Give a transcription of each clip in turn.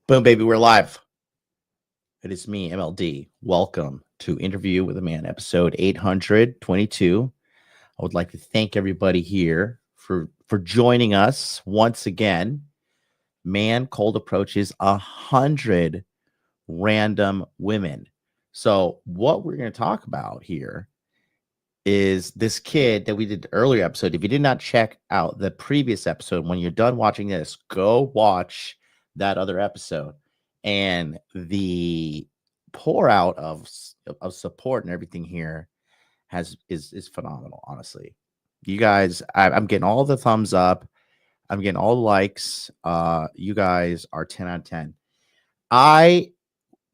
Boom, baby, we're live. It is me, MLD. Welcome to Interview with a Man, episode 822. I would like to thank everybody here for joining us once again. Man cold approaches 100 random women. So what we're going to talk about here is this kid that we did the earlier episode. If you did not check out the previous episode, when you're done watching this, go watch that other episode. And the pour out of support and everything here is phenomenal. Honestly, you guys, I'm getting all the thumbs up. I'm getting all the likes. You guys are 10 out of 10. I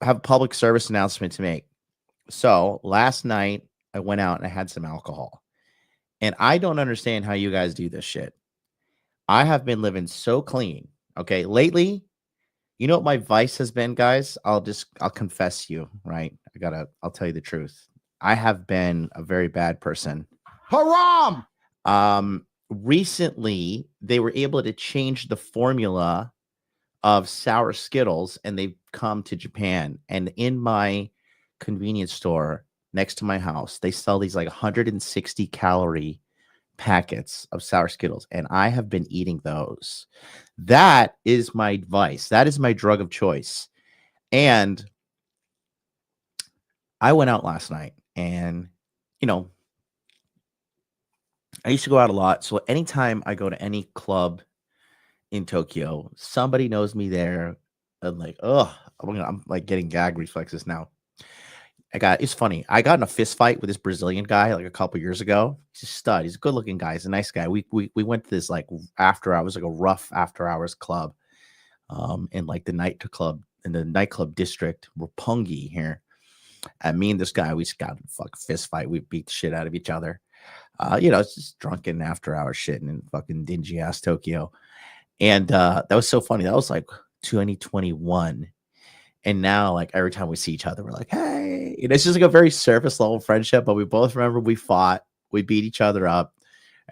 have a public service announcement to make. So last night I went out and I had some alcohol, and I don't understand how you guys do this shit. I have been living so clean. Okay, lately. You know what my vice has been, guys? I'll confess you, right? I'll tell you the truth. I have been a very bad person. Haram! Recently, they were able to change the formula of sour Skittles, and they've come to Japan. And in my convenience store next to my house, they sell these like 160 calorie packets of sour Skittles, and I have been eating those. That is my vice. That is my drug of choice. And I went out last night, and I used to go out a lot. So anytime I go to any club in Tokyo, somebody knows me there. I'm like, I'm like getting gag reflexes now. It's funny. I got in a fist fight with this Brazilian guy like a couple years ago. He's a stud. He's a good looking guy. He's a nice guy. We went to this like after hours, like a rough after hours club, in like the nightclub district, Roppongi here. And me and this guy, we just got in a fucking fist fight. We beat the shit out of each other. It's just drunken after hours shit in fucking dingy ass Tokyo. And that was so funny. That was like 2021. And now, like, every time we see each other, we're like, hey, it's just like a very surface level friendship. But we both remember we fought, we beat each other up.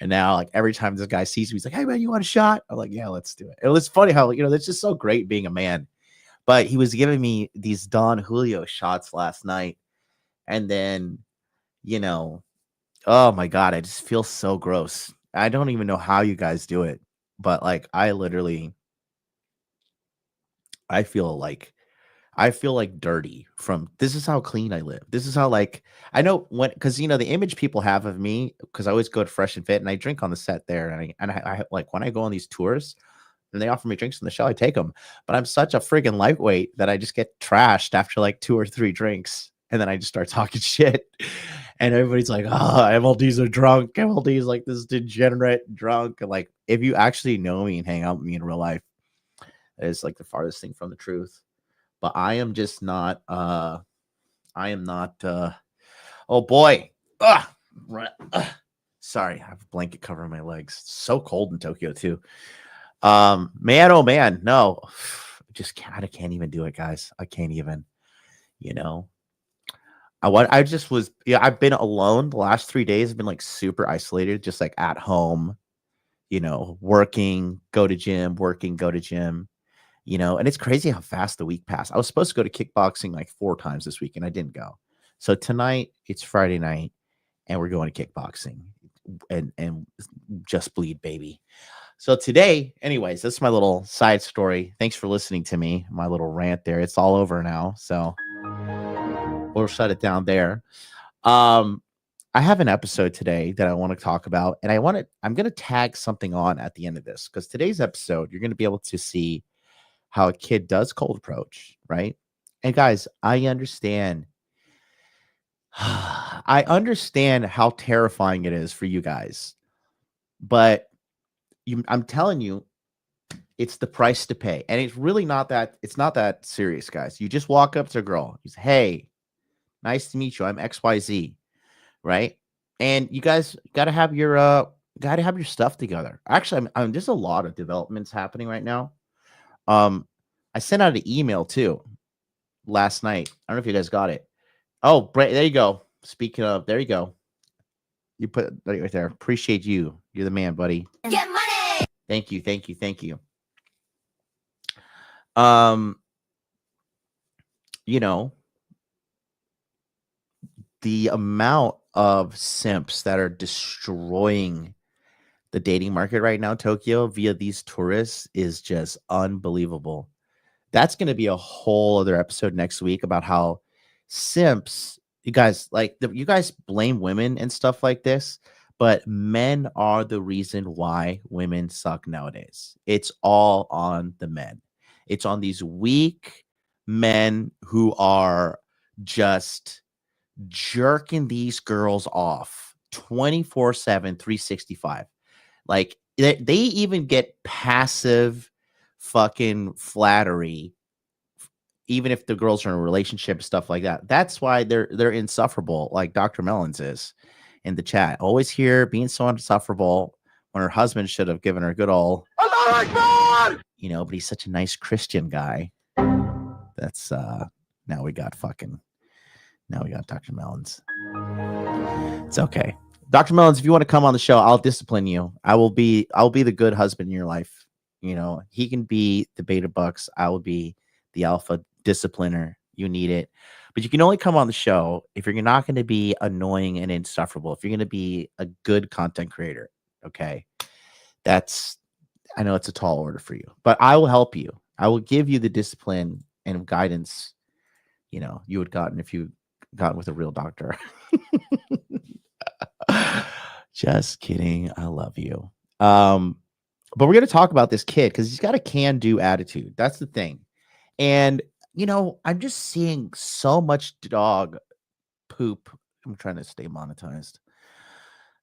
And now, like, every time this guy sees me, he's like, hey, man, you want a shot? I'm like, yeah, let's do it. It was funny how, it's just so great being a man. But he was giving me these Don Julio shots last night. And then, oh my God, I just feel so gross. I don't even know how you guys do it. But, like, I feel like dirty from this is how clean I live. This is how, like, I know because the image people have of me, because I always go to Fresh and Fit and I drink on the set there. And I like when I go on these tours and they offer me drinks in the show, I take them. But I'm such a friggin' lightweight that I just get trashed after like 2 or 3 drinks. And then I just start talking shit. And everybody's like, MLDs are drunk. MLD's like this degenerate drunk. And like, if you actually know me and hang out with me in real life, it's like the farthest thing from the truth. But I am just not, oh boy. Sorry, I have a blanket covering my legs. It's so cold in Tokyo too. Man, oh man, no. I can't even do it, guys. I can't even, I've been alone the last 3 days. I've been like super isolated, just like at home, working, go to gym, working, go to gym. And it's crazy how fast the week passed. I was supposed to go to kickboxing like 4 times this week, and I didn't go. So tonight, it's Friday night, and we're going to kickboxing and just bleed, baby. So today, anyways, that's my little side story. Thanks for listening to me, my little rant there. It's all over now, so we'll shut it down there. I have an episode today that I want to talk about, and I'm going to tag something on at the end of this, because today's episode, you're going to be able to see how a kid does cold approach, right? And guys, I understand. I understand how terrifying it is for you guys, but I'm telling you, it's the price to pay. And it's really not that serious, guys. You just walk up to a girl. You say, hey, nice to meet you. I'm XYZ, right? And you guys gotta have your stuff together. Actually, there's a lot of developments happening right now. I sent out an email too last night. I don't know if you guys got it. Oh, there you go. Speaking of, there you go. You put it right there. Appreciate you. You're the man, buddy. Get money. Thank you. you know, the amount of simps that are destroying the dating market right now, Tokyo, via these tourists is just unbelievable. That's going to be a whole other episode next week about how simps, you guys, like you guys blame women and stuff like this, but men are the reason why women suck nowadays. It's all on the men. It's on these weak men who are just jerking these girls off 24/7, 365. Like they even get passive fucking flattery, even if the girls are in a relationship, stuff like that. That's why they're insufferable, like Dr. Melons is in the chat. Always here being so insufferable when her husband should have given her a good old, you know, but he's such a nice Christian guy. That's now we got Dr. Melons. It's okay. Dr. Melons, if you want to come on the show, I'll discipline you. I'll be the good husband in your life. You know, he can be the beta bucks. I will be the alpha discipliner. You need it. But you can only come on the show if you're not going to be annoying and insufferable. If you're going to be a good content creator. Okay. I know it's a tall order for you, but I will help you. I will give you the discipline and guidance, you know, you would gotten if you got with a real doctor. Just kidding. I love you. But we're going to talk about this kid because he's got a can-do attitude. That's the thing. And, you know, I'm just seeing so much dog poop. I'm trying to stay monetized.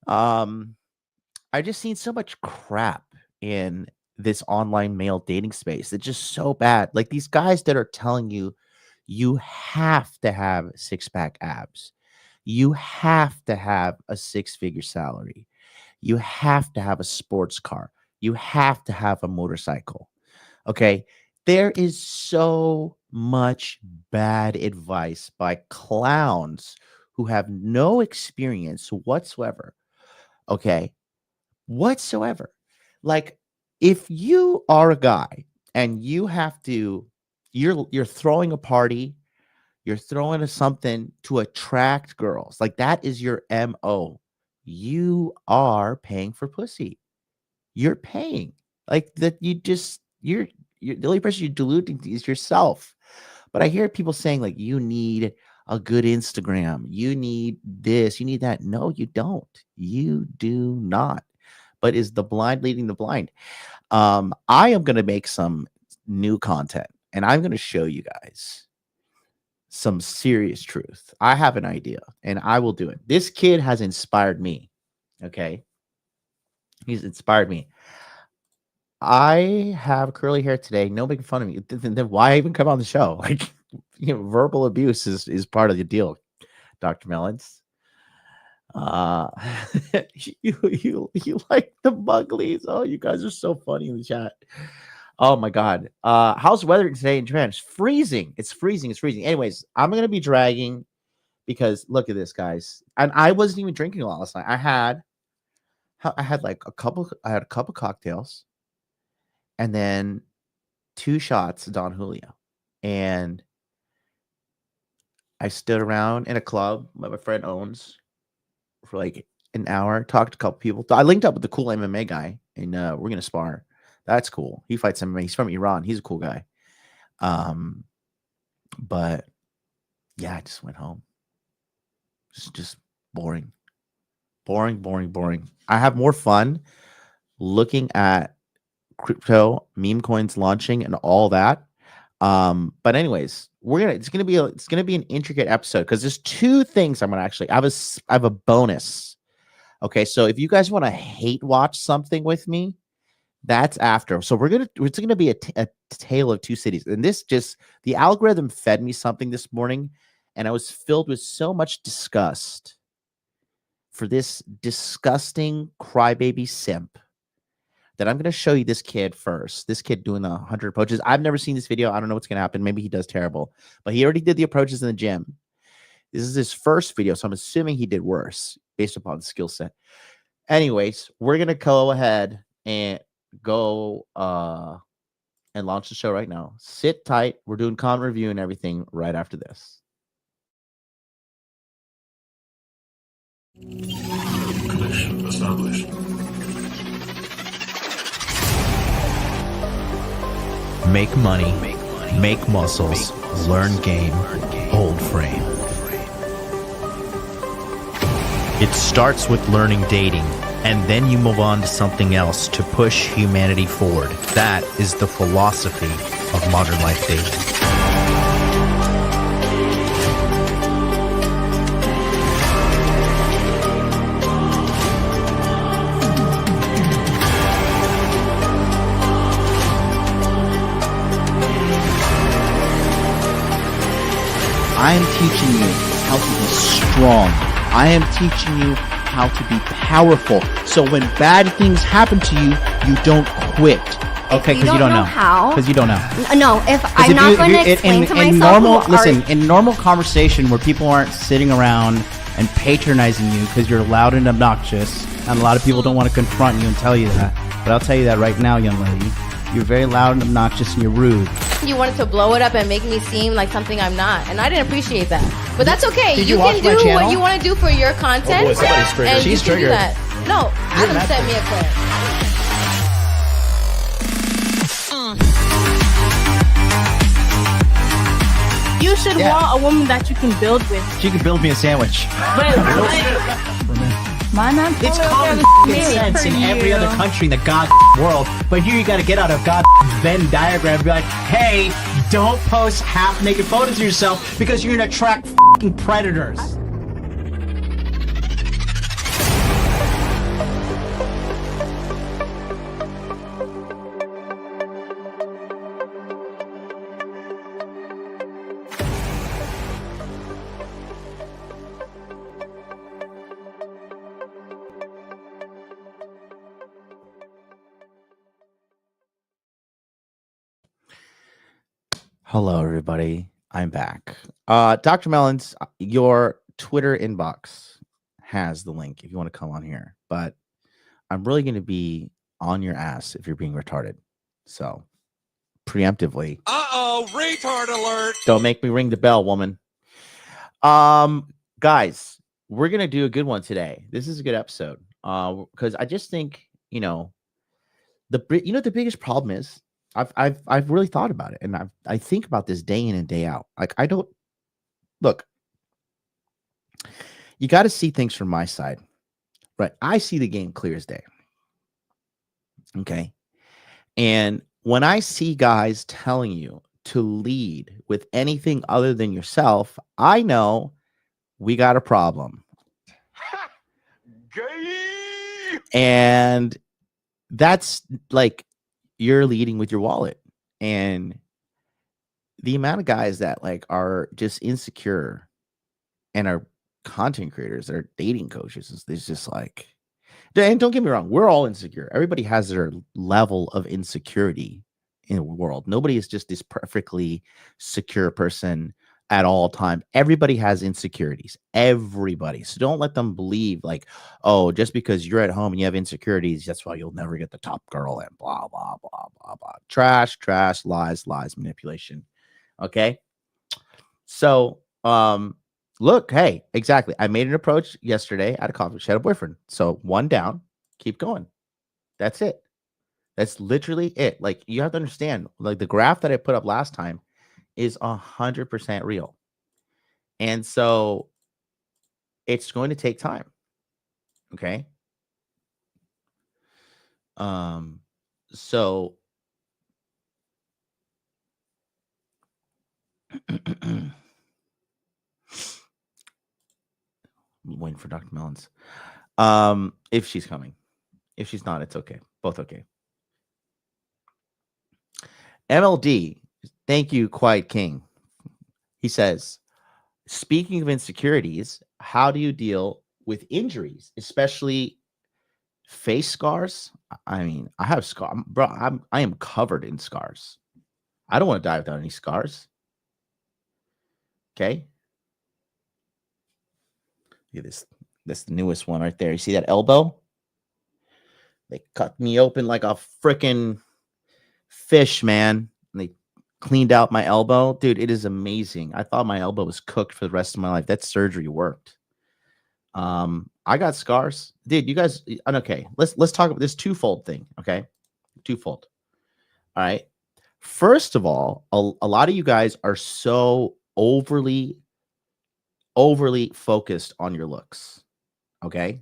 I just seen so much crap in this online male dating space. It's just so bad. Like these guys that are telling you, you have to have six-pack abs. You have to have a six-figure salary. You have to have a sports car. You have to have a motorcycle. Okay. There is so much bad advice by clowns who have no experience whatsoever. Okay. Whatsoever. Like if you are a guy and you have to, you're throwing a party, you're throwing something to attract girls. Like that is your MO. You are paying for pussy. You're paying. Like that you're the only person you're diluting is yourself. But I hear people saying like you need a good Instagram. You need this, you need that. No, you don't. You do not. But is the blind leading the blind? I am going to make some new content and I'm going to show you guys some serious truth. I have an idea and I will do it. This kid has inspired me. Okay. He's inspired me. I have curly hair today. No making fun of me. Then why even come on the show? Like, you know, verbal abuse is part of the deal, Dr. Melons. You like the Muglies. Oh, you guys are so funny in the chat. Oh my god. How's the weather today in Japan? It's freezing. It's freezing. Anyways, I'm gonna be dragging because look at this, guys. And I wasn't even drinking a lot last night. I had like a couple cocktails and then 2 shots of Don Julio. And I stood around in a club that my friend owns for like an hour, talked to a couple people. I linked up with the cool MMA guy, and we're gonna spar. That's cool. He fights MMA. He's from Iran. He's a cool guy. But yeah, I just went home. Just boring. I have more fun looking at crypto meme coins launching and all that. But anyways, it's gonna be an intricate episode because there's 2 things I'm gonna actually I have a bonus. Okay, so if you guys want to hate watch something with me, that's after. So it's gonna be a tale of 2 cities, and the algorithm fed me something this morning, and I was filled with so much disgust for this disgusting crybaby simp that I'm going to show you this kid first. This kid doing the 100 approaches. I've never seen this video. I don't know what's going to happen. Maybe he does terrible, but he already did the approaches in the gym. This is his first video, so I'm assuming he did worse based upon the skill set. Anyways, we're going to go ahead and go and launch the show right now. Sit tight. We're doing comment review and everything right after this. Connection established. Make money, make muscles, learn game, hold frame. It starts with learning dating, and then you move on to something else to push humanity forward. That is the philosophy of modern life dating. I am teaching you how to be strong. I am teaching you how to be powerful. So when bad things happen to you, you don't quit. Okay, because you don't know how. Because you don't know. No, if I'm not going to explain to myself. In normal conversation where people aren't sitting around and patronizing you because you're loud and obnoxious, and a lot of people don't want to confront you and tell you that. But I'll tell you that right now, young lady. You're very loud and obnoxious and you're rude. You wanted to blow it up and make me seem like something I'm not, and I didn't appreciate that. But that's okay. Did you you can watch my do channel? what you want to do for your content. Oh boy, somebody's triggered. And She's you can do triggered. that. No, Adam sent me a clip. You should want a woman that you can build with. She can build me a sandwich. It's common sense in every other country in the god world, but here you got to get out of god Venn diagram and be like, hey, don't post half-naked photos of yourself because you're gonna attract predators. Hello, everybody. I'm back. Dr. Melons, your Twitter inbox has the link if you want to come on here, but I'm really going to be on your ass if you're being retarded. So, preemptively. Uh-oh, retard alert. Don't make me ring the bell, woman. Guys, we're going to do a good one today. This is a good episode. Because I just think, the biggest problem is I've really thought about it, and I think about this day in and day out. Like, I don't look. You got to see things from my side, right? I see the game clear as day. Okay, and when I see guys telling you to lead with anything other than yourself, I know we got a problem. Gay. And that's like, you're leading with your wallet, and the amount of guys that like are just insecure and are content creators that are dating coaches is just like, and don't get me wrong, we're all insecure. Everybody has their level of insecurity in the world. Nobody is just this perfectly secure person at all time. Everybody has insecurities. Everybody. So don't let them believe like, oh, just because you're at home and you have insecurities, that's why you'll never get the top girl and blah, blah, blah, blah, blah. Trash, lies, manipulation. Okay. So, look, hey, exactly. I made an approach yesterday at a coffee. She had a boyfriend. So one down, keep going. That's it. That's literally it. Like, you have to understand, like, the graph that I put up last time is 100% real. And so it's going to take time. Okay. So I'm waiting for Dr. Melons. If she's coming. If she's not, it's okay. Both okay. MLD, thank you, Quiet King. He says, speaking of insecurities, how do you deal with injuries, especially face scars? I mean, I have scars, bro. I am covered in scars. I don't want to die without any scars. Okay. Look at this. That's the newest one right there. You see that elbow? They cut me open like a freaking fish, man. And they cleaned out my elbow. Dude, it is amazing. I thought my elbow was cooked for the rest of my life. That surgery worked. I got scars. Dude, you guys, okay, let's talk about this twofold thing, okay? Twofold. All right. First of all, a lot of you guys are so overly focused on your looks. Okay.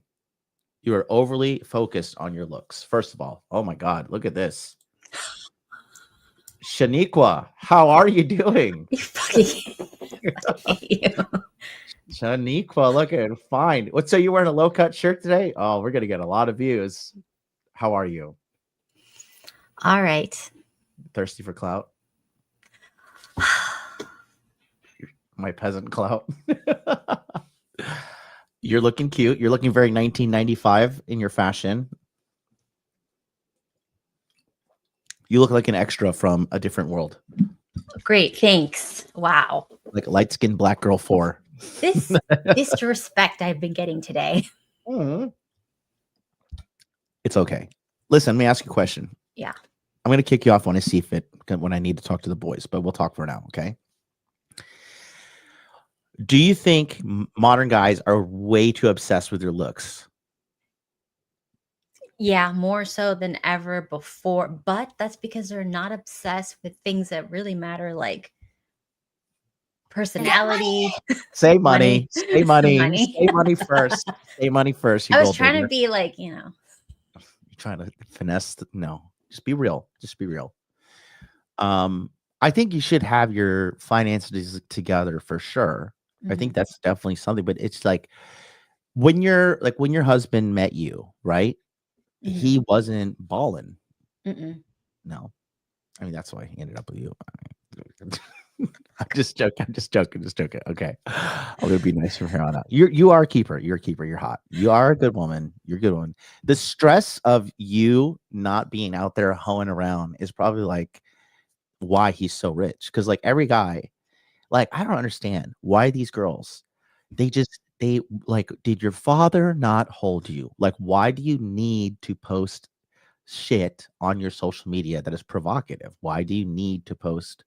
You are overly focused on your looks. First of all, oh my God, look at this. Shaniqua, how are you doing? You fucking you. Shaniqua, looking fine. What? So you wearing a low cut shirt today? Oh, we're gonna get a lot of views. How are you? All right. Thirsty for clout? My peasant clout. You're looking cute. You're looking very 1995 in your fashion. You look like an extra from a different world. Great. Thanks. Wow. Like a light-skinned black girl 4. This disrespect I've been getting today. It's okay. Listen, let me ask you a question. Yeah. I'm going to kick you off when I see fit, when I need to talk to the boys, but we'll talk for now, okay? Do you think modern guys are way too obsessed with their looks? Yeah, more so than ever before. But that's because they're not obsessed with things that really matter, like personality. Say money. Say money. Money. Say money first. Say money first. I was trying to be like, You're trying to finesse. No, just be real. Just be real. I think you should have your finances together for sure. I think that's definitely something, but it's like when your husband met you, right? He wasn't balling. No. I mean, that's why he ended up with you. I'm just joking. Okay. I'm gonna be nice from here on out. You are a keeper. You're a keeper. You're hot. You are a good woman. You're a good one. The stress of you not being out there hoeing around is probably like why he's so rich. Because like every guy, like I don't understand why these girls, they like, did your father not hold you? Like, why do you need to post shit on your social media that is provocative? Why do you need to post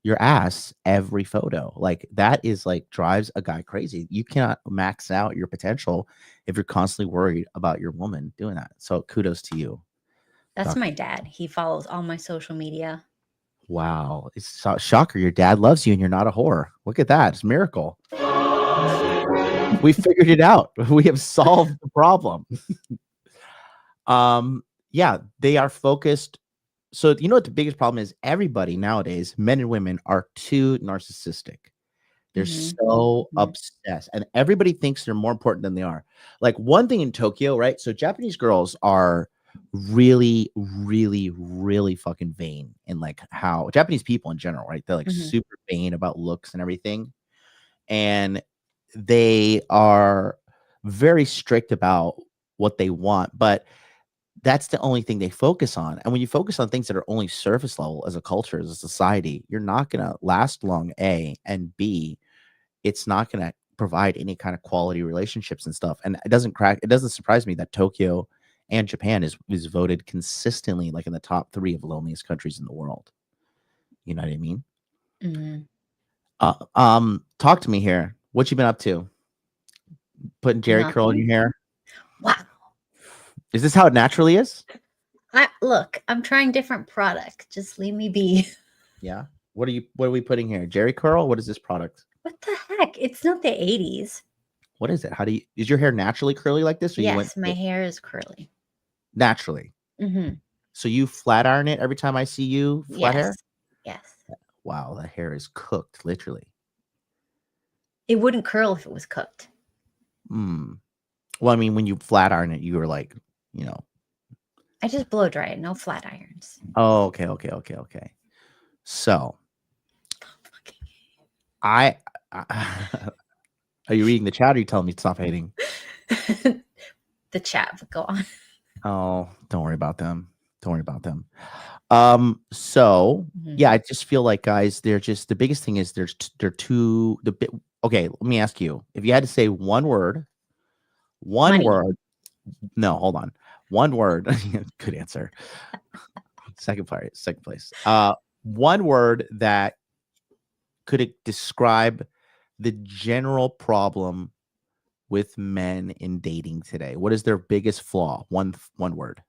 your ass every photo? Like that is like drives a guy crazy. You cannot max out your potential if you're constantly worried about your woman doing that. So kudos to you. That's my dad. He follows all my social media. Wow. It's a shocker. Your dad loves you and you're not a whore. Look at that. It's a miracle. We figured it out. We have solved the problem. Yeah, they are focused. So you know what the biggest problem is? Everybody nowadays, men and women, are too narcissistic. They're so obsessed, and everybody thinks they're more important than they are. Like one thing in Tokyo, right? So Japanese girls are really, really, really fucking vain, and like how Japanese people in general, right? They're like super vain about looks and everything, and they are very strict about what they want, but that's the only thing they focus on. And when you focus on things that are only surface level as a culture, as a society, you're not going to last long, A, and B, it's not going to provide any kind of quality relationships and stuff. And it doesn't surprise me that Tokyo and Japan is voted consistently like in the top 3 of loneliest countries in the world. You know what I mean? Talk to me here. What you been up to? Putting Jerry curl in your hair? Wow. Is this how it naturally is? Look, I'm trying different product. Just leave me be. Yeah. What are we putting here? Jerry curl? What is this product? What the heck? It's not the 80s. What is it? Is your hair naturally curly like this? Or yes, my hair is curly. Naturally. So you flat iron it every time I see you flat hair? Yes. Wow, that hair is cooked, literally. It wouldn't curl if it was cooked. Well, I mean, when you flat iron it, you were like, you know. I just blow dry it, no flat irons. Oh, okay. So, are you reading the chat or are you telling me to stop hating? The chat, but go on. Oh, don't worry about them. So yeah, I just feel like guys, they're just the biggest thing is okay, let me ask you. If you had to say one word. No, hold on. One word. Good answer. Second place. One word that could it describe the general problem with men in dating today? What is their biggest flaw? One word.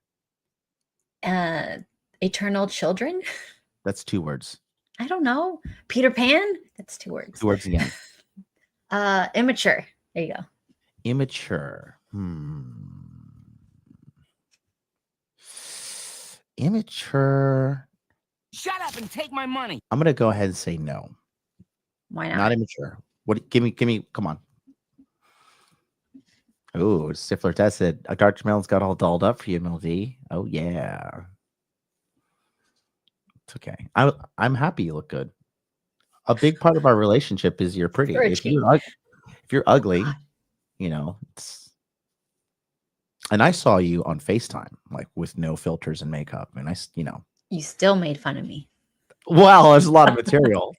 Eternal children. That's 2 words. I don't know. Peter Pan. That's 2 words. 2 words again. Immature. There you go. Immature. Immature. Shut up and take my money. I'm gonna go ahead and say no. Why not? Not immature. What? Give me. Come on. Oh, Stifler tested. Dr. Melon's got all dolled up for you, MLD. Oh yeah. It's okay. I'm happy you look good. A big part of our relationship is you're pretty. If you're ugly, you know. And I saw you on FaceTime, like with no filters and makeup, and You still made fun of me. Well, there's a lot of material.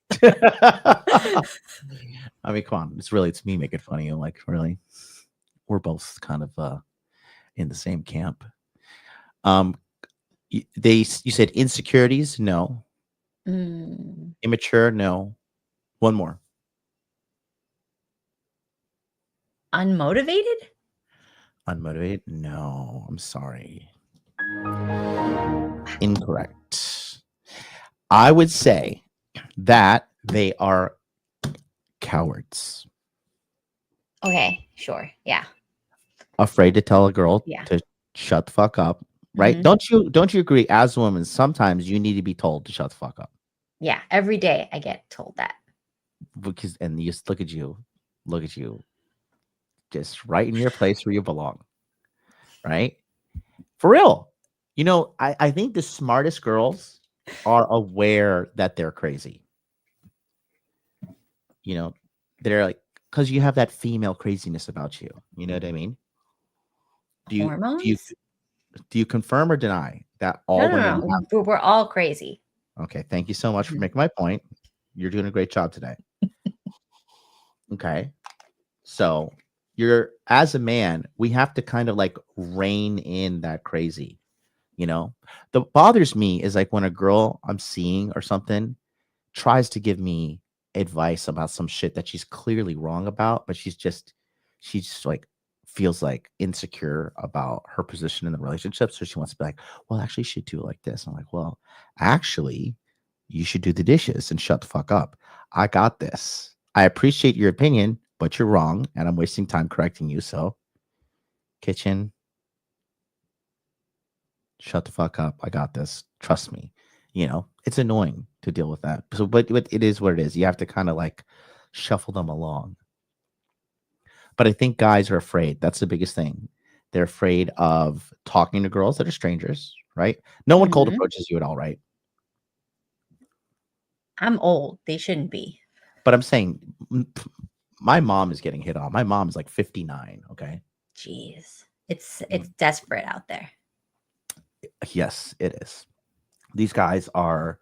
I mean, come on. It's me making fun of you. Like, really, we're both kind of in the same camp. You said insecurities, no. Immature, no. One more. Unmotivated? Unmotivated? No, I'm sorry. Incorrect. I would say that they are cowards. Okay, sure. Yeah. Afraid to tell a girl Yeah. to shut the fuck up, right? Don't you agree? As a woman, sometimes you need to be told to shut the fuck up. Yeah. Every day I get told that. And you just look at you, just right in your place where you belong, right? For real. You know, I think the smartest girls are aware that they're crazy. You know, they're like, because you have that female craziness about you. You know what I mean? Hormones? Do you confirm or deny that all women have? We're all crazy. Okay, thank you so much for making my point. You're doing a great job today. Okay. So as a man, we have to kind of like rein in that crazy, you know. That bothers me is like when a girl I'm seeing or something tries to give me advice about some shit that she's clearly wrong about, but she's just like feels like insecure about her position in the relationship. So she wants to be like, well, actually, you should do it like this. I'm like, well, actually, you should do the dishes and shut the fuck up. I got this. I appreciate your opinion, but you're wrong, and I'm wasting time correcting you. So, kitchen, shut the fuck up. I got this. Trust me. You know, it's annoying to deal with that. So, but it is what it is. You have to kind of like shuffle them along. But I think guys are afraid. That's the biggest thing. They're afraid of talking to girls that are strangers, right? No one cold approaches you at all, right? I'm old. They shouldn't be. But I'm saying my mom is getting hit on. My mom's like 59, okay? Jeez. It's desperate out there. Yes, it is. These guys are,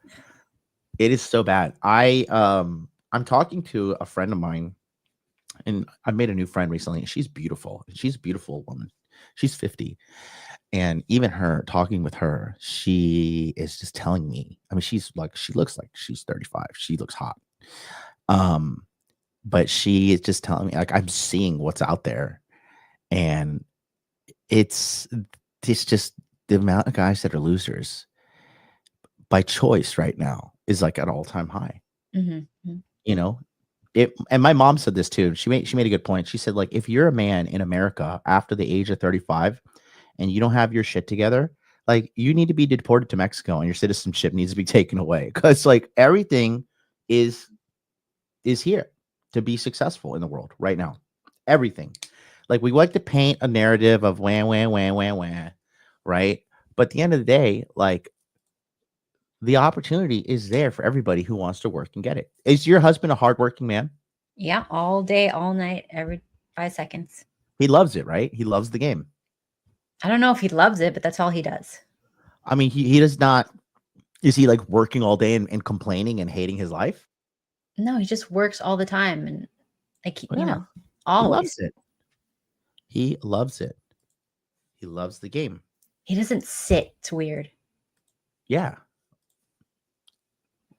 it is so bad. I'm talking to a friend of mine, and I made a new friend recently, and she's beautiful. She's a beautiful woman. She's 50. And even her, talking with her, she is just telling me, I mean, she looks like she's 35. She looks hot. But she is just telling me, like, I'm seeing what's out there. And it's just the amount of guys that are losers by choice right now is like at all-time high. You know, and my mom said this too. She made a good point. She said, like, if you're a man in America after the age of 35 and you don't have your shit together, like, you need to be deported to Mexico and your citizenship needs to be taken away, because like everything is here to be successful in the world right now. Everything. Like, we like to paint a narrative of wah, right? But at the end of the day, like, the opportunity is there for everybody who wants to work and get it. Is your husband a hardworking man? Yeah, all day, all night, every 5 seconds. He loves it, right? He loves the game. I don't know if he loves it, but that's all he does. I mean, he does not. Is he like working all day and complaining and hating his life? No, he just works all the time, and like, Yeah. you know, He always. loves it. He loves it. He loves the game. He doesn't sit. It's weird. yeah,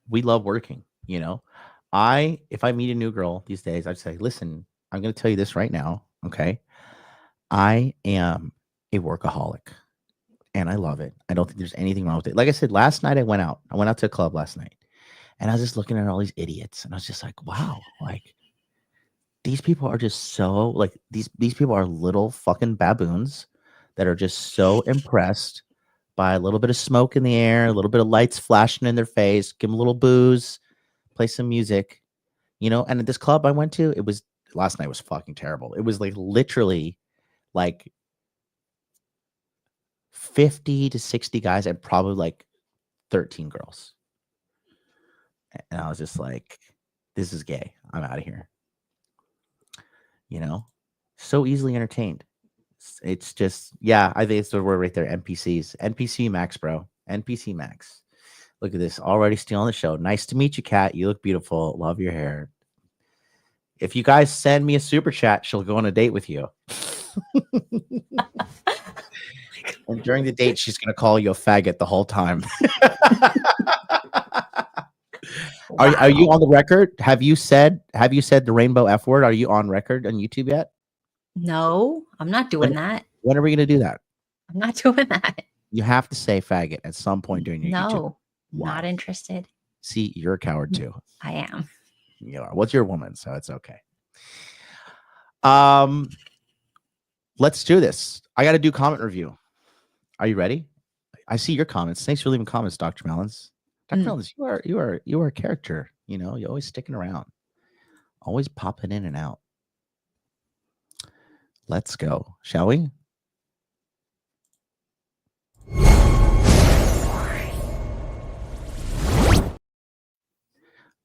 we love working. If I meet a new girl these days, I'd say, listen, I'm going to tell you this right now. Okay. I am a workaholic and I love it. I don't think there's anything wrong with it. Like I said, last night I went out to a club last night and I was just looking at all these idiots and I was just like, wow, like these people are just so like, these people are little fucking baboons that are just so impressed by a little bit of smoke in the air, a little bit of lights flashing in their face, give them a little booze, play some music, and at this club I went to, last night was fucking terrible. It was like literally like 50 to 60 guys and probably like 13 girls. And I was just like, this is gay. I'm out of here. So easily entertained. It's just, yeah, I think it's the word right there. NPCs. NPC max, bro. NPC max. Look at this. Already stealing the show. Nice to meet you, Kat. You look beautiful. Love your hair. If you guys send me a super chat, she'll go on a date with you. And during the date, she's going to call you a faggot the whole time. Wow. Are you on the record? Have you said the rainbow F word? Are you on record on YouTube yet? No, I'm not doing that. When are we going to do that? I'm not doing that. You have to say faggot at some point during your YouTube. No, Wow. not interested. See, you're a coward too. I am. You are. What's your woman? So it's okay. Let's do this. I got to do comment review. Are you ready? I see your comments. Thanks for leaving comments, Dr. Melons. Dr. Melons, you are a character. You're always sticking around, always popping in and out. Let's go, shall we?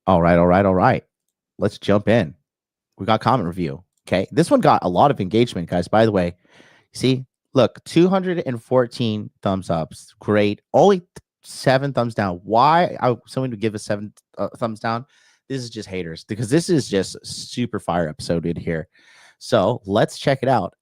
All right. Let's jump in. We got comment review. Okay. This one got a lot of engagement, guys. By the way, see, look, 214 thumbs ups. Great. Only 7 thumbs down. Why someone would give us 7 thumbs down? This is just haters because this is just super fire episode in here. So let's check it out.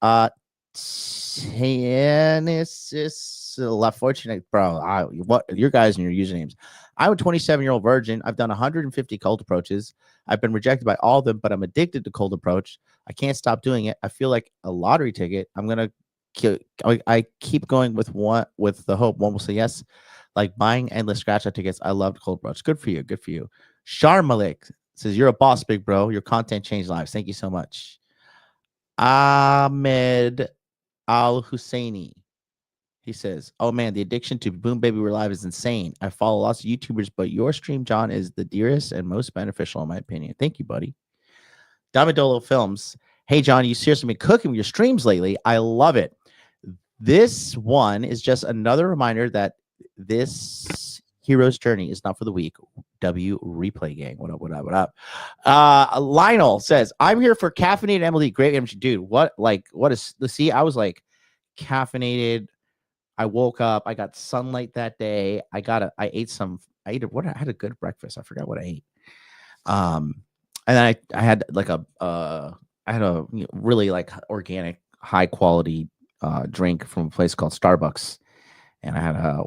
Genesis left fortunate, bro. What your guys and your usernames? I'm a 27-year-old virgin. I've done 150 cold approaches. I've been rejected by all of them, but I'm addicted to cold approach. I can't stop doing it. I feel like a lottery ticket. I keep going with the hope one will say yes. Like buying endless scratch out tickets. I loved cold approach. Good for you. Good for you. Shar Malik says you're a boss, big bro. Your content changed lives. Thank you so much. Ahmed Al Husseini. He says, oh man, the addiction to Boom Baby We're Live is insane. I follow lots of YouTubers, but your stream, John, is the dearest and most beneficial in my opinion. Thank you, buddy. Damidolo Films. Hey, John, you seriously been cooking with your streams lately. I love it. This one is just another reminder that this hero's journey is not for the weak. W replay gang. What up? Lionel says, I'm here for caffeinated MLD. Great energy. Dude, what is the see? I was like caffeinated. I woke up. I got sunlight that day. I had a good breakfast. I forgot what I ate. And then I had like a really like organic, high quality drink from a place called Starbucks. And I had a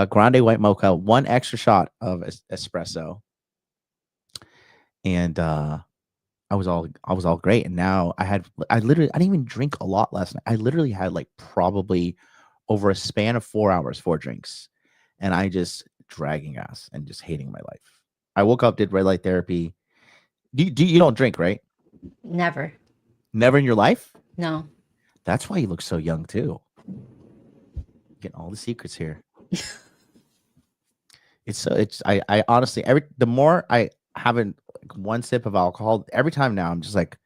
grande white mocha, 1 extra shot of espresso. And I was all great. And now I didn't even drink a lot last night. I literally had like probably over a span of 4 hours, 4 drinks. And I just dragging ass and just hating my life. I woke up, did red light therapy. You don't drink, right? Never. Never in your life? No. That's why you look so young too. Getting all the secrets here. I honestly, the more I haven't like 1 sip of alcohol, every time now I'm just like,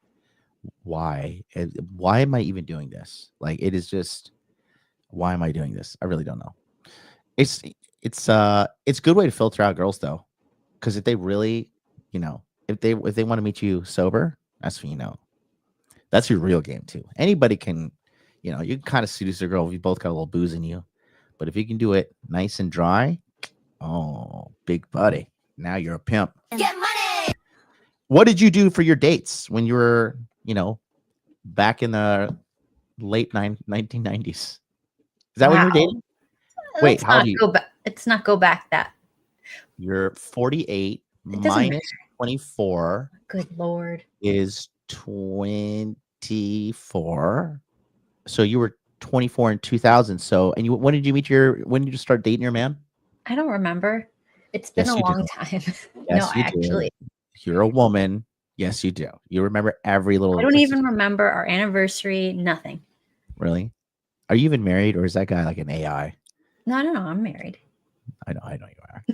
why am I even doing this? Like, it is just, why am I doing this? I really don't know. It's a good way to filter out girls though, because if they really, if they want to meet you sober, that's when that's your real game too. Anybody can, you can kind of seduce a girl if you both got a little booze in you, but if you can do it nice and dry, oh, big buddy, now you're a pimp. Get money. What did you do for your dates when you were, back in the late 1990s? Is that when you were dating? Wait, how old are you? Let's not go back that. You're 48 It doesn't minus 24 Good Lord. is 24. So you were 24 in 2000. So, and when did you start dating your man? I don't remember. It's been Yes, a you do. long time. Yes, No, you actually. do. You're a woman. Yes, you do. You remember every little. I don't even remember our anniversary, nothing. Really? Are you even married, or is that guy like an AI? No, I'm married. I know you are.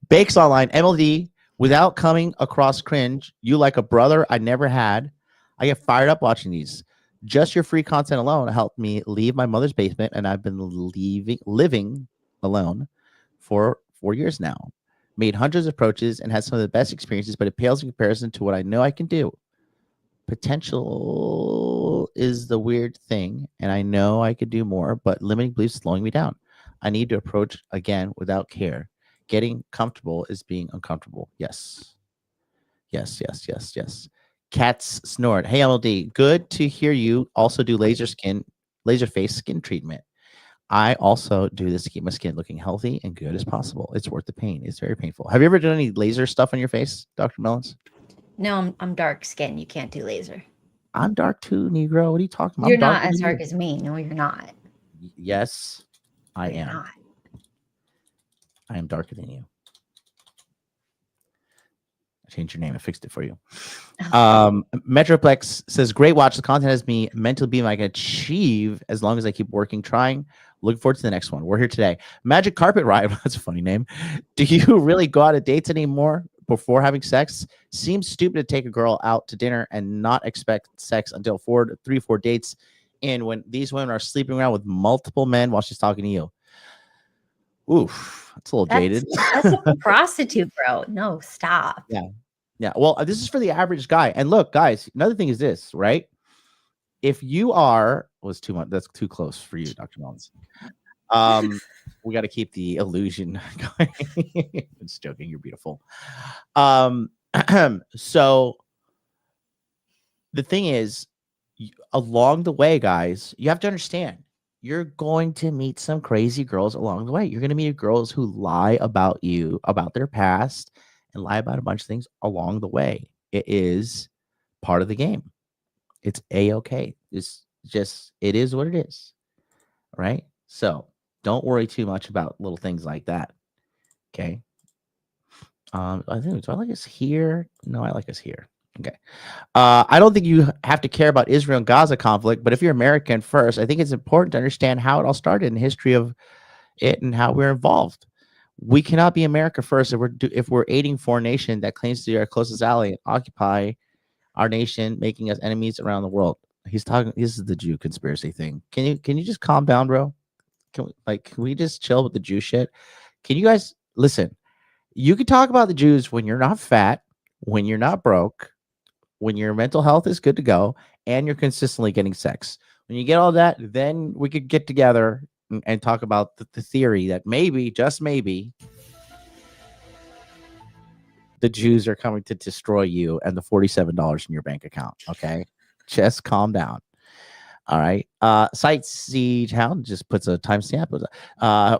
Bakes Online, MLD, without coming across cringe, you like a brother I never had. I get fired up watching these. Just your free content alone helped me leave my mother's basement, and I've been living alone for 4 years now. Made hundreds of approaches and had some of the best experiences, but it pales in comparison to what I know I can do. Potential is the weird thing, and I know I could do more, but limiting beliefs slowing me down. I need to approach again without care. Getting comfortable is being uncomfortable. Yes. Cats snort. Hey, MLD, good to hear you also do laser face skin treatment. I also do this to keep my skin looking healthy and good as possible. It's worth the pain. It's very painful. Have you ever done any laser stuff on your face, Dr. Melons? No, I'm dark skinned. You can't do laser. I'm dark too, Negro. What are you talking about? You're not as dark as me. No, you're not. Yes, I You're am. not. I am darker than you. I changed your name. I fixed it for you. Metroplex says, great watch. The content has me mentally being I can achieve as long as I keep working, trying. Looking forward to the next one. We're here today. Magic Carpet Ride. That's a funny name. Do you really go out on dates anymore before having sex? Seems stupid to take a girl out to dinner and not expect sex until 3 or 4 dates in, when these women are sleeping around with multiple men while she's talking to you. Oof, that's a little jaded. That's like a prostitute, bro. No, stop. Yeah. Well, this is for the average guy. And look, guys, another thing is this, right? If you are too much, that's too close for you, Dr. Melons. We got to keep the illusion going. I'm just joking. You're beautiful. So the thing is, along the way, guys, you have to understand, you're going to meet some crazy girls along the way. You're going to meet girls who lie about you, about their past, and lie about a bunch of things along the way. It is part of the game. It's a-okay. It is what it is. Right? So don't worry too much about little things like that. Okay. I think, do I like us here? No, I like us here. Okay. I don't think you have to care about Israel and Gaza conflict, but if you're American first, I think it's important to understand how it all started and the history of it and how we're involved. We cannot be America first if we're aiding foreign nation that claims to be our closest ally and occupy our nation, making us enemies around the world. He's talking. This is the Jew conspiracy thing. Can you just calm down, bro? Can we just chill with the Jew shit? Can you guys listen? You can talk about the Jews when you're not fat, when you're not broke, when your mental health is good to go, and you're consistently getting sex. When you get all that, then we could get together and talk about the theory that maybe, just maybe, the Jews are coming to destroy you and the $47 in your bank account. Okay, just calm down. All right. Site Siege Hound just puts a timestamp.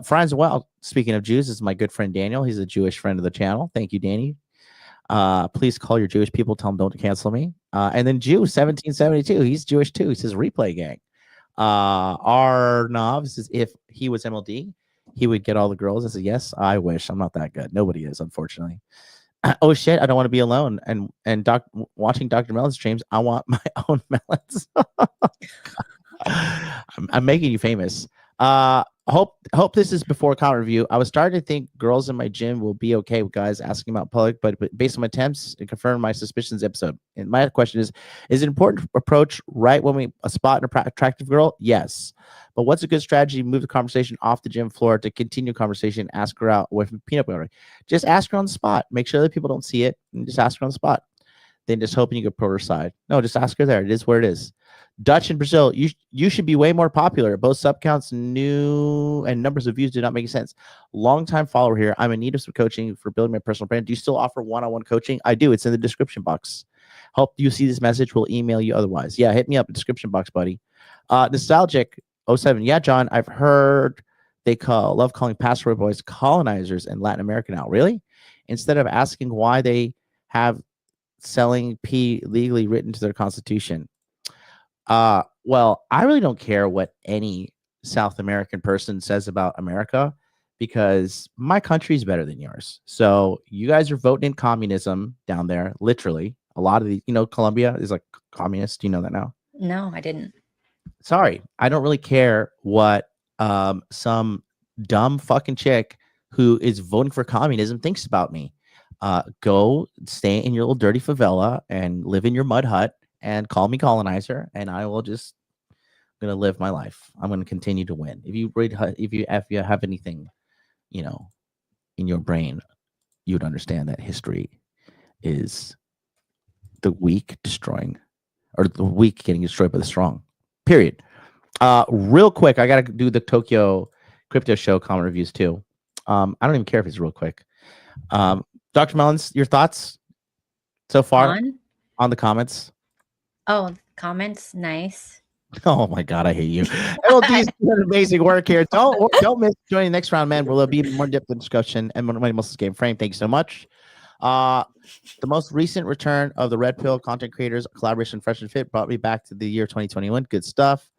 Franz Well, speaking of Jews, this is my good friend Daniel. He's a Jewish friend of the channel. Thank you, Danny. Please call your Jewish people. Tell them don't cancel me. And then Jew 1772. He's Jewish too. He says replay gang. Arnav says if he was MLD, he would get all the girls. I said yes. I wish. I'm not that good. Nobody is, unfortunately. Oh shit! I don't want to be alone. And watching Dr. Melon streams, I want my own melons. I'm making you famous. Hope this is before comment review. I was starting to think girls in my gym will be okay with guys asking about public, but based on my attempts, it confirmed my suspicions episode. And my question is it important to approach right when we spot an attractive girl? Yes. But what's a good strategy to move the conversation off the gym floor to continue conversation, ask her out with peanut butter? Just ask her on the spot. Make sure that people don't see it and just ask her on the spot. Then just hoping you can put her aside. No, just ask her there. It is where it is. Dutch in Brazil, you should be way more popular. Both sub counts, new and numbers of views do not make sense. Long-time follower here. I'm in need of some coaching for building my personal brand. Do you still offer one-on-one coaching? I do. It's in the description box. Hope you see this message. We'll email you otherwise. Yeah, hit me up in the description box, buddy. Nostalgic 07. Yeah, John, I've heard they love calling passport boys colonizers in Latin America now. Really? Instead of asking why they have selling P legally written to their constitution. Well, I really don't care what any South American person says about America because my country is better than yours. So you guys are voting in communism down there, literally. A lot of the, Colombia is like communist. Do you know that now? No, I didn't. Sorry, I don't really care what some dumb fucking chick who is voting for communism thinks about me. Go stay in your little dirty favela and live in your mud hut and call me colonizer, and I will just gonna live my life. I'm gonna continue to win. If you have anything, in your brain, you would understand that history is the weak destroying, or the weak getting destroyed by the strong. Period. Real quick, I gotta do the Tokyo Crypto Show comment reviews too. I don't even care if it's real quick. Dr. Melons, your thoughts so far on the comments? Oh, comments, nice. Oh my God, I hate you. MLD's doing amazing work here. Don't miss joining the next round, man. We'll be more depth in discussion and money muscles game frame. Thank you so much. The most recent return of the Red Pill content creators collaboration Fresh and Fit brought me back to the year 2021. Good stuff.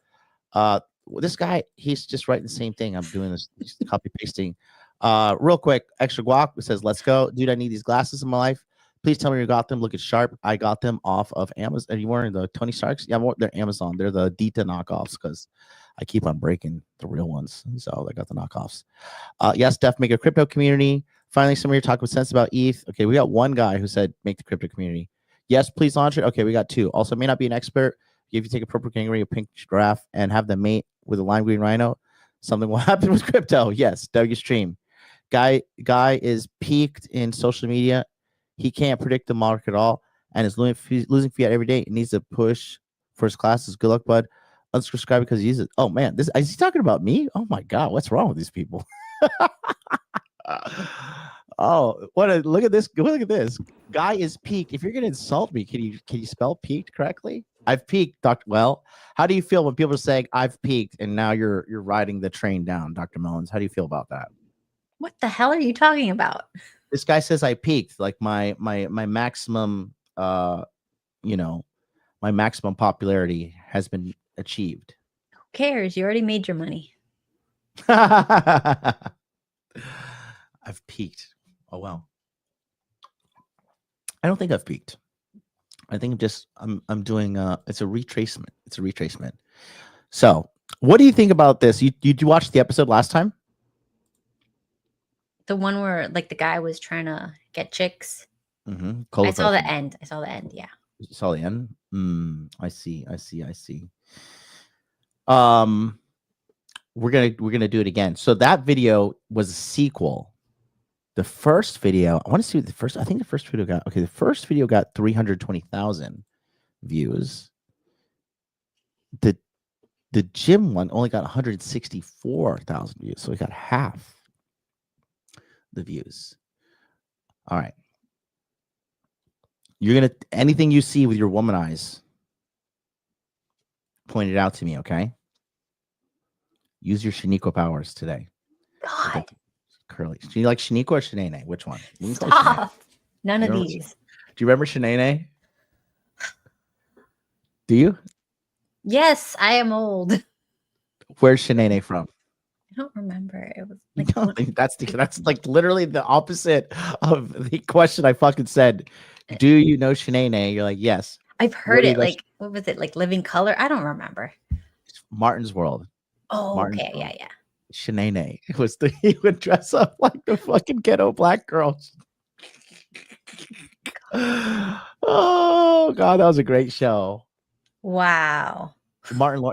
This guy, he's just writing the same thing. I'm doing this copy pasting. Real quick, extra guac says, let's go. Dude, I need these glasses in my life. Please tell me you got them. Look at sharp. I got them off of Amazon. Are you wearing the Tony Starks? Yeah, they're Amazon. They're the Dita knockoffs because I keep on breaking the real ones. So I got the knockoffs. Yes, Def, make a crypto community. Finally, somebody talking with sense about ETH. Okay, we got one guy who said make the crypto community. Yes, please launch it. Okay, we got two. Also, may not be an expert. If you take a purple kangaroo, a pink giraffe, and have them mate with a lime green rhino, something will happen with crypto. Yes, W stream. Guy is peaked in social media. He can't predict the market at all, and is losing fiat every day. He needs to push for his classes. Good luck, bud. Unsubscribe because he uses it. Oh man, is he talking about me? Oh my God, what's wrong with these people? Oh, look at this. Look at this. Guy is peaked. If you're gonna insult me, can you spell peaked correctly? I've peaked, Dr. Well, how do you feel when people are saying I've peaked and now you're riding the train down, Dr. Melons? How do you feel about that? What the hell are you talking about? This guy says I peaked, like my maximum my maximum popularity has been achieved. Who cares? You already made your money. I've peaked. Oh well. I don't think I've peaked. I think I'm doing it's a retracement. It's a retracement. So what do you think about this? You watch the episode last time? The one where like the guy was trying to get chicks. Mm-hmm. I saw the end. Yeah. You saw the end? I see. We're gonna do it again. So that video was a sequel. The first video, I want to see what the first. I think the first video got. Okay, the first video got 320,000 views. The gym one only got 164,000 views, so we got half the views. All right. You're gonna anything you see with your woman eyes, point it out to me, okay? Use your Shiniko powers today. God. Curly. Do you like Shiniko or Shinene? Which one? Stop. None of these. Do you remember Shinene? Do you? Yes, I am old. Where's Shinene from? I don't remember. It was You like don't think that's like literally the opposite of the question I fucking said. Do you know Shinene? You're like, yes. I've heard it. Like, what was it? Like Living Color? I don't remember. Martin's World. Oh, Martin's okay. World. Yeah. Shinene. It was he would dress up like the fucking ghetto black girls. Oh God, that was a great show. Wow.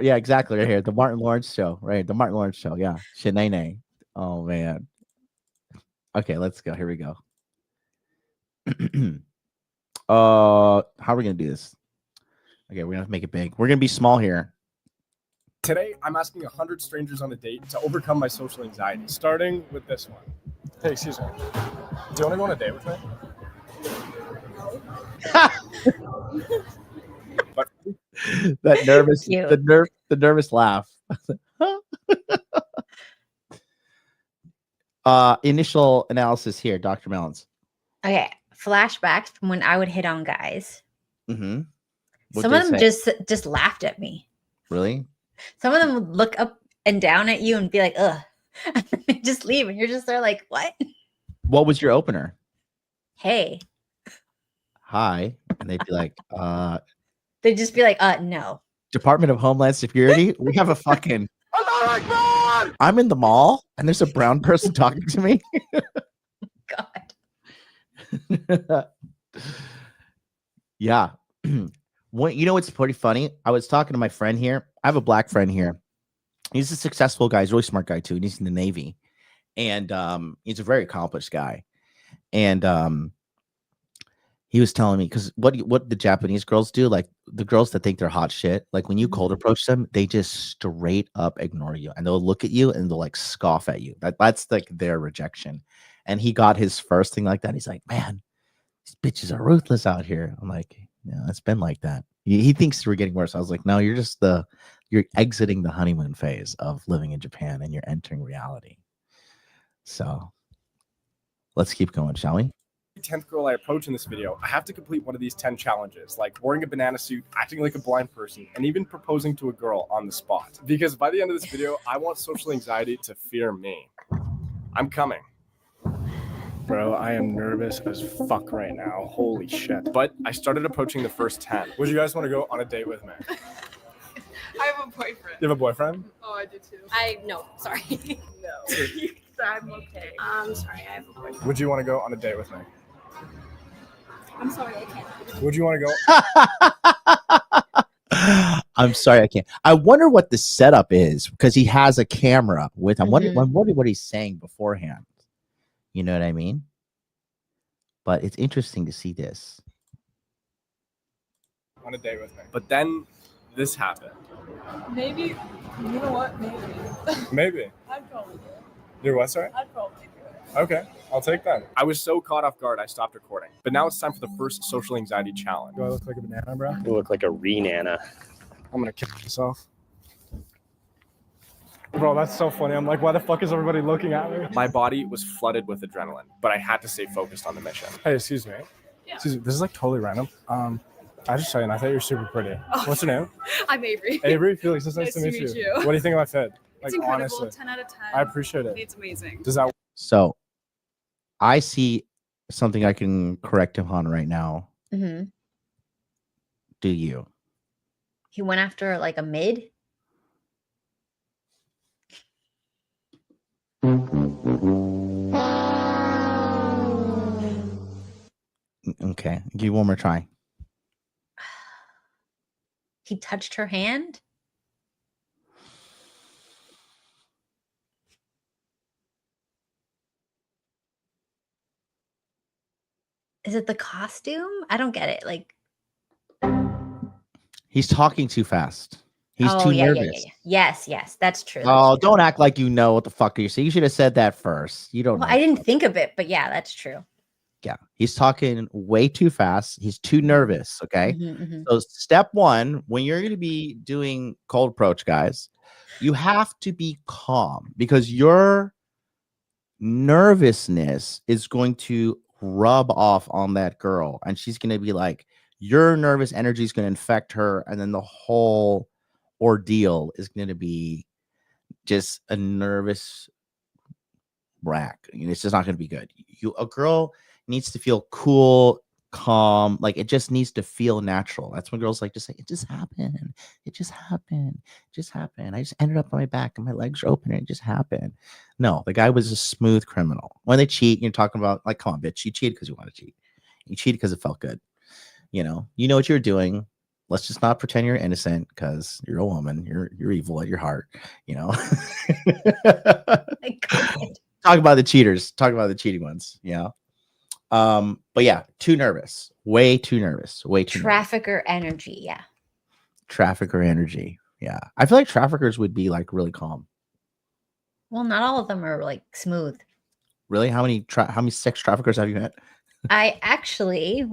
Yeah, exactly. Right here, the Martin Lawrence show. Right, the Martin Lawrence show. Yeah, Shinene. Oh man. Okay, let's go. Here we go. How are we gonna do this? Okay, we're gonna have to make it big. We're gonna be small here. Today, I'm asking 100 strangers on a date to overcome my social anxiety, starting with this one. Hey, excuse me. Do you want to go on a date with me? But that nervous, the nervous laugh. Initial analysis here, Dr. Melons. Okay, flashbacks from when I would hit on guys. Mm-hmm. Some of them just laughed at me. Really? Some of them would look up and down at you and be like, ugh, and then they just leave. And you're just there like, what? What was your opener? Hey. Hi. And they'd be like, They'd just be like, no. Department of Homeland Security, we have a fucking I'm in the mall and there's a brown person talking to me. God. Yeah. You know what's pretty funny? I was talking to my friend here. I have a black friend here. He's a successful guy. He's a really smart guy too. And he's in the Navy. And he's a very accomplished guy. And he was telling me, because what the Japanese girls do, like the girls that think they're hot shit, like when you cold approach them, they just straight up ignore you. And they'll look at you and they'll like scoff at you. That's like their rejection. And he got his first thing like that. He's like, man, these bitches are ruthless out here. I'm like, yeah, it's been like that. He thinks we're getting worse. I was like, no, you're exiting the honeymoon phase of living in Japan and you're entering reality. So let's keep going, shall we? 10th girl I approach in this video, I have to complete one of these 10 challenges, like wearing a banana suit, acting like a blind person, and even proposing to a girl on the spot. Because by the end of this video, I want social anxiety to fear me. I'm coming. Bro, I am nervous as fuck right now. Holy shit. But I started approaching the first 10. Would you guys want to go on a date with me? I have a boyfriend. You have a boyfriend? Oh, I do too. No, sorry. No. I'm okay. I'm sorry, I have a boyfriend. Would you want to go on a date with me? I'm sorry, I can't. Would you want to go? I'm sorry, I can't. I wonder what the setup is because he has a camera with him. Wondering what he's saying beforehand. You know what I mean? But it's interesting to see this. On a date with me. But then this happened. Maybe, you know what? Maybe. Maybe. I'd probably do it. You're what, sorry? I'd probably do it. Okay, I'll take that. I was so caught off guard, I stopped recording. But now it's time for the first social anxiety challenge. Do I look like a banana, bro? You look like a re-nana. I'm gonna kill myself. Bro, that's so funny. I'm like, why the fuck is everybody looking at me? My body was flooded with adrenaline, but I had to stay focused on the mission. Hey, excuse me. Yeah. Excuse me. This is like totally random. I just saw you and I thought you were super pretty. Oh. What's your name? I'm Avery. Avery, Felix, it's nice to meet you. What do you think of my fit? It's incredible. 10 out of 10. I appreciate it. It's amazing. Does that? So I see something I can correct him on right now. Mm-hmm. Do you? He went after like a mid. Okay, give you one more try. He touched her hand. Is it the costume? I don't get it. Like, he's talking too fast. He's too nervous. Yeah. Yes, that's true. Oh, don't act like you know what the fuck you're saying. You should have said that first. You don't know. I didn't think of it, but yeah, that's true. Yeah, he's talking way too fast. He's too nervous. Okay. So step one, when you're going to be doing cold approach, guys, you have to be calm because your nervousness is going to rub off on that girl. And she's going to be like, your nervous energy is going to infect her. And then the whole ordeal is going to be just a nervous wreck. It's just not going to be good. A girl needs to feel cool, calm, like it just needs to feel natural. That's when girls like to say, it just happened. It just happened. It just happened. I just ended up on my back and my legs are open and it just happened. No, the guy was a smooth criminal. When they cheat, you're talking about like, come on, bitch, you cheated because you want to cheat. You cheated because it felt good. You know what you're doing. Let's just not pretend you're innocent because you're a woman. You're evil at your heart, Talk about the cheaters. Talk about the cheating ones, but yeah, too nervous. Way too nervous. Way too trafficker energy, yeah. Trafficker energy. Yeah. I feel like traffickers would be like really calm. Well, not all of them are like smooth. Really? How many sex traffickers have you met? I actually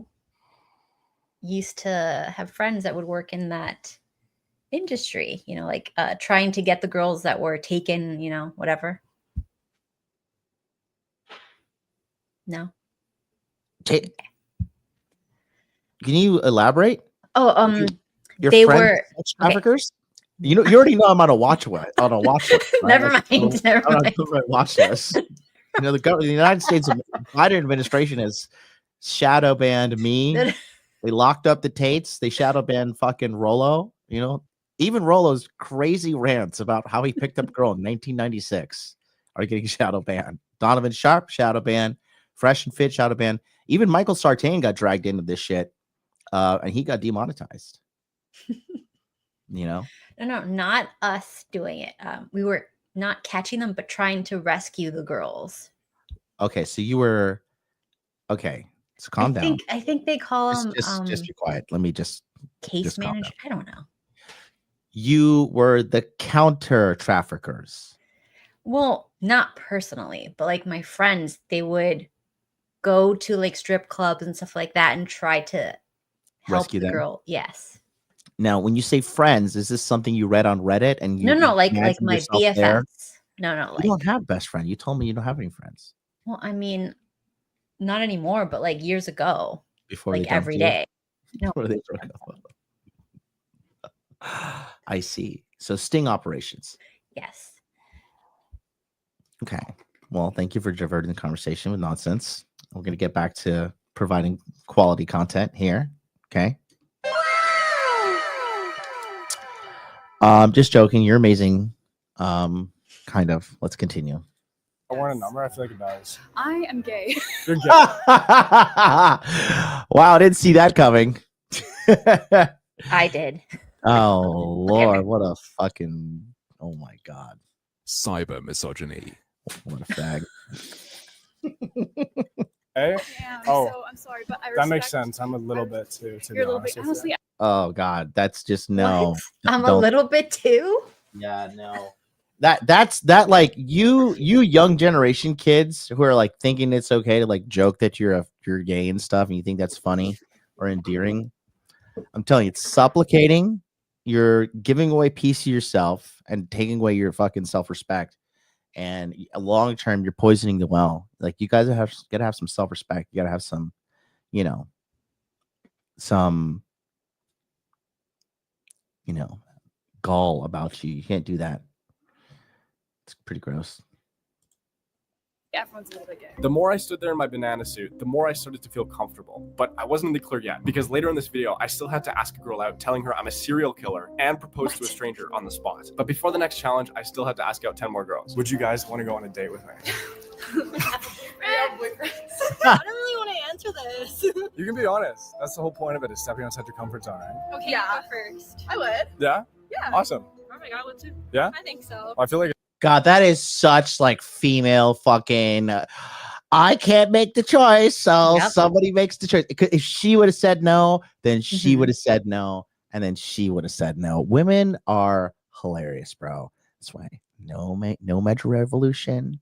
used to have friends that would work in that industry, like trying to get the girls that were taken, whatever. No. Can you elaborate? Oh, Your they friends were sex traffickers? You know, you already know I'm on a watch list. On a watch list. Right? Never mind. Never I'm on mind. my watch list. You know, the United States Biden administration has shadow banned me. They locked up the Tates. They shadow banned fucking Rollo. You know, even Rollo's crazy rants about how he picked up a girl in 1996 are getting shadow banned. Donovan Sharp shadow banned. Fresh and Fit shadow banned. Even Michael Sartain got dragged into this shit, and he got demonetized. You know. No, not us doing it. We were not catching them, but trying to rescue the girls. Okay, so you were okay. So calm down. I think they call them just be quiet. Let me just case manager. I don't know. You were the counter traffickers. Well, not personally, but like my friends, they would go to like strip clubs and stuff like that and try to help Rescue the them? girl. Yes. Now, when you say friends, is this something you read on Reddit? And you No, like imagine my yourself BFFs. there? No, You like don't have best friend. You told me you don't have any friends. well, I mean, not anymore, but like years ago, Before they like dumped every you? day. No, Before they broke up. I see. So sting operations. yes. Okay. Well, thank you for diverting the conversation with nonsense. We're going to get back to providing quality content here. Okay. Just joking. You're amazing. Kind of. Let's continue. I want a number. I feel like it does. I am gay. You're gay. Wow, I didn't see that coming. I did. Oh Lord, what a fucking oh my god. Cyber misogyny. What a fag. Hey? Damn, Oh, so I'm sorry, but I that makes respect- sense. I'm a little bit too. To You're a be little bit. honest with Honestly, you. Oh god, that's just no. What? I'm a Don't- little bit too. Yeah, no. That's like you young generation kids who are like thinking it's okay to like joke that you're gay and stuff and you think that's funny or endearing. I'm telling you, it's supplicating. You're giving away piece of yourself and taking away your fucking self-respect. And long term, you're poisoning the well. Like you guys gotta have some self-respect. You gotta have some, you know, gall about you. You can't do that. It's pretty gross. everyone's a little bit gay. The more I stood there in my banana suit, the more I started to feel comfortable. But I wasn't in the clear yet because later in this video, I still had to ask a girl out, telling her I'm a serial killer and propose to a stranger on the spot. But before the next challenge, I still had to ask out 10 more girls. Would you guys want to go on a date with me? I don't really want to answer this. You can be honest. That's the whole point of it, is stepping outside your comfort zone, right? Okay, yeah. Go first. I would. Yeah? Yeah. Awesome. Oh my god, I would too. Yeah? I think so. I feel like God, that is such like female fucking. I can't make the choice, so Yep. somebody makes the choice. If she would have said no, then she Mhm. would have said no, and then she would have said no. Women are hilarious, bro. That's why no major revolution,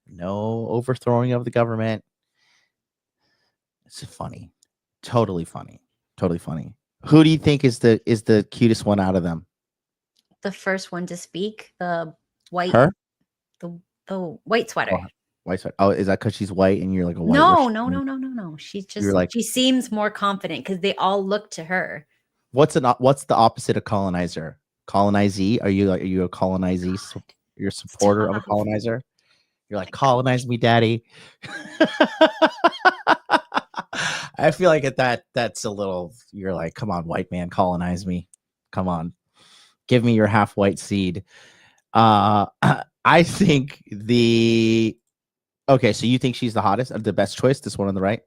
no overthrowing of the government. It's funny, totally funny, totally funny. Who do you think is the cutest one out of them? The first one to speak, the white, Her? the white sweater. White sweater. Oh, is that because she's white and you're like a white? No. She's just like- she seems more confident because they all look to her. What's the opposite of colonizer? Colonizee? Are you a colonizee? You're a supporter of a Stop. colonizer? You're like, colonize me, daddy. I feel like that's a little. You're like, come on, white man, colonize me. Come on, give me your half white seed. I think okay, so you think she's the hottest, the best choice? This one on the right.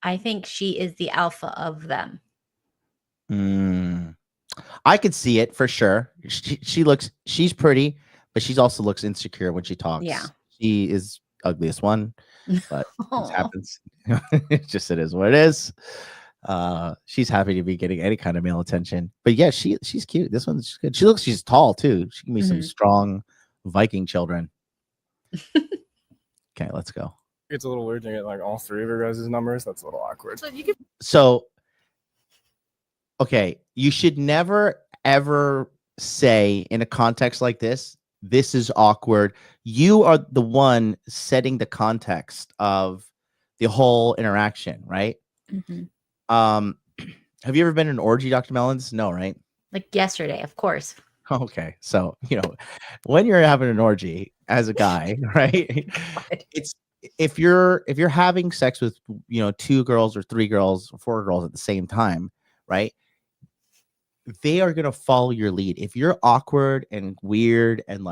I think she is the alpha of them. I could see it for sure. She's pretty, but she also looks insecure when she talks. Yeah. She is ugliest one, but it Aw. happens. It's just, it is what it is. She's happy to be getting any kind of male attention. But yeah, she's cute. This one's good. She's tall too. She can be some strong Viking children. Okay, let's go. it's a little weird to get like all three of your guys' numbers. That's a little awkward. So you could. So, okay, you should never ever say in a context like this This is awkward. You are the one setting the context of the whole interaction, right? Have you ever been in an orgy, Dr. Melons? No, right? Like yesterday, of course. Okay, so when you're having an orgy as a guy, right? It's if you're having sex with 2 girls or 3 girls or 4 girls at the same time, right? They are gonna follow your lead. If you're awkward and weird and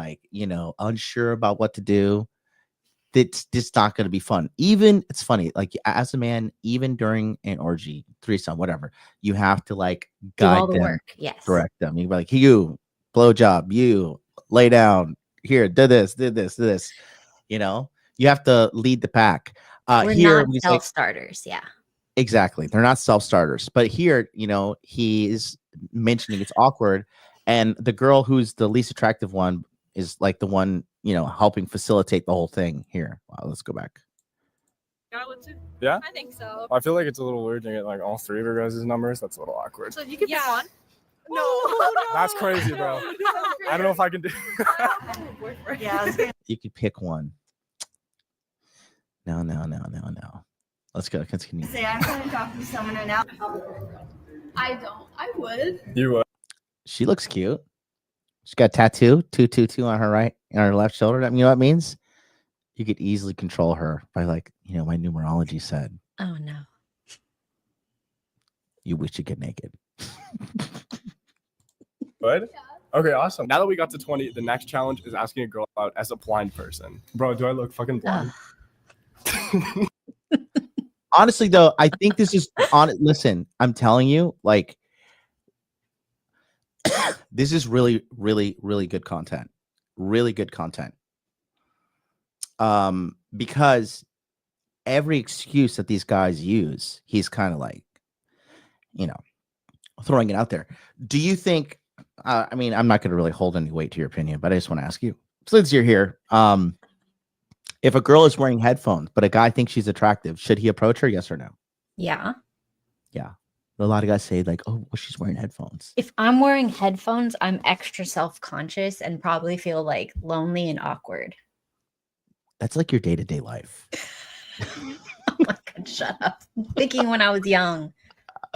unsure about what to do, it's just not gonna be fun. Even it's funny, like as a man, even during an orgy, threesome, whatever, you have to Do guide all the them, work. Yes. direct them. You be like, you blow job, you lay down here, do this. You have to lead the pack. We're Here not we say self-starters. Yeah. exactly. They're not self-starters. But here, he's mentioning it's awkward. And the girl who's the least attractive one is like the one, helping facilitate the whole thing here. Wow, let's go back. Got one too? Yeah? I think so. I feel like it's a little weird to get like all 3 of your guys' numbers. That's a little awkward. So you can pick one? No. That's crazy, bro. I don't know if I can do. Yeah. You could pick one. No. Let's go. Continue. Say I'm trying to talk to someone right now. I don't. I would. You would. She looks cute. She's got a tattoo 222 on her left shoulder. You know what it means? You could easily control her by my numerology said. Oh no. You wish you could naked. Good. Okay, awesome. Now that we got to 20, the next challenge is asking a girl out as a blind person. Bro, do I look fucking blind? Honestly, though, I think this is on. Listen, I'm telling you, this is really, really, really good content. Really good content. Because every excuse that these guys use, he's kind of throwing it out there. Do you think? I'm not going to really hold any weight to your opinion, but I just want to ask you, since you're here, if a girl is wearing headphones, but a guy thinks she's attractive, should he approach her? Yes or no? Yeah. Yeah. A lot of guys say she's wearing headphones. If I'm wearing headphones, I'm extra self-conscious and probably feel lonely and awkward. That's your day-to-day life. Oh my God, shut up. Thinking when I was young,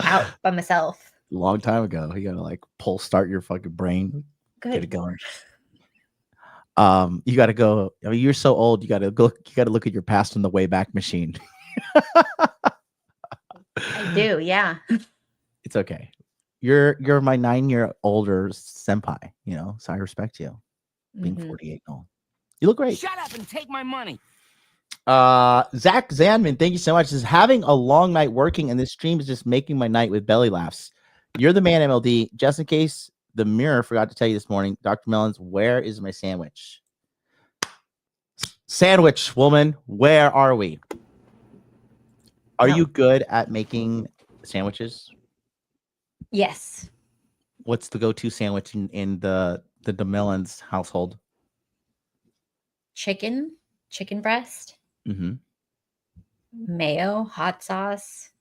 out by myself. Long time ago. You gotta start your fucking brain. Good. Get it going. You gotta go. You're so old, you gotta look at your past on the Wayback Machine. I do, yeah. It's okay. You're my 9-year older senpai, so I respect you. Being 48 and all. You look great. Shut up and take my money. Zach Zanman, thank you so much. Is having a long night working, and this stream is just making my night with belly laughs. You're the man, MLD. Just in case the mirror forgot to tell you this morning, Dr. Melons, where is my sandwich? Sandwich, woman, where are we? Are you good at making sandwiches? Yes. What's the go-to sandwich in the Melons household? Chicken breast. Mayo, hot sauce.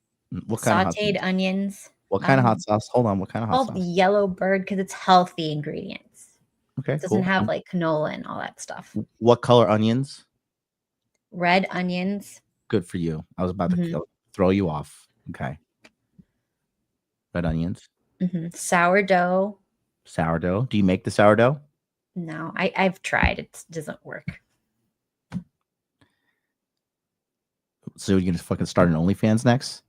What kind sauteed of onions. What kind of hot sauce? Hold on. What kind of hot sauce? Yellow Bird, because it's healthy ingredients. Okay, it doesn't have canola and all that stuff. What color onions? Red onions. Good for you. I was about to throw you off. Okay. Red onions. Sourdough. Sourdough. Do you make the sourdough? No, I've tried. It doesn't work. So you're gonna fucking start an OnlyFans next?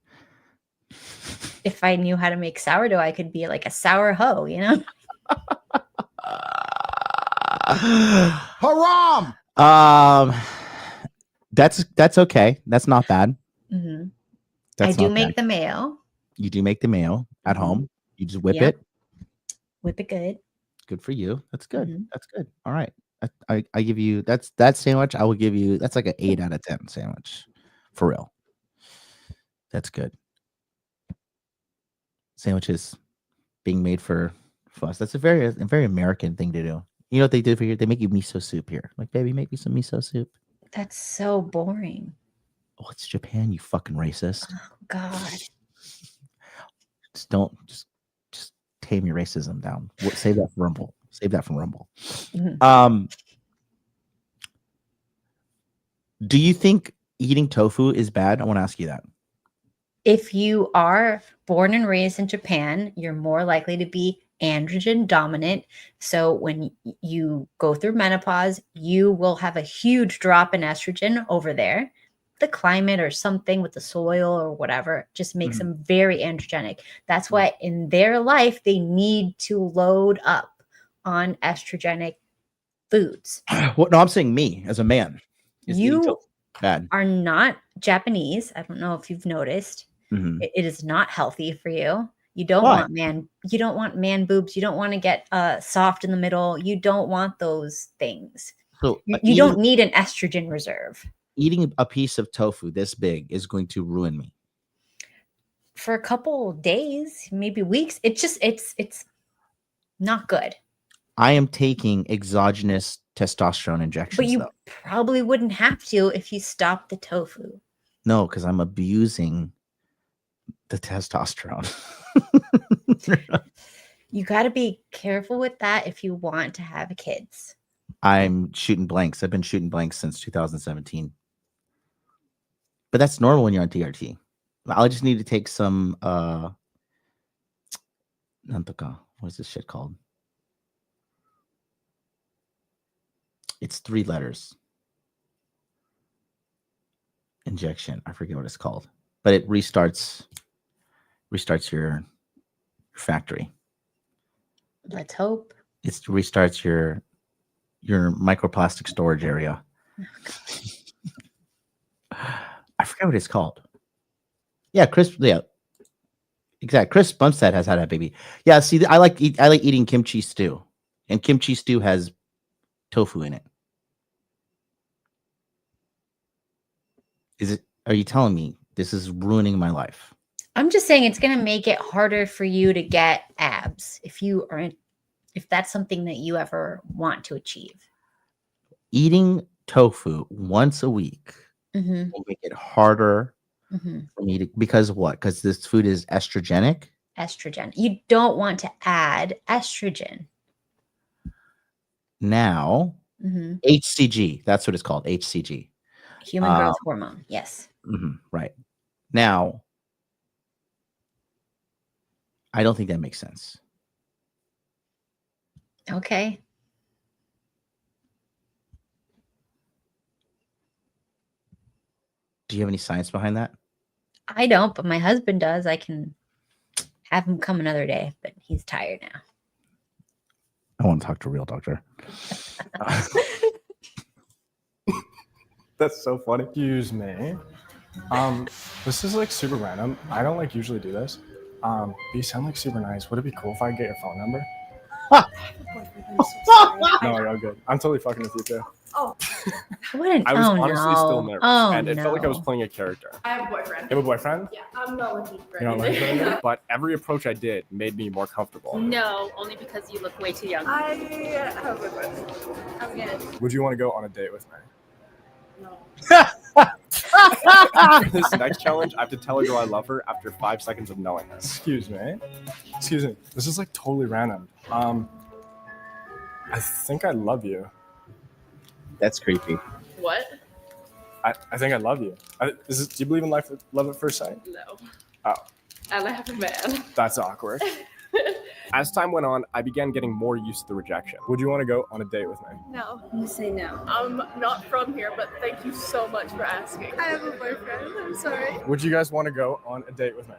If I knew how to make sourdough, I could be like a sour hoe, Haram. That's okay. That's not bad. I do make the mayo. You do make the mayo at home. You just whip it. Whip it good. Good for you. That's good. That's good. All right. I give you that sandwich. I will give you that's like an 8 out of 10 sandwich. For real. That's good. Sandwiches being made for us. That's a very American thing to do. You know what they do for here? They make you miso soup here. Like, baby, make me some miso soup. That's so boring. Oh, it's Japan, you fucking racist. Oh God. Just tame your racism down. Save that for Rumble. Save that from Rumble. Mhm. Do you think eating tofu is bad? I want to ask you that. If you are born and raised in Japan, you're more likely to be androgen dominant. So when you go through menopause, you will have a huge drop in estrogen over there. The climate or something with the soil or whatever just makes them very androgenic. That's why in their life, they need to load up on estrogenic foods. Well, no, I'm saying me as a man. Is eating You tofu bad? are not Japanese. I don't know if you've noticed. Mhm. It is not healthy for you. You don't Why? want man boobs. You don't want to get soft in the middle. You don't want those things. So You don't need an estrogen reserve. eating a piece of tofu this big is going to ruin me. For a couple days, maybe weeks, it's not good. I am taking exogenous testosterone injections. But you though. probably wouldn't have to if you stopped the tofu. No, because I'm abusing the testosterone. You got to be careful with that if you want to have kids. I'm shooting blanks. I've been shooting blanks since 2017. But that's normal when you're on TRT. I just need to take some nantoka. What's this shit called? It's 3 letters. Injection. I forget what it's called. But it restarts your factory. Let's hope. It restarts your microplastic storage area. I forget what it's called. Yeah, Chris. Yeah, exactly. Chris Bumstead has had that baby. Yeah, see, I like eating kimchi stew, and kimchi stew has tofu in it. Are you telling me this is ruining my life? I'm just saying it's going to make it harder for you to get abs if that's something that you ever want to achieve. Eating tofu once a week Mhm. will make it harder Mhm. for me to, because what? Because this food is estrogenic. Estrogen. You don't want to add estrogen. Now, Mhm. HCG, that's what it's called, HCG. Human growth hormone. Yes. Right. Now, I don't think that makes sense. Okay. Do you have any science behind that? I don't, but my husband does. I can have him come another day, but he's tired now. I want to talk to a real doctor. That's so funny. Excuse me. This is like super random. I don't like usually do this. But you sound like super nice. Would it be cool if I get your phone number? No, you're all good. I'm totally fucking with you too. Oh, I was honestly still nervous, and it no. felt like I was playing a character. I have a boyfriend. You have a boyfriend? Yeah, I'm not looking for You don't like anything. it? But every approach I did made me more comfortable. No, only because you look way too young. I have a boyfriend. I'm good. Would you want to go on a date with me? No. For this next challenge, I have to tell a girl I love her after 5 seconds of knowing her. Excuse me. Excuse me. This is like totally random. I think I love you. That's creepy. What? I think I love you. Do you believe in love at first sight? No. Oh. I have a man. That's awkward. As time went on, I began getting more used to the rejection. Would you want to go on a date with me? No. I'm gonna say no. I'm not from here, but thank you so much for asking. I have a boyfriend. I'm sorry. Would you guys want to go on a date with me?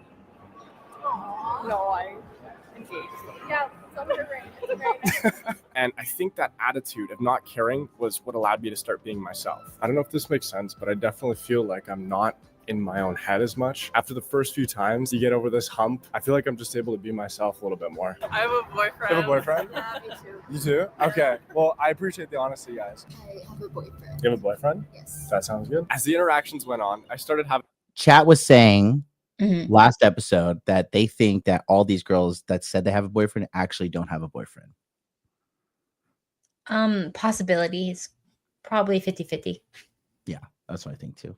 No, I'm engaged. Yeah, it's great. And I think that attitude of not caring was what allowed me to start being myself. I don't know if this makes sense, but I definitely feel like I'm not in my own head as much. After the first few times you get over this hump, I feel like I'm just able to be myself a little bit more. I have a boyfriend. You have a boyfriend? Yeah, me too. You too? Okay. Well, I appreciate the honesty, guys. I have a boyfriend. You have a boyfriend? Yes. That sounds good. As the interactions went on, I started having Chat was saying Mhm. last episode that they think that all these girls that said they have a boyfriend actually don't have a boyfriend. Possibilities. Probably 50-50. Yeah, that's what I think too.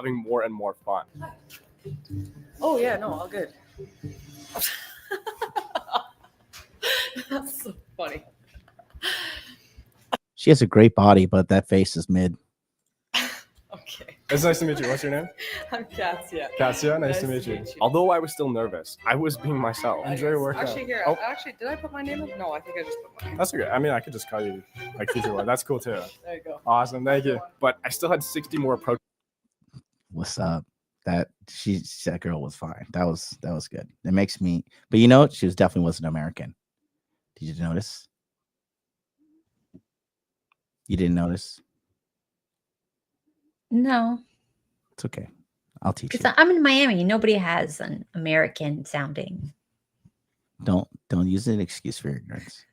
more and more fun. Oh yeah, no, all good. That's so funny. She has a great body, but that face is mid. Okay. It's nice to meet you. What's your name? I'm Cassia. Cassia, nice to meet you. Although I was still nervous, I was being myself. Enjoy your workout. Actually, here. Oh, Actually, did I put my name in? No, I think I just put my name. that's okay. I mean, I could just call you like future one. That's cool too. There you go. Awesome, thank you. But I still had 60 more approaches. What's up? That girl was fine. That was good. It makes me, but you know, she definitely wasn't American. Did you notice? You didn't notice? No, It's okay. I'll teach you. because I'm in Miami. Nobody has an American sounding. Don't use an excuse for your ignorance.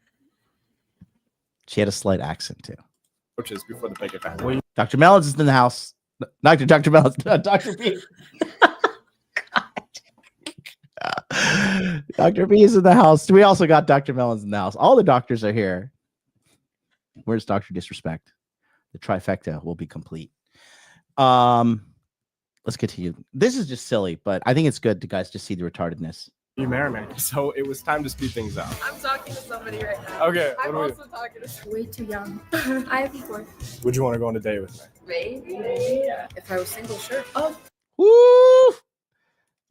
She had a slight accent too. Approaches before the big event. Dr. Melons is in the house. Dr. Melons, Dr. B. Dr. B is in the house. We also got Dr. Melons in the house. All the doctors are here. Where's Dr. Disrespect? The trifecta will be complete. Let's get to you. This is just silly, but I think it's good to guys to see the retardedness. You marry me. So it was time to speed things up. I'm talking to somebody right now. Okay. I'm also talking to Way too young. I have 4. Would you want to go on a date with me? Maybe. If I was single, sure. Oh. Woo!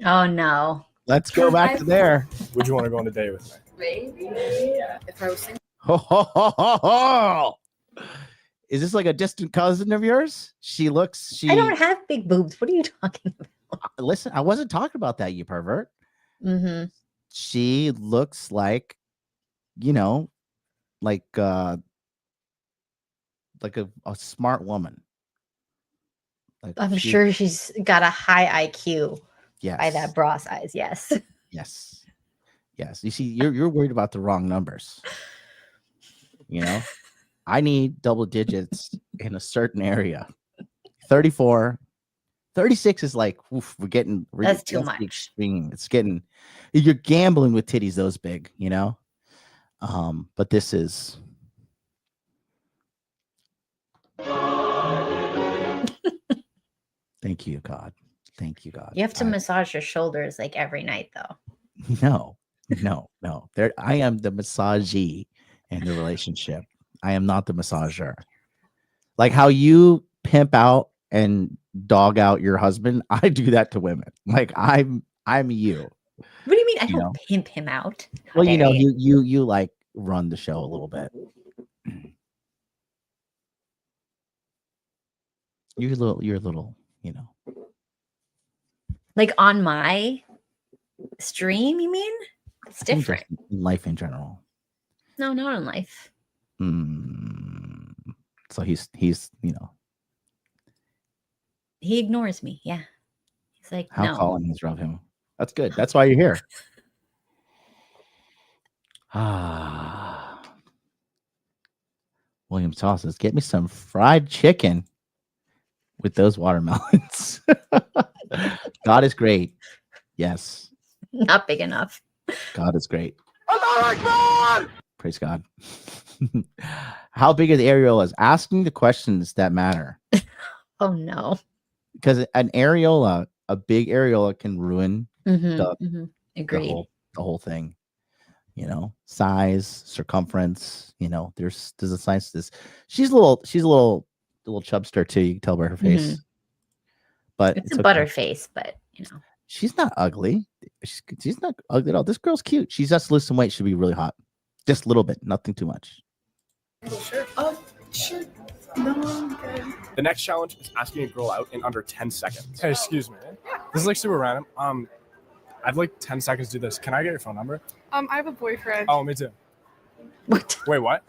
Oh no. Let's go back to there. Would you want to go on a date with me? Maybe. If I was single. Ho, ho, ho, ho, ho. Is this like a distant cousin of yours? She looks. I don't have big boobs. What are you talking about? Listen, I wasn't talking about that, you pervert. Mm-hmm. She looks like, you know, like a smart woman. Like I'm sure she's got a high IQ yes. by that bra size. Yes. Yes. Yes. You see, you're worried about the wrong numbers. You know, I need double digits in a certain area. 34, 36 is like, oof, that's too much. Extreme. It's getting, you're gambling with titties those big, you know? But this is. Thank you, God. Thank you, God. You have to massage your shoulders like every night, though. No. I am the massagee in the relationship. I am not the massager. Like how you pimp out and dog out your husband, I do that to women. Like I'm you. What do you mean? I don't pimp him out. Well, you know, you like run the show a little bit. You're a little, you know. Like on my stream, you mean? It's different. In life in general. No, not in life. So he's you know. He ignores me. Yeah. He's like, how no. Colin has rubbed him. That's good. That's why you're here. William sauces. Get me some fried chicken with those watermelons. God is great. Yes. Not big enough. God is great. Praise God. How big are the areolas? Asking the questions that matter. Oh no. Because an areola, a big areola can ruin Agreed. The whole thing. You know, size, circumference, you know, there's a science to this. She's a little chubster too. You can tell by her face. But it's a butter face, but you know. She's not ugly. She's not ugly at all. This girl's cute. She's just lose some weight. She'll be really hot. Just a little bit, nothing too much. Sure. Oh, sure. No, I'm good. The next challenge is asking a girl out in under 10 seconds. Hey, excuse me. This is like super random. I've like 10 seconds to do this. Can I get your phone number? I have a boyfriend. Oh, me too. What? Wait, what?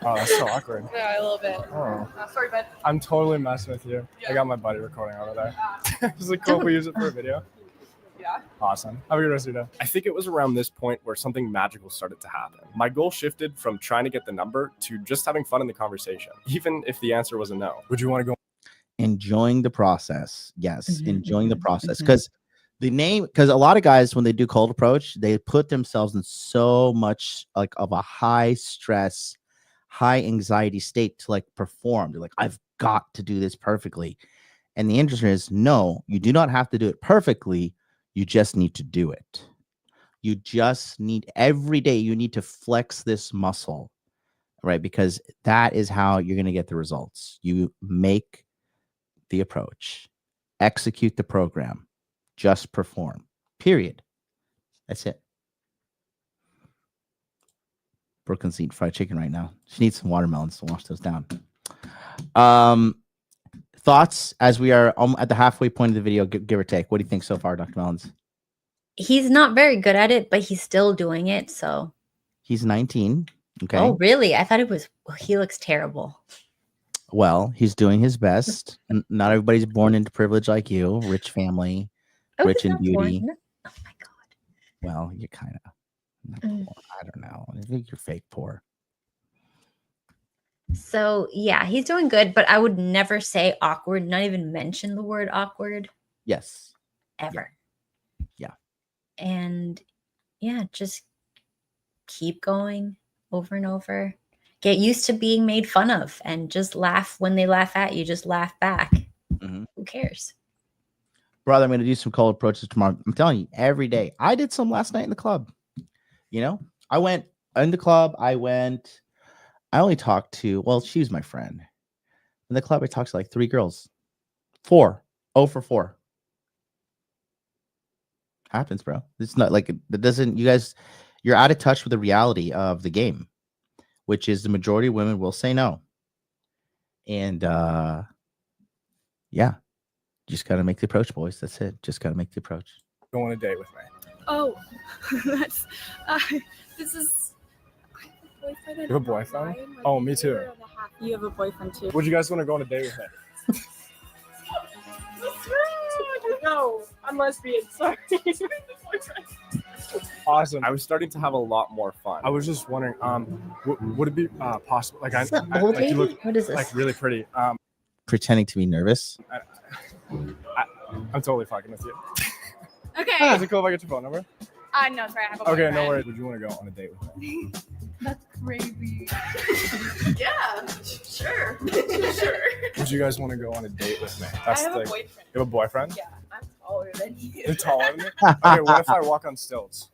Oh, that's so awkward. Yeah, a little bit. Oh. Sorry, bud. I'm totally messing with you. Yeah. I got my buddy recording over there. Is it cool if we use it for a video? Yeah. Awesome. Have a good rest of your day. I think it was around this point where something magical started to happen. My goal shifted from trying to get the number to just having fun in the conversation, even if the answer was a no. Would you want to go? Enjoying the process. Yes, enjoying the process. Because a lot of guys, when they do cold approach, they put themselves in so much like of a high stress, high anxiety state to like perform. They're like, I've got to do this perfectly. And the interesting is, no, you do not have to do it perfectly. You just need to do it. You just need every day, you need to flex this muscle, right? Because that is how you're going to get the results. You make the approach, execute the program, just perform, period. That's it. Brooklyn's eating fried chicken right now. She needs some watermelons to wash those down. Thoughts as we are at the halfway point of the video, give or take. What do you think so far, Dr. Melons? He's not very good at it, but he's still doing it. So he's 19. Okay. Oh, really? I thought it was. Well, he looks terrible. Well, he's doing his best. And not everybody's born into privilege like you, rich family, rich in beauty. Born. Oh my God. Well, you're kind of. I don't know. I think you're fake poor. So yeah, he's doing good, but I would never say awkward, not even mention the word awkward. Yes. Ever. Yeah. And yeah, just keep going over and over. Get used to being made fun of and just laugh when they laugh at you. Just laugh back. Mm-hmm. Who cares? Brother, I'm going to do some cold approaches tomorrow. I'm telling you, every day. I did some last night in the club. You know, I went in the club. I only talked to, well, she was my friend. In the club, I talked to like 3 girls. 4. 0 for 4. Happens, bro. It's not like, it doesn't, you guys, you're out of touch with the reality of the game, which is the majority of women will say no. And yeah, just got to make the approach, boys. That's it. Just got to make the approach. Go on a date with me. Oh, that's, this is, I have a boyfriend. You have a boyfriend? Oh, me too. You have a boyfriend too. Would you guys want to go on a date with me? No, I'm lesbian, sorry. Awesome. I was starting to have a lot more fun. I was just wondering, would it be possible? Like, Is that I old like you lady? look What is this? like really pretty. Pretending to be nervous. I'm totally fucking with you. Okay. Is it cool if I get your phone number? No, sorry, I have a Okay, boyfriend. no worries. Would you want to go on a date with me? That's crazy. Yeah, sure. Sure. Would you guys want to go on a date with me? I have a boyfriend. You have a boyfriend? Yeah, I'm taller than you. You're taller than me? Okay, what if I walk on stilts?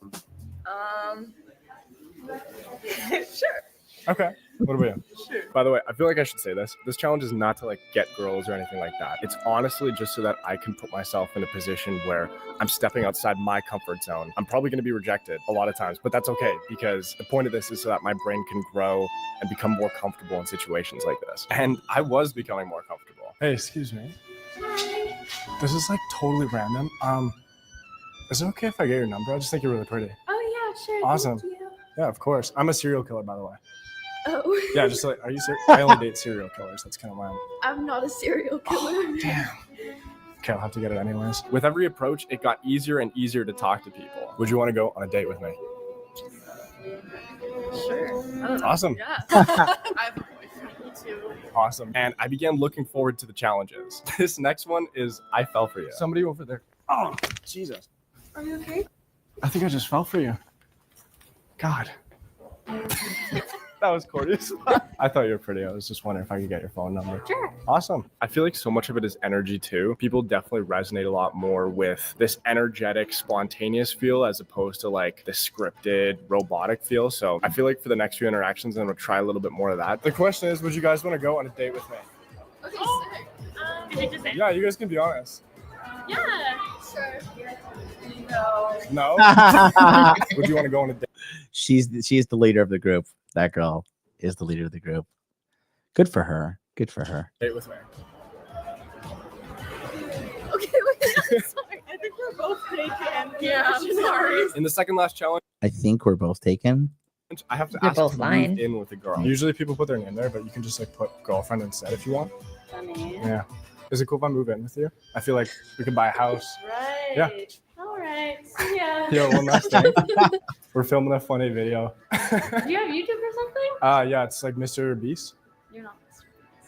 Sure. Okay. What about you? Sure. By the way, I feel like I should say this. This challenge is not to like get girls or anything like that. It's honestly just so that I can put myself in a position where I'm stepping outside my comfort zone. I'm probably going to be rejected a lot of times, but that's okay because the point of this is so that my brain can grow and become more comfortable in situations like this. And I was becoming more comfortable. Hey, excuse me. This is like totally random. Is it okay if I get your number? I just think you're really pretty. Oh yeah, sure. Awesome. Thank you. Yeah, of course. I'm a serial killer, by the way. Oh. Yeah, just like, are you serious? I only date serial killers. That's kind of why I'm not a serial killer. Damn. Okay, I'll have to get it anyways. With every approach, it got easier and easier to talk to people. Would you want to go on a date with me? Sure. Awesome. Yeah. I have a boyfriend too. Awesome. And I began looking forward to the challenges. This next one is I fell for you. Somebody over there. Oh, Jesus. Are you okay? I think I just fell for you. God. That was corny. I thought you were pretty. I was just wondering if I could get your phone number. Sure. Awesome. I feel like so much of it is energy too. People definitely resonate a lot more with this energetic, spontaneous feel as opposed to like the scripted, robotic feel. So I feel like for the next few interactions, I'm going to try a little bit more of that. The question is, would you guys want to go on a date with me? Okay, sick. Did you just say? Yeah, you guys can be honest. Yeah. Sure. No. No? Would you want to go on a date? She is the leader of the group. That girl is the leader of the group. Good for her. Good for her. Date with me. Okay, wait, sorry. I think we're both taken. Yeah, I'm sorry. In the second last challenge, I think we're both taken. I have to They're ask both to lying. move in with a girl. Usually people put their name there, but you can just like put girlfriend instead if you want. Funny. Yeah. Is it cool if I move in with you? I feel like we could buy a house. Right. Yeah. All right. See ya. Yo, one last thing. We're filming a funny video. Do you have YouTube or something? Yeah, it's like Mr. Beast. You're not.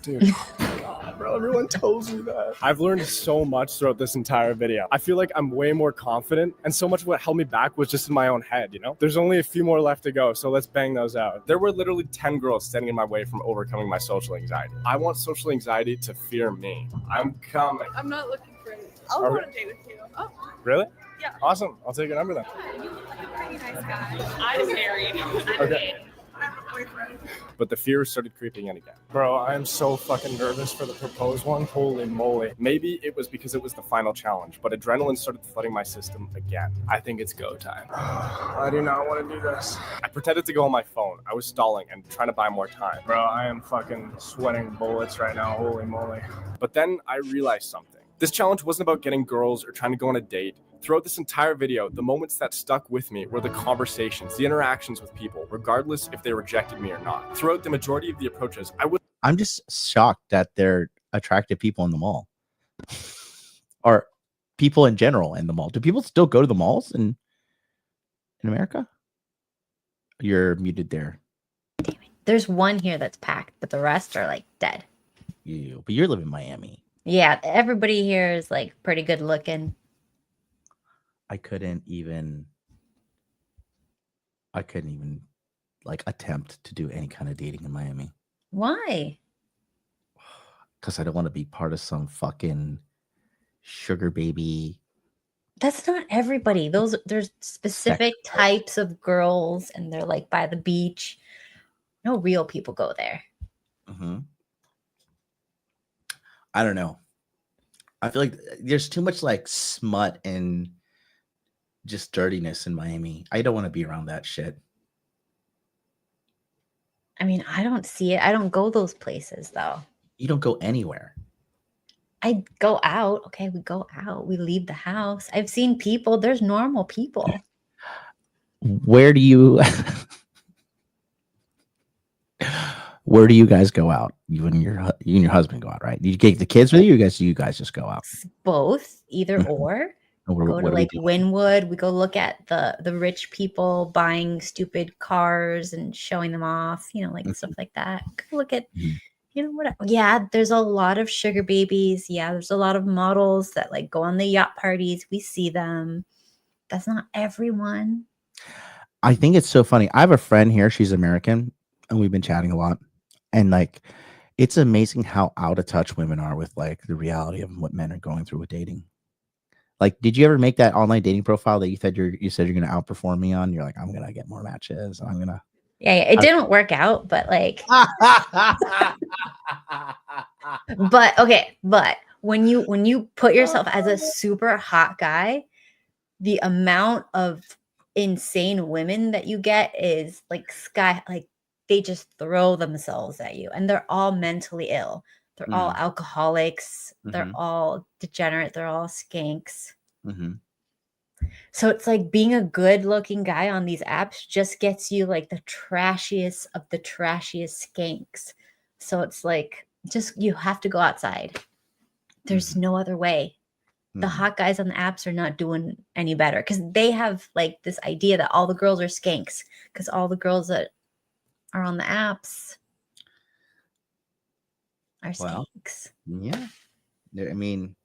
Dude, God, bro, everyone tells me that. I've learned so much throughout this entire video. I feel like I'm way more confident, and so much of what held me back was just in my own head, you know? There's only a few more left to go, so let's bang those out. There were literally 10 girls standing in my way from overcoming my social anxiety. I want social anxiety to fear me. I'm coming. I'm not looking for it. I'll Are go we- on a date with you. Oh. Really? Yeah. Awesome. I'll take your number then. You look like a pretty nice guy. I'm married. I'm Okay. engaged. I have a boyfriend. But the fear started creeping in again. Bro, I am so fucking nervous for the proposed one. Holy moly. Maybe it was because it was the final challenge, but adrenaline started flooding my system again. I think it's go time. I do not want to do this. I pretended to go on my phone. I was stalling and trying to buy more time. Bro, I am fucking sweating bullets right now. Holy moly. But then I realized something. This challenge wasn't about getting girls or trying to go on a date. Throughout this entire video, the moments that stuck with me were the conversations, the interactions with people, regardless if they rejected me or not. Throughout the majority of the approaches, I'm just shocked that they're attractive people in the mall, or people in general in the mall. Do people still go to the malls in America? You're muted there. There's one here that's packed, but the rest are like dead. But you're living in Miami. Yeah, everybody here is like pretty good looking. I couldn't even like attempt to do any kind of dating in Miami. Why? Because I don't want to be part of some fucking sugar baby. That's not everybody. There's specific types of girls, and they're like by the beach. No real people go there. Mm-hmm. I don't know. I feel like there's too much like smut and just dirtiness in Miami. I don't want to be around that shit. I mean, I don't see it. I don't go those places though. You don't go anywhere. I go out. Okay, we go out. We leave the house. I've seen people. There's normal people. Where do you guys go out? You and your husband go out, right? Do you take the kids with you? You guys just go out? Both, either or. We go to like Wynwood. We go look at the rich people buying stupid cars and showing them off, like stuff like that. Go look at, what? Yeah, there's a lot of sugar babies. Yeah, there's a lot of models that like go on the yacht parties. We see them. That's not everyone. I think it's so funny. I have a friend here. She's American, and we've been chatting a lot. And like, it's amazing how out of touch women are with like the reality of what men are going through with dating. Like, did you ever make that online dating profile that you said you're going to outperform me on? You're like, I'm going to get more matches. I'm going to. Yeah, it didn't work out, but like. But when you put yourself as a super hot guy, the amount of insane women that you get is like they just throw themselves at you, and they're all mentally ill. They're all alcoholics. They're all degenerate. They're all skanks. So it's like being a good looking guy on these apps just gets you like the trashiest of the trashiest skanks. So it's like, you have to go outside. There's no other way. The hot guys on the apps are not doing any better because they have like this idea that all the girls are skanks because all the girls that are on the apps are skanks. Yeah. I mean,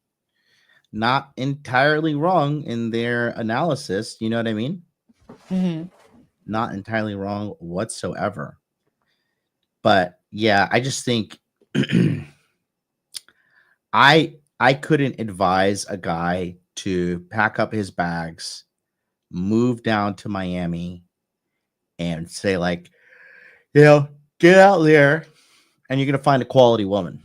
not entirely wrong in their analysis. You know what I mean? Not entirely wrong whatsoever. But yeah, I just think I couldn't advise a guy to pack up his bags, move down to Miami, and say like, get out there and you're going to find a quality woman.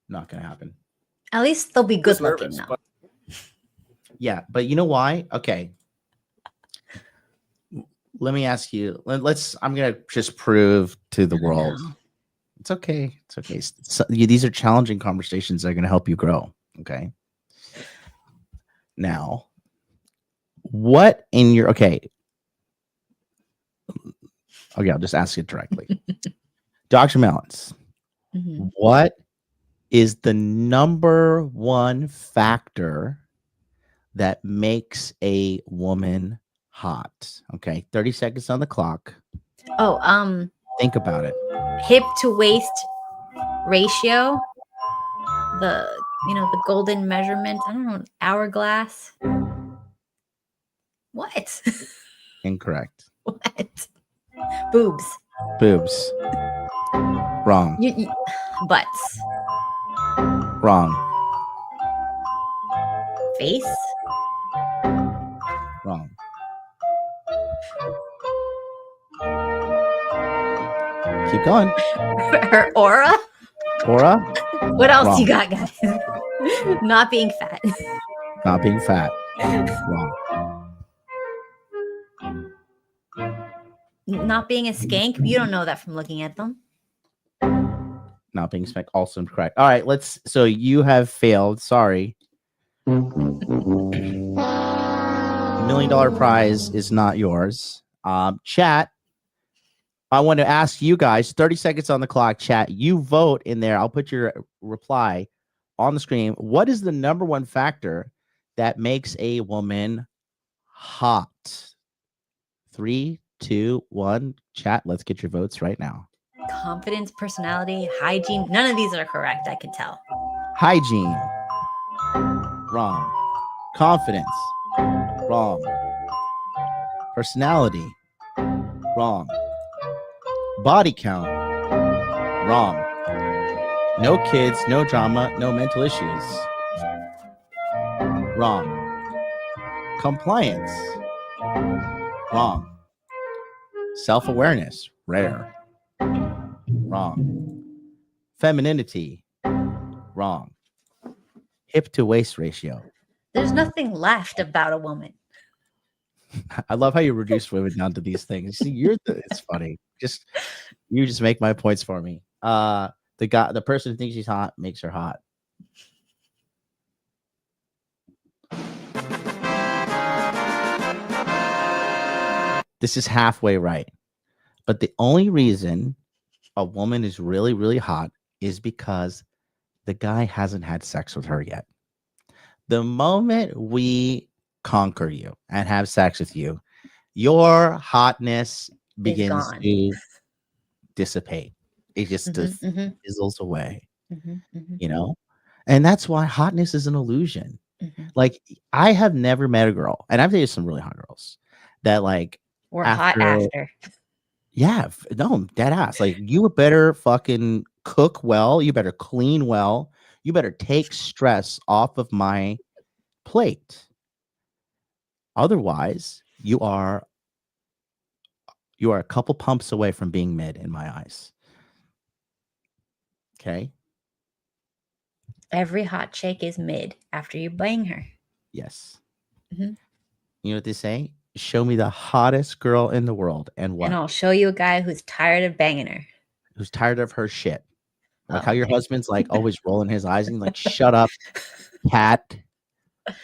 Not going to happen. At least they'll be good looking now. Yeah, but you know why? Okay. Let me ask you. I'm going to just prove to the world. It's okay. It's okay. These are challenging conversations that are going to help you grow. Okay. Now, what in your okay, I'll just ask it directly. Dr. Melons, what is the number one factor that makes a woman hot? Okay, 30 seconds on the clock. Think about it. Hip to waist ratio. The golden measurement. I don't know, hourglass. What? Incorrect. What? Boobs. Wrong. Butts. Wrong. face. Wrong. Keep going. Her aura. Aura. What else Wrong. you got, guys? Not being fat. Not being fat. Wrong. Not being a skank. You don't know that from looking at them. Not being spec. Also incorrect. All right. So you have failed. Sorry. $1 million prize is not yours. Chat. I want to ask you guys, 30 seconds on the clock, chat. You vote in there. I'll put your reply on the screen. What is the number one factor that makes a woman hot? 3, 2, 1. Chat, let's get your votes right now. Confidence, personality, hygiene. None of these are correct, I can tell. Hygiene. Wrong. Confidence. Wrong. Personality. Wrong. Body count. Wrong. No kids, no drama, no mental issues. Wrong. Compliance. Wrong. Self-awareness. Rare. Wrong. Femininity. Wrong. Hip to waist ratio. There's nothing left about a woman. I love how you reduce women down to these things. See, it's funny. You just make my points for me. The person who thinks she's hot makes her hot. This is halfway right. But the only reason a woman is really, really hot is because the guy hasn't had sex with her yet. The moment we conquer you and have sex with you, your hotness begins to dissipate. It just fizzles away, you know? And that's why hotness is an illusion. Like, I have never met a girl, and I've dated some really hot girls that like were hot after. Yeah, no, dead ass. Like, you better fucking cook well. You better clean well. You better take stress off of my plate. Otherwise, you are a couple pumps away from being mid in my eyes. Okay. Every hot chick is mid after you bang her. Yes. You know what they say? Show me the hottest girl in the world, and what? And I'll show you a guy who's tired of banging her. Who's tired of her shit. Like how your husband's like always rolling his eyes and like, shut up, cat.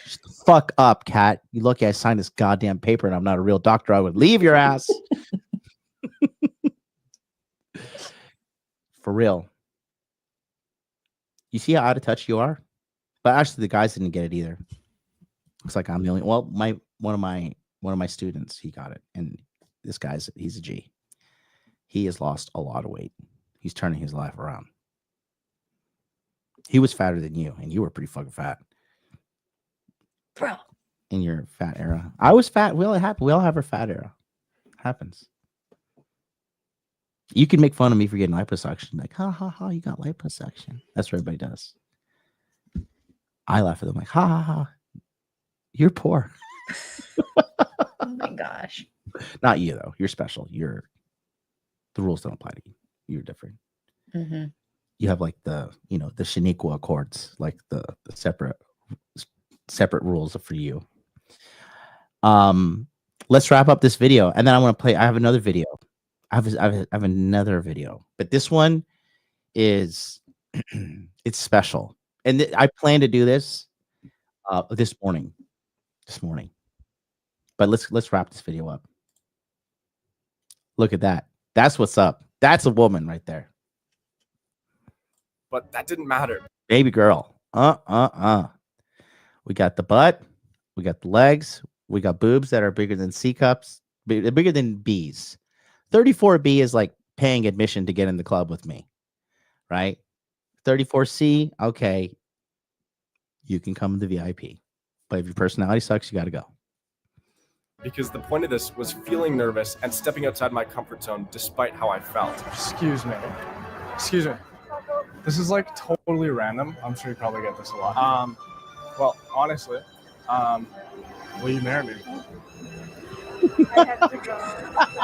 Shut the fuck up, cat. You lucky I signed this goddamn paper and I'm not a real doctor. I would leave your ass. For real. You see how out of touch you are? But actually the guys didn't get it either. Looks like I'm the only one of my students, he got it. And this he's a G. He has lost a lot of weight. He's turning his life around. He was fatter than you, and you were pretty fucking fat. Bro. In your fat era. I was fat. We all have our fat era. Happens. You can make fun of me for getting liposuction. Like, ha ha ha, you got liposuction. That's what everybody does. I laugh at them like, ha ha ha. You're poor. Oh my gosh. Not you though. You're special. The rules don't apply to you. You're different. You have like the Shaniqua Accords, like the separate rules for you. Let's wrap up this video, and then I want to play. I have another video. I have another video, but this one is it's special, and I plan to do this this morning. But let's wrap this video up. Look at that. That's what's up. That's a woman right there. But that didn't matter. Baby girl. We got the butt. We got the legs. We got boobs that are bigger than C cups. Bigger than B's. 34B is like paying admission to get in the club with me. Right? 34C, okay. You can come to the VIP. But if your personality sucks, you got to go. Because the point of this was feeling nervous and stepping outside my comfort zone despite how I felt. Excuse me. This is like totally random. I'm sure you probably get this a lot. Well, honestly, Will you marry me? I have to go.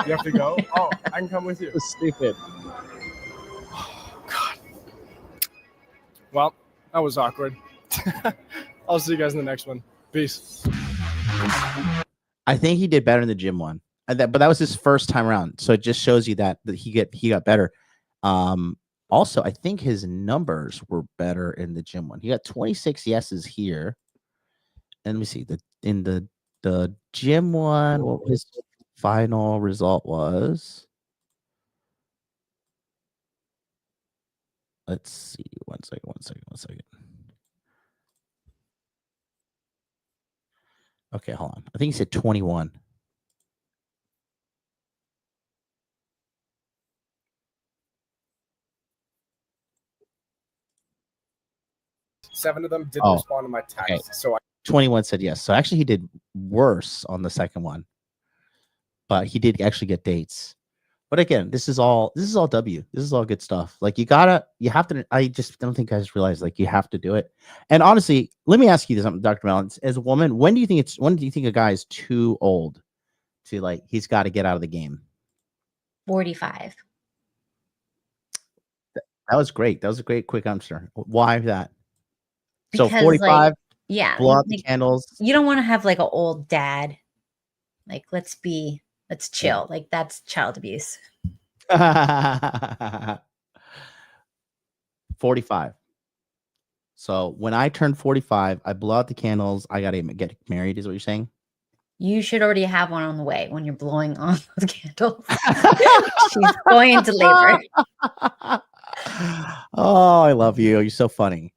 You have to go? Oh, I can come with you. So stupid. God. Well, that was awkward. I'll see you guys in the next one. Peace. I think he did better in the gym one, but that was his first time around. So it just shows you that he got better. Also, I think his numbers were better in the gym one. He got 26 yeses here. And let me see in the gym one, what his final result was. Let's see. One second. Okay, hold on. I think he said 21. Seven of them didn't respond to my text. Okay. So 21 said yes. So actually he did worse on the second one. But he did actually get dates. But again, this is all W. This is all good stuff. Like you have to. I just don't think guys realize like you have to do it. And honestly, let me ask you this, Dr. Melons, as a woman, when do you think a guy is too old to like he's got to get out of the game? 45. That was great. That was a great quick answer. Why that? Because, so 45. Yeah. Blow out the candles. You don't want to have like an old dad. Like let's chill. Yeah. Like that's child abuse. 45. So when I turn 45, I blow out the candles. I gotta get married, is what you're saying? You should already have one on the way when you're blowing on those candles. She's going into labor. Oh, I love you. You're so funny.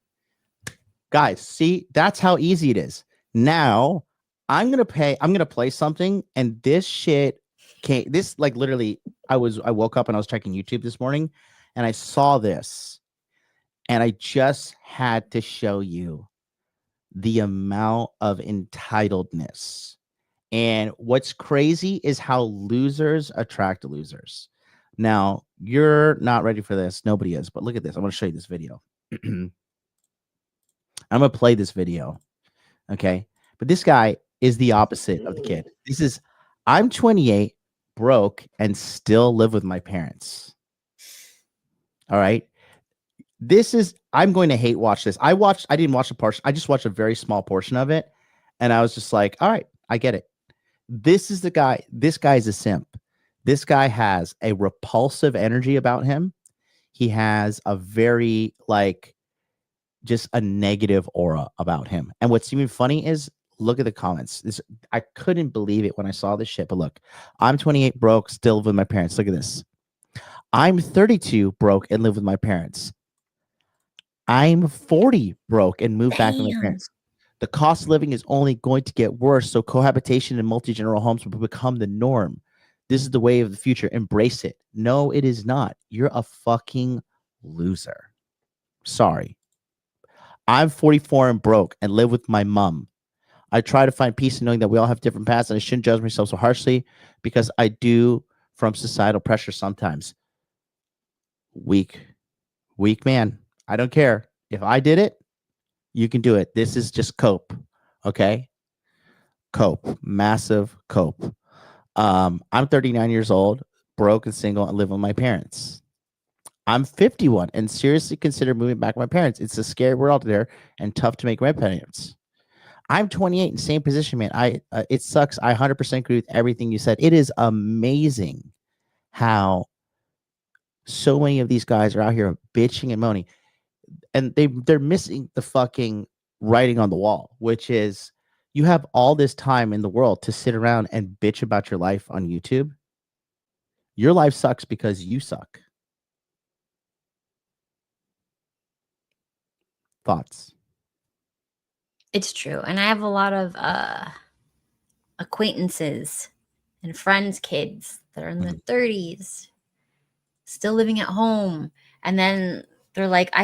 Guys, see, that's how easy it is. Now I'm gonna play something, and this shit like literally I woke up and I was checking YouTube this morning and I saw this and I just had to show you the amount of entitledness. And what's crazy is how losers attract losers. Now, you're not ready for this. Nobody is, but look at this. I'm going to show you this video. I'm going to play this video. Okay. But this guy is the opposite of the kid. I'm 28, broke, and still live with my parents. All right. I'm going to hate watch this. I didn't watch a portion. I just watched a very small portion of it. And I was just like, all right, I get it. This is the guy. This guy's a simp. This guy has a repulsive energy about him. He has a very just a negative aura about him. And what's even funny is look at the comments. I couldn't believe it when I saw this shit. But look, I'm 28, broke, still live with my parents. Look at this. I'm 32, broke, and live with my parents. I'm 40, broke, and moved back with my parents. The cost of living is only going to get worse, so cohabitation in multi-general homes will become the norm. This is the way of the future. Embrace it. No, it is not. You're a fucking loser. Sorry. I'm 44 and broke and live with my mom. I try to find peace in knowing that we all have different paths, and I shouldn't judge myself so harshly because I do from societal pressure sometimes. Weak man. I don't care. If I did it, you can do it. This is just cope. Okay? Cope. Massive cope. I'm 39 years old, broke and single, and live with my parents. I'm 51 and seriously consider moving back with my parents. It's a scary world out there and tough to make grandparents. I'm 28 in the same position, man. It sucks. I 100% agree with everything you said. It is amazing how so many of these guys are out here bitching and moaning, and they're missing the fucking writing on the wall, which is you have all this time in the world to sit around and bitch about your life on YouTube. Your life sucks because you suck. Thoughts? It's true. And I have a lot of acquaintances and friends' kids that are in their 30s, still living at home. And then they're like,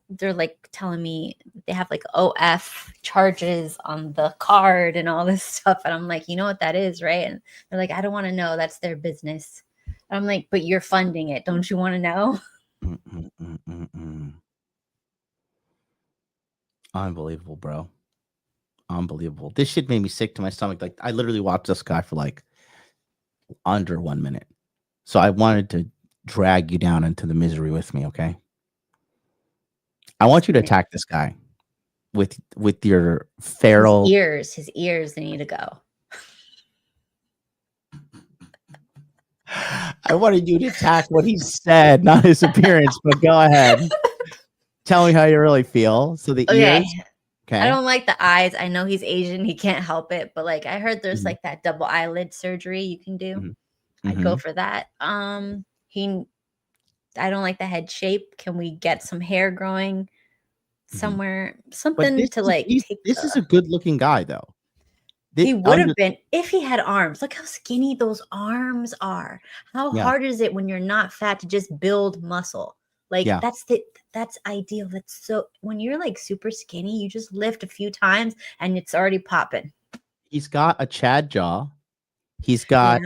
they're like telling me they have like OF charges on the card and all this stuff. And I'm like, you know what that is, right? And they're like, I don't want to know. That's their business. And I'm like, but you're funding it. Don't you want to know? Unbelievable, bro. Unbelievable. This shit made me sick to my stomach. Like, I literally watched this guy for like under 1 minute. So I wanted to drag you down into the misery with me, okay? I want you to attack this guy with your feral His ears need to go. I wanted you to attack what he said, not his appearance, but go ahead. Tell me how you really feel. So the ears. Okay. I don't like the eyes. I know he's Asian. He can't help it. But like I heard there's like that double eyelid surgery you can do. I'd go for that. I don't like the head shape. Can we get some hair growing somewhere? Something to like take this is a good looking guy though. He would have been if he had arms. Look how skinny those arms are. How hard is it when you're not fat to just build muscle? Like that's ideal. That's so when you're like super skinny, you just lift a few times and it's already popping. He's got a Chad jaw. He's got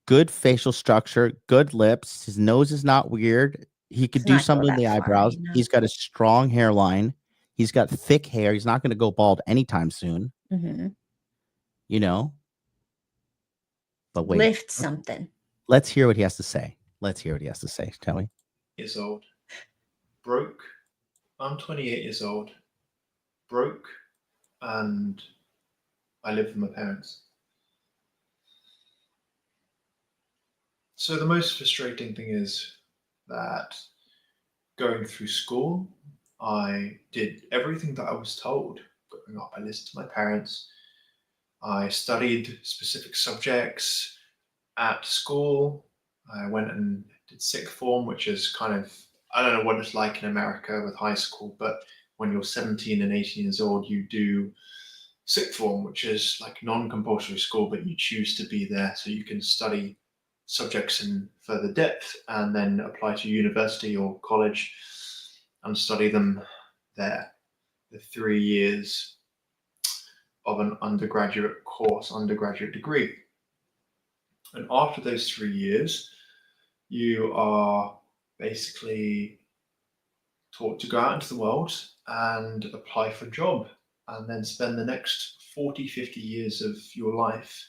good facial structure, good lips. His nose is not weird. He could do something in the eyebrows. He's got a strong hairline. He's got thick hair. He's not going to go bald anytime soon. You know, but wait, lift something. Let's hear what he has to say. Tell me. Years old, broke. I'm 28 years old, broke, and I live with my parents. So the most frustrating thing is that going through school, I did everything that I was told. Growing up, I listened to my parents. I studied specific subjects at school. I went and did sixth form, which is kind of, I don't know what it's like in America with high school, but when you're 17 and 18 years old, you do sixth form, which is like non-compulsory school, but you choose to be there so you can study subjects in further depth and then apply to university or college and study them there. The 3 years of an undergraduate course, undergraduate degree. And after those 3 years, you are basically taught to go out into the world and apply for a job and then spend the next 40, 50 years of your life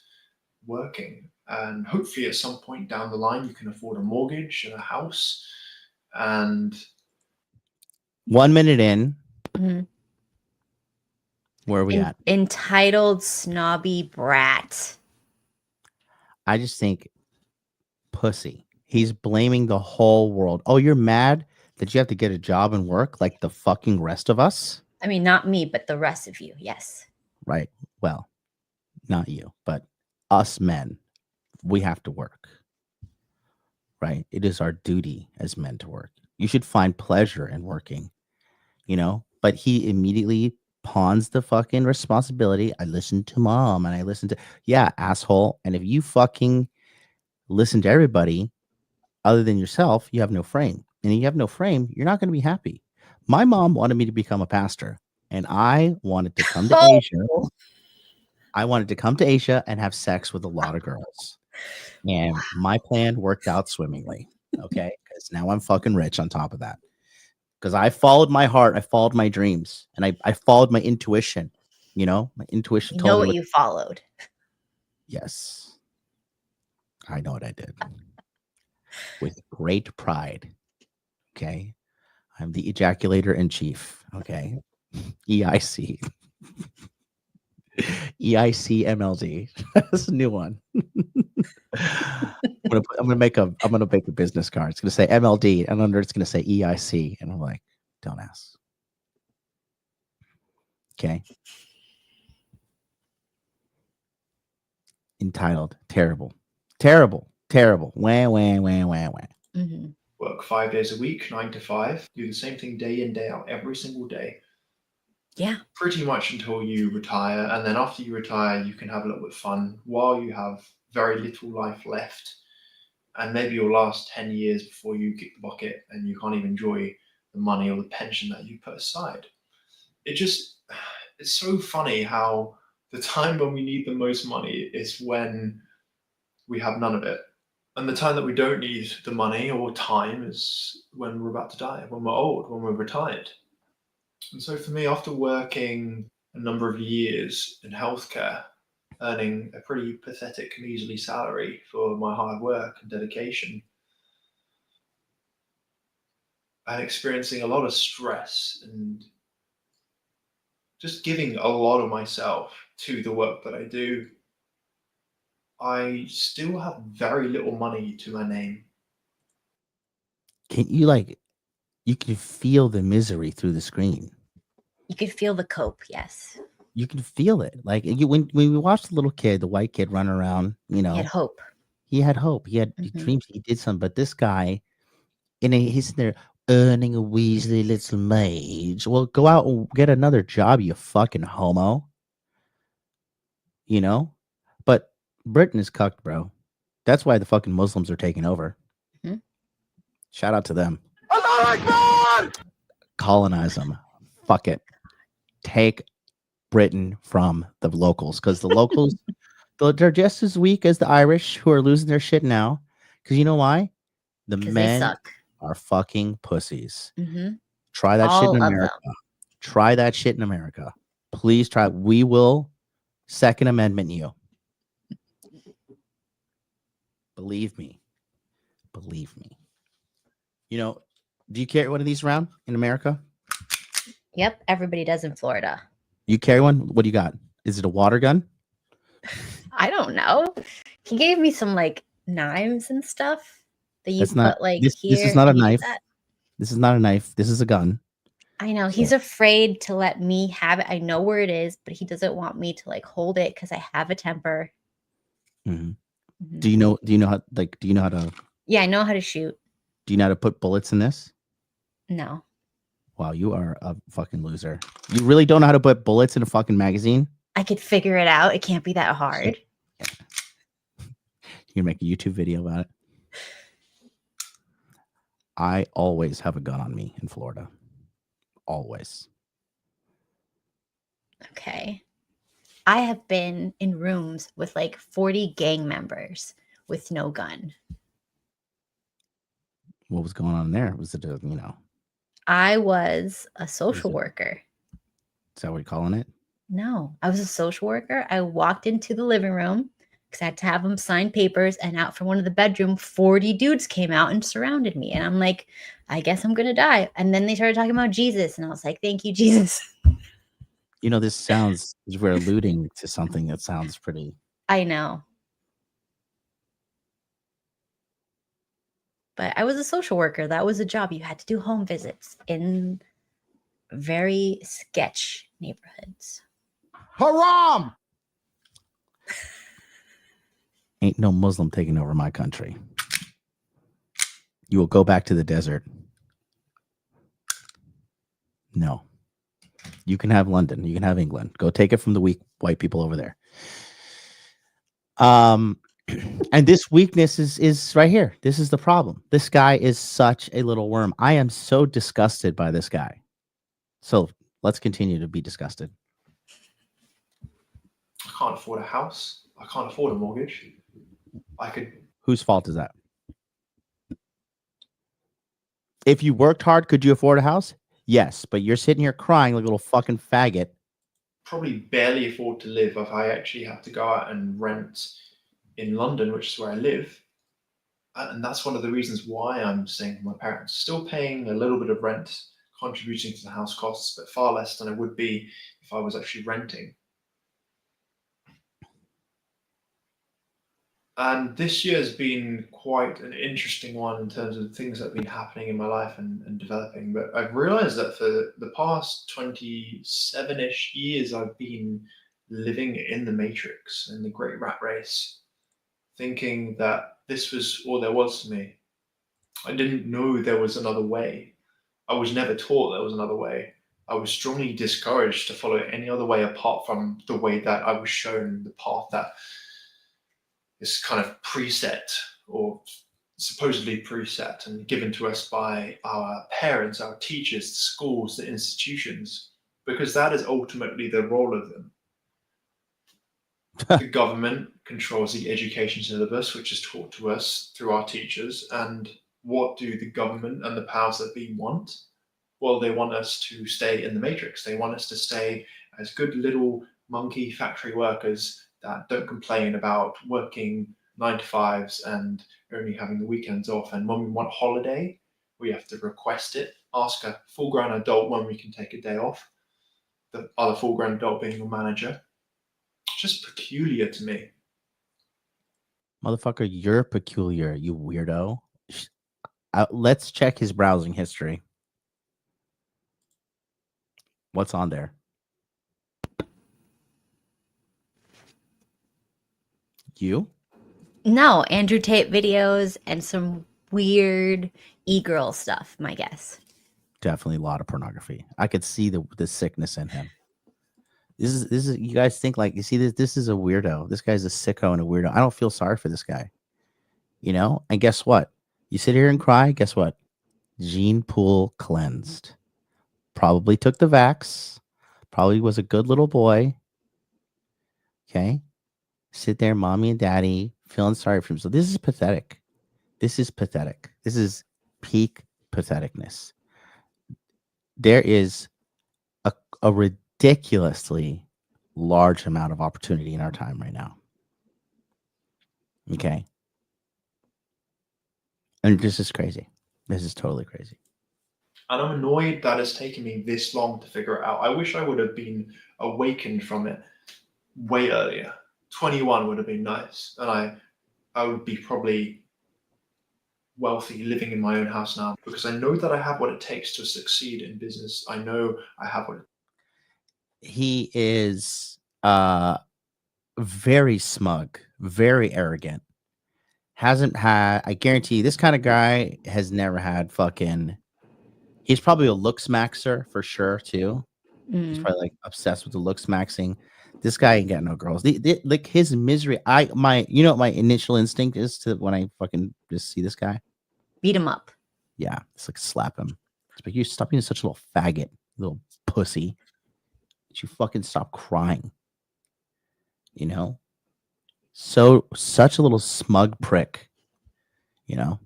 working. And hopefully at some point down the line, you can afford a mortgage and a house. And 1 minute in, where are we at? Entitled snobby brat. I just think pussy. He's blaming the whole world. Oh, you're mad that you have to get a job and work like the fucking rest of us? I mean, not me, but the rest of you. Yes. Right. Well, not you, but us men, we have to work. Right. It is our duty as men to work. You should find pleasure in working, you know, but he immediately pawns the fucking responsibility. I listen to mom and I listen to, asshole. And if you fucking listen to everybody other than yourself, you have no frame. And if you have no frame, you're not going to be happy. My mom wanted me to become a pastor, and I wanted to come to Asia. I wanted to come to Asia and have sex with a lot of girls. And my plan worked out swimmingly. Okay. Because now I'm fucking rich on top of that. Because I followed my heart, I followed my dreams, and I followed my intuition. You know, my intuition told me what you followed. Yes. I know what I did. With great pride. Okay. I'm the ejaculator in chief. Okay. EIC. EIC MLD. That's a new one. I'm gonna make a business card. It's gonna say MLD, and under it's gonna say EIC, and I'm like, don't ask. Okay. Entitled, terrible. Wah. Work 5 days a week, 9 to 5. Do the same thing day in, day out, every single day. Yeah. Pretty much until you retire. And then after you retire, you can have a little bit of fun while you have very little life left. And maybe you'll last 10 years before you kick the bucket and you can't even enjoy the money or the pension that you put aside. It's so funny how the time when we need the most money is when we have none of it. And the time that we don't need the money or time is when we're about to die, when we're old, when we're retired. And so for me, after working a number of years in healthcare, earning a pretty pathetic, measly salary for my hard work and dedication, and experiencing a lot of stress and just giving a lot of myself to the work that I do, I still have very little money to my name. Can you you can feel the misery through the screen. You could feel the cope, yes. You can feel it. When we watched the little kid, the white kid run around, He had hope. He had hope. He had dreams. He did something. But this guy, he's there earning a Weasley little mage. Well, go out and get another job, you fucking homo. But Britain is cucked, bro. That's why the fucking Muslims are taking over. Mhm. Shout out to them. Colonize them. Fuck it. Take Britain from the locals, because the locals, they're just as weak as the Irish, who are losing their shit now. Because you know why? The 'Cause they men suck. are fucking pussies. Mhm. Try that shit All in of America. them. Try that shit in America. Please try. We will Second Amendment you. Believe me. Believe me. Do you carry one of these around in America? Yep, everybody does in Florida. You carry one? What do you got? Is it a water gun? I don't know. He gave me some knives and stuff that you That's put not here. this is not a and you do knife. that. This is not a knife. This is a gun. I know he's afraid to let me have it. I know where it is, but he doesn't want me to hold it because I have a temper. Mhm. Mhm. Do you know how to Yeah, I know how to shoot. do you know how to put bullets in this? No. Wow, you are a fucking loser. You really don't know how to put bullets in a fucking magazine? I could figure it out. It can't be that hard. You can make a YouTube video about it. I always have a gun on me in Florida. Always. Okay. I have been in rooms with 40 gang members with no gun. What was going on there? Was it I was a social worker. Is that what you're calling it? No, I was a social worker. I walked into the living room because I had to have them sign papers, and out from one of the bedroom, 40 dudes came out and surrounded me. And I'm like, I guess I'm going to die. And then they started talking about Jesus. And I was like, thank you, Jesus. This sounds, we're alluding to something that sounds pretty. I know. But I was a social worker. That was a job. You had to do home visits in very sketch neighborhoods. Haram! Ain't no Muslim taking over my country. You will go back to the desert. No. You can have London. You can have England. Go take it from the weak white people over there. And this weakness is right here. This is the problem. This guy is such a little worm. I am so disgusted by this guy. So let's continue to be disgusted. I can't afford a house. I can't afford a mortgage. Whose fault is that? If you worked hard, could you afford a house? Yes, but you're sitting here crying like a little fucking faggot. Probably barely afford to live if I actually have to go out and rent in London, which is where I live. And that's one of the reasons why I'm staying with my parents. Still paying a little bit of rent, contributing to the house costs, but far less than I would be if I was actually renting. And this year has been quite an interesting one in terms of things that have been happening in my life and developing. But I've realized that for the past 27-ish years, I've been living in the matrix, in the great rat race, thinking that this was all there was to me. I didn't know there was another way. I was never taught there was another way. I was strongly discouraged to follow any other way apart from the way that I was shown, the path that is kind of preset or supposedly preset and given to us by our parents, our teachers, the schools, the institutions, because that is ultimately the role of them. The government controls the education syllabus, which is taught to us through our teachers. And what do the government and the powers that be want? Well, they want us to stay in the matrix. They want us to stay as good little monkey factory workers that don't complain about working 9 to 5s and only having the weekends off. And when we want a holiday, we have to request it, ask a full-grown adult when we can take a day off, the other full-grown adult being your manager. Just peculiar to me. Motherfucker, you're peculiar, you weirdo. Let's check his browsing history. What's on there? You? No, Andrew Tate videos and some weird e-girl stuff, my guess. Definitely a lot of pornography. I could see the sickness in him. This is you guys think like, you see this is a weirdo. This guy's a sicko and a weirdo. I don't feel sorry for this guy. You know? And guess what? You sit here and cry, guess what? Gene pool cleansed. Probably took the vax. Probably was a good little boy. Okay? Sit there, mommy and daddy, feeling sorry for himself. This is pathetic. This is pathetic. This is peak patheticness. There is a ridiculously large amount of opportunity in our time right now. Okay? And this is crazy. This is totally crazy. And I'm annoyed that it's taken me this long to figure it out. I wish I would have been awakened from it way earlier. 21 would have been nice. And I would be probably wealthy living in my own house now, because I know that I have what it takes to succeed in business. I know I have what he is very smug, very arrogant. Hasn't had, I guarantee you, this kind of guy has never had fucking, he's probably a looks maxer for sure too. He's probably like obsessed with the looks maxing. This guy ain't got no girls. Like his misery. You know what my initial instinct is to when I fucking just see this guy? Beat him up. Yeah, it's like slap him. It's like, you stop being such a little faggot, little pussy. You fucking stop crying. You know? Such a little smug prick. You know?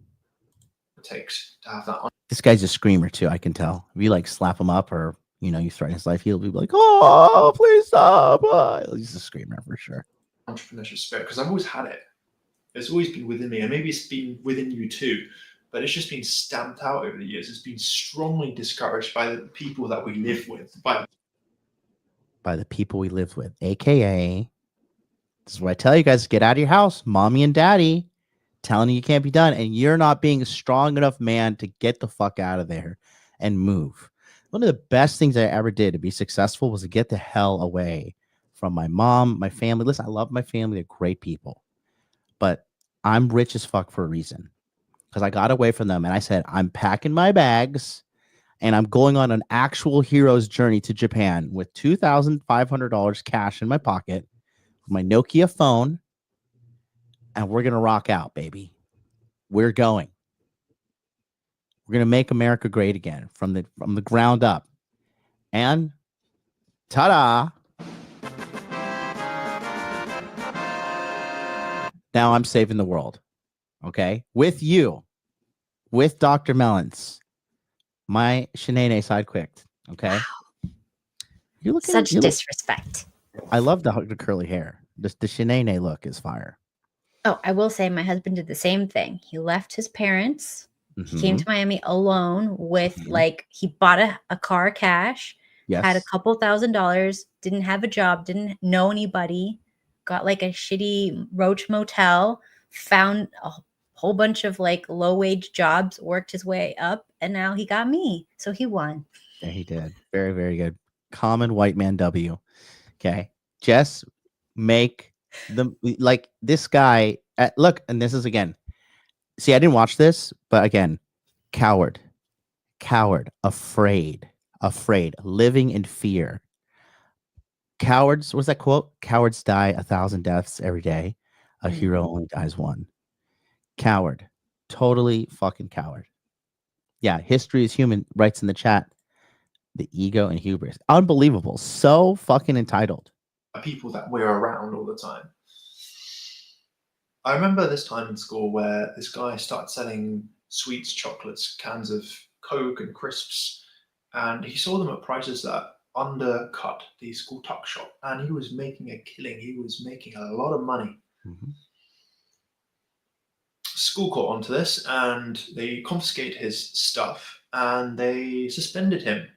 it takes to have that on. This guy's a screamer too, I can tell. If you like slap him up or you threaten his life, he'll be like, "Oh, please stop!" He's a screamer for sure. Entrepreneurship spirit, because I've always had it. It's always been within me, and maybe it's been within you too. But it's just been stamped out over the years. It's been strongly discouraged by the people that we live with. By the people we live with, aka, this is what I tell you guys: get out of your house, mommy and daddy telling you can't be done, and you're not being a strong enough man to get the fuck out of there and move. One of the best things I ever did to be successful was to get the hell away from my mom, my family. Listen, I love my family. They're great people. But I'm rich as fuck for a reason. Because I got away from them and I said, I'm packing my bags and I'm going on an actual hero's journey to Japan with $2,500 cash in my pocket, my Nokia phone, and we're going to rock out, baby. We're going. We're going to make America great again from the ground up. And ta-da! Now I'm saving the world. Okay? With you. With Dr. Melons. My Shanae sidekicked. Okay? Wow. You're looking such disrespect. I love the curly hair. The Shanae look is fire. Oh, I will say my husband did the same thing. He left his parents. He came to Miami alone with he bought a car cash, had a couple $1,000s, didn't have a job, didn't know anybody, got like a shitty roach motel, found a whole bunch of low wage jobs, worked his way up, and now he got me. So he won. Yeah, he did. Very, very good. Common white man W. Okay. Just make them this guy. Look, and this is again. See, I didn't watch this, but again, coward, afraid, living in fear. Cowards, what's that quote? Cowards die 1,000 deaths every day. A hero only dies one. Coward. Totally fucking coward. Yeah, history is human, writes in the chat. The ego and hubris. Unbelievable. So fucking entitled. People that we're around all the time. I remember this time in school where this guy started selling sweets, chocolates, cans of Coke and crisps, and he saw them at prices that undercut the school tuck shop, and he was making a killing. He was making a lot of money. School caught onto this, and they confiscated his stuff, and they suspended him,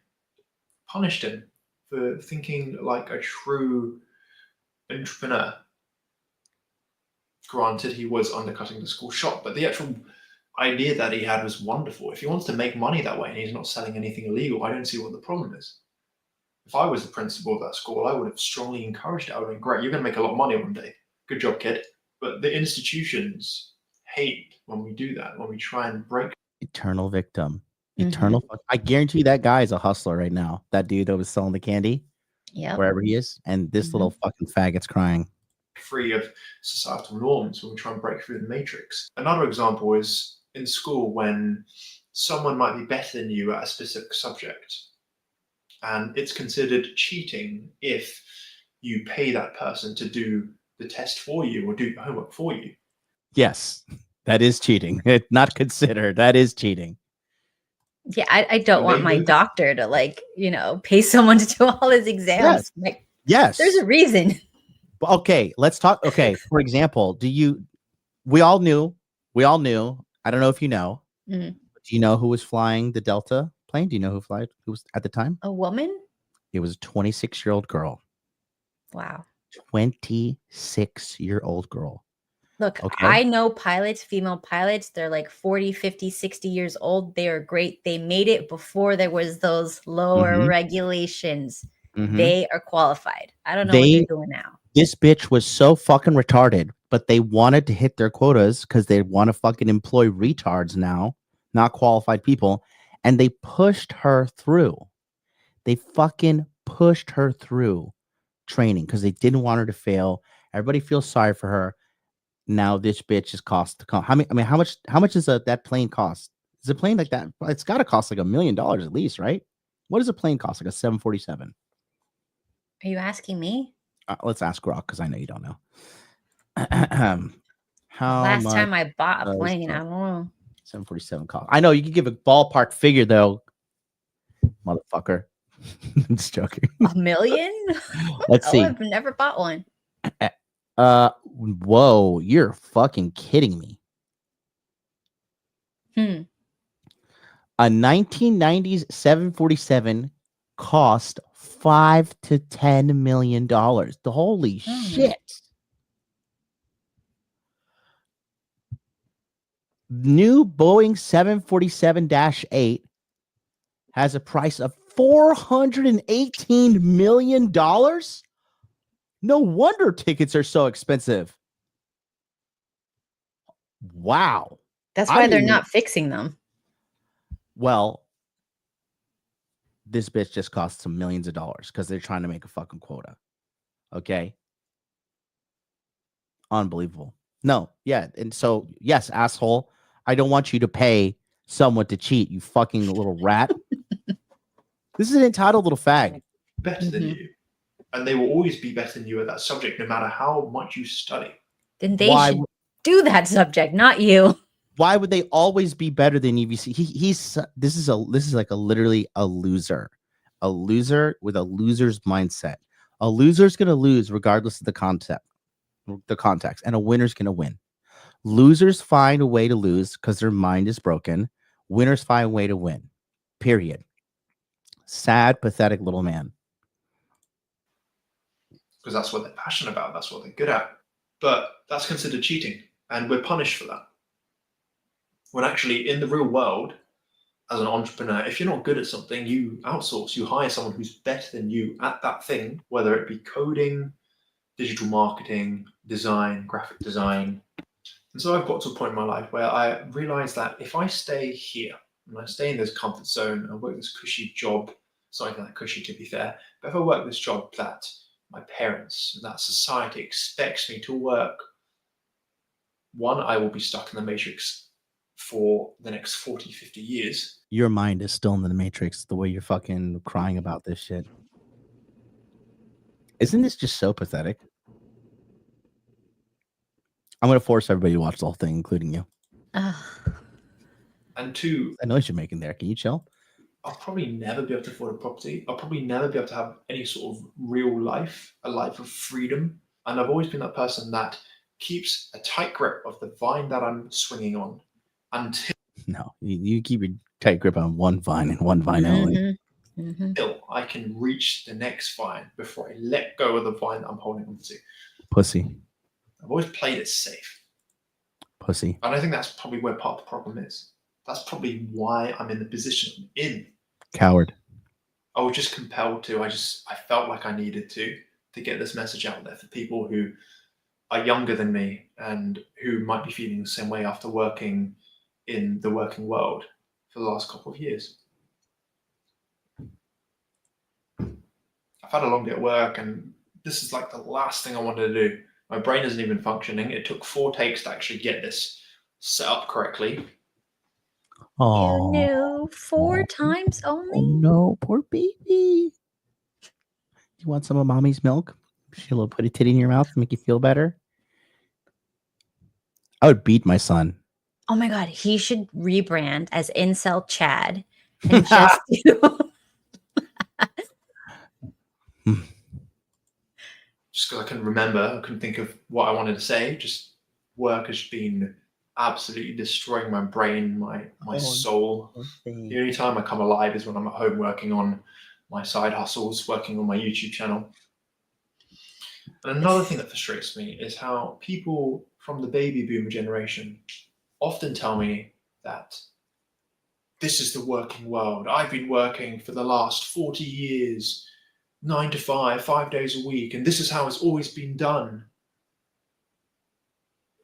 punished him for thinking like a true entrepreneur. Granted, he was undercutting the school shop, but the actual idea that he had was wonderful. If he wants to make money that way and he's not selling anything illegal, I don't see what the problem is. If I was the principal of that school, I would have strongly encouraged it. I would have been, great, you're going to make a lot of money one day. Good job, kid. But the institutions hate when we do that, when we try and break. Eternal victim. Eternal. I guarantee you that guy is a hustler right now. That dude that was selling the candy, wherever he is. And this little fucking faggot's crying. Free of societal norms when we try and break through the matrix. Another example is in school when someone might be better than you at a specific subject, and it's considered cheating if you pay that person to do the test for you or do the homework for you. Yes, that is cheating. It's not considered. That is cheating. Yeah, I don't want my doctor to, like, you know, pay someone to do all his exams. Yes. Like, yes. There's a reason. Okay, let's talk. Okay, for example, we all knew, I don't know if you know, do you know who was flying the Delta plane? Do you know who was at the time? A woman? It was a 26-year-old girl. Wow. 26-year-old girl. Look, I know pilots, female pilots, they're like 40, 50, 60 years old. They are great. They made it before there was those lower regulations. They are qualified. I don't know what they're doing now. This bitch was so fucking retarded, but they wanted to hit their quotas because they want to fucking employ retards now, not qualified people. And they pushed her through. They fucking pushed her through training because they didn't want her to fail. Everybody feels sorry for her. Now this bitch is cost to come. How much is that plane cost? Is a plane like that? It's got to cost like $1 million at least, right? What does a plane cost? Like a 747? Are you asking me? Let's ask Rock because I know you don't know. Last time I bought a plane, I don't know. 747 cost. I know you can give a ballpark figure though, motherfucker. I'm just joking. $1 million? Let's see. I've never bought one. Whoa, you're fucking kidding me. A 1990s 747 cost $5 to $10 million. The holy shit. New Boeing 747-8 has a price of $418 million. No wonder tickets are so expensive. Wow. That's why they're not fixing them. Well, this bitch just costs some millions of dollars because they're trying to make a fucking quota. Okay. Unbelievable. No, yeah. And so, yes, asshole, I don't want you to pay someone to cheat, you fucking little rat. This is an entitled little fag. Better than you. And they will always be better than you at that subject, no matter how much you study. Then they should do that subject, not you. Why would they always be better than you? This is like literally a loser with a loser's mindset. A loser's gonna lose regardless of the context, and a winner's gonna win. Losers find a way to lose because their mind is broken. Winners find a way to win. Period. Sad, pathetic little man. Because that's what they're passionate about. That's what they're good at. But that's considered cheating, and we're punished for that. When actually, in the real world, as an entrepreneur, if you're not good at something, you outsource. You hire someone who's better than you at that thing, whether it be coding, digital marketing, design, graphic design. And so I've got to a point in my life where I realized that if I stay here, and I stay in this comfort zone and work this cushy job, it's not even that cushy to be fair, but if I work this job that my parents, that society expects me to work, one, I will be stuck in the matrix for the next 40, 50 years. Your mind is still in the matrix the way you're fucking crying about this shit. Isn't this just so pathetic? I'm going to force everybody to watch the whole thing, including you. And two, I noise you're making there. Can you chill? I'll probably never be able to afford a property. I'll probably never be able to have any sort of real life, a life of freedom. And I've always been that person that keeps a tight grip of the vine that I'm swinging on until you keep your tight grip on one vine and one vine only. I can reach the next vine before I let go of the vine that I'm holding on to. Pussy. I've always played it safe. Pussy. And I think that's probably where part of the problem is. That's probably why I'm in the position I'm in. Coward. I was just compelled to. I felt like I needed to get this message out there for people who are younger than me and who might be feeling the same way after working in the working world for the last couple of years. I've had a long day at work and this is like the last thing I wanted to do. My brain isn't even functioning. It took 4 takes to actually get this set up correctly. Oh no, 4 times only? Oh no, poor baby. You want some of mommy's milk? She'll put a titty in your mouth to make you feel better. I would beat my son. Oh my god, he should rebrand as Incel Chad and just do just because I couldn't remember, I couldn't think of what I wanted to say. Just work has been absolutely destroying my brain, my soul. The only time I come alive is when I'm at home working on my side hustles, working on my YouTube channel. And another thing that frustrates me is how people from the baby boomer generation often tell me that this is the working world. I've been working for the last 40 years, 9 to 5, 5 days a week, and this is how it's always been done.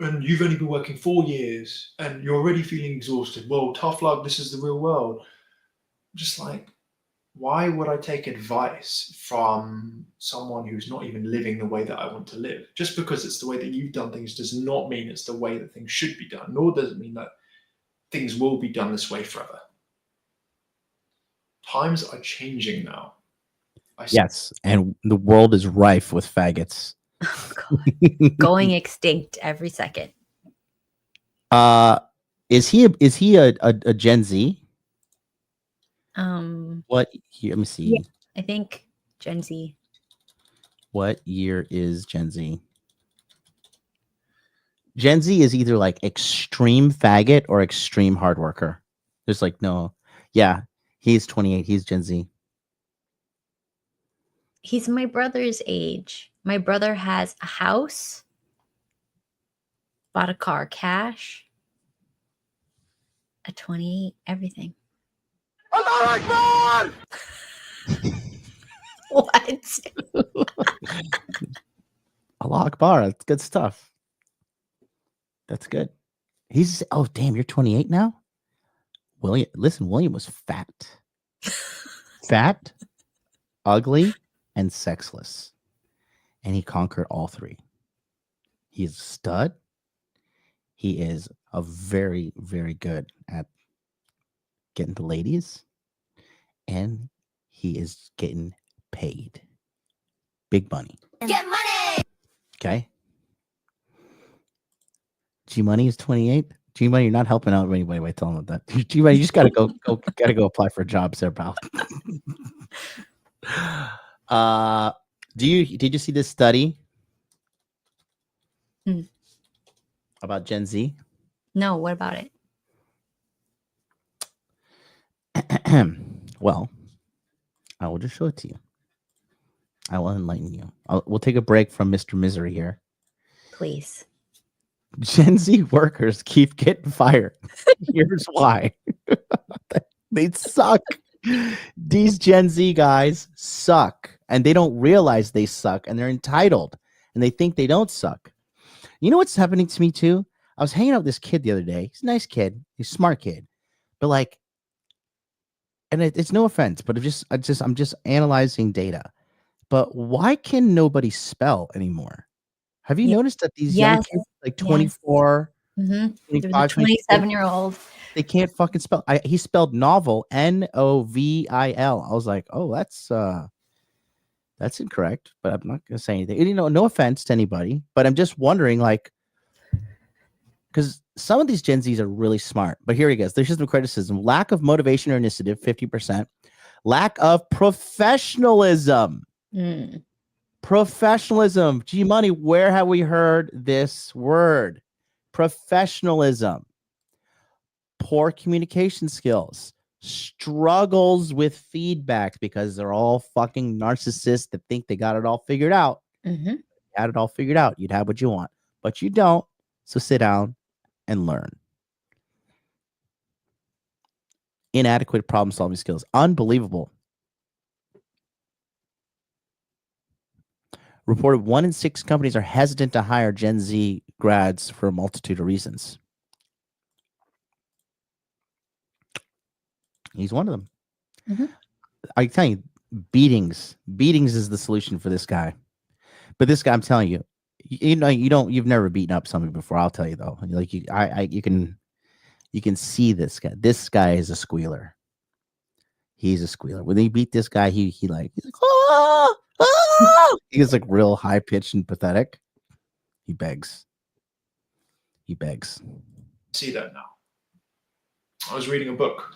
And you've only been working 4 years and you're already feeling exhausted. Well, tough luck, this is the real world. Just like, why would I take advice from someone who's not even living the way that I want to live? Just because it's the way that you've done things does not mean it's the way that things should be done, nor does it mean that things will be done this way forever. Times are changing now. Yes, and the world is rife with faggots. going extinct every second. Is he a Gen Z? What year? Let me see. Yeah, I think Gen Z. What year is Gen Z? Gen Z is either like extreme faggot or extreme hard worker. There's like no. Yeah, he's 28. He's Gen Z. He's my brother's age. My brother has a house, bought a car cash, a 28, everything. Allah Akbar! What? Allah Akbar. That's good stuff. That's good. He's oh damn, you're 28 now? William, listen, William was fat. Fat, ugly, and sexless. And he conquered all 3. He's a stud. He is a very, very good at getting the ladies. And he is getting paid. Big money. Get money! Okay. G Money is 28. G Money, you're not helping out anybody by telling them that. G Money, you just gotta go apply for jobs there, pal. Did you see this study about Gen Z? No, what about it? Well, I will just show it to you. I will enlighten you. We'll take a break from Mr. Misery here. Please. Gen Z workers keep getting fired. Here's why. They suck. These Gen Z guys suck. And they don't realize they suck. And they're entitled. And they think they don't suck. You know what's happening to me too? I was hanging out with this kid the other day. He's a nice kid. He's a smart kid. But like, and it's no offense, but I'm just analyzing data. But why can nobody spell anymore? Have you noticed that these young kids, like 24, 25, 27-year-old, they can't fucking spell? He spelled novel, Novil. I was like, oh, that's incorrect. But I'm not gonna say anything. You know, no offense to anybody, but I'm just wondering, like, because some of these Gen Zs are really smart. But here he goes. There's just some criticism. Lack of motivation or initiative, 50%. Lack of professionalism. Professionalism. G Money, where have we heard this word? Professionalism. Poor communication skills. Struggles with feedback because they're all fucking narcissists that think they got it all figured out. Had it all figured out. You'd have what you want, but you don't. So sit down and learn. Inadequate problem solving skills. Unbelievable. Reported 1 in 6 companies are hesitant to hire Gen Z grads for a multitude of reasons. He's one of them. I tell you, beatings is the solution for this guy. But this guy, I'm telling you, you've never beaten up somebody before. I'll tell you though, like you can see this guy. This guy is a squealer. He's a squealer. When they beat this guy, he's like, ah, ah! He's like real high pitched and pathetic. He begs. See that now. I was reading a book.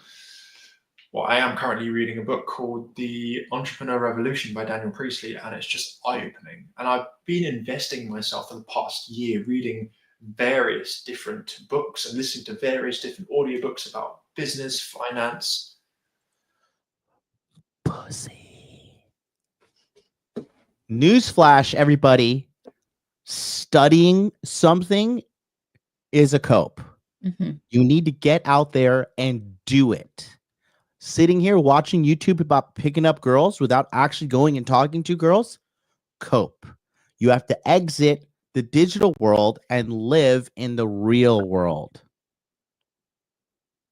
Well, I am currently reading a book called The Entrepreneur Revolution by Daniel Priestley, and it's just eye-opening. And I've been investing myself for the past year reading various different books and listening to various different audiobooks about business, finance. Pussy. Newsflash, everybody. Studying something is a cope. You need to get out there and do it. Sitting here watching YouTube about picking up girls without actually going and talking to girls, cope. You have to exit the digital world and live in the real world.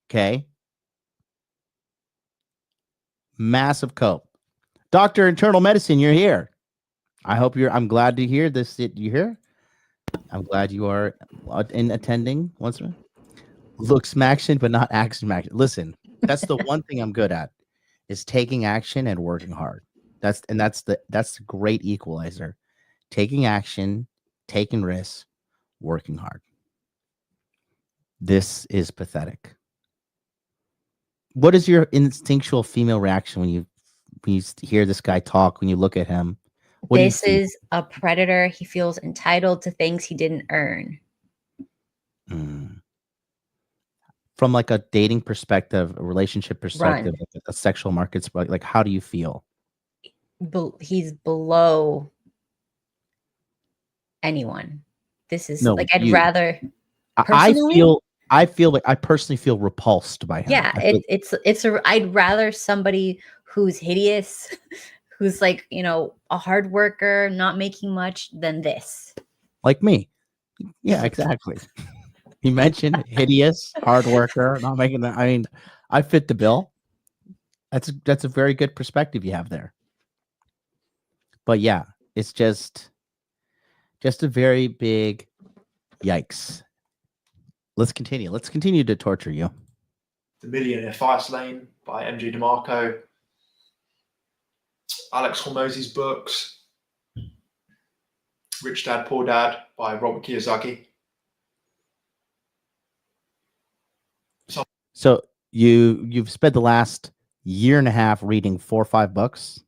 Okay? Massive cope. Dr. Internal Medicine, you're here. I'm glad to hear this. You here? I'm glad you are in attending once more. Looks action, but not action. Listen. That's the one thing I'm good at is taking action and working hard. That's the great equalizer. Taking action, taking risks, working hard. This is pathetic. What is your instinctual female reaction when you hear this guy talk, when you look at him? This is a predator. He feels entitled to things he didn't earn. From like a dating perspective, a relationship perspective, a sexual markets, like how do you feel? He's below anyone. This is I'd rather. I personally feel repulsed by him. Yeah, I'd rather somebody who's hideous, who's like, a hard worker, not making much than this. Like me. Yeah, exactly. He mentioned hideous, hard worker, not making that. I mean, I fit the bill. That's a very good perspective you have there. But yeah, it's just a very big yikes. Let's continue. Let's continue to torture you. The Millionaire Fast Lane by MJ DeMarco. Alex Hormozy's books. Rich Dad, Poor Dad by Robert Kiyosaki. So you've spent the last year and a half reading 4 or 5 books.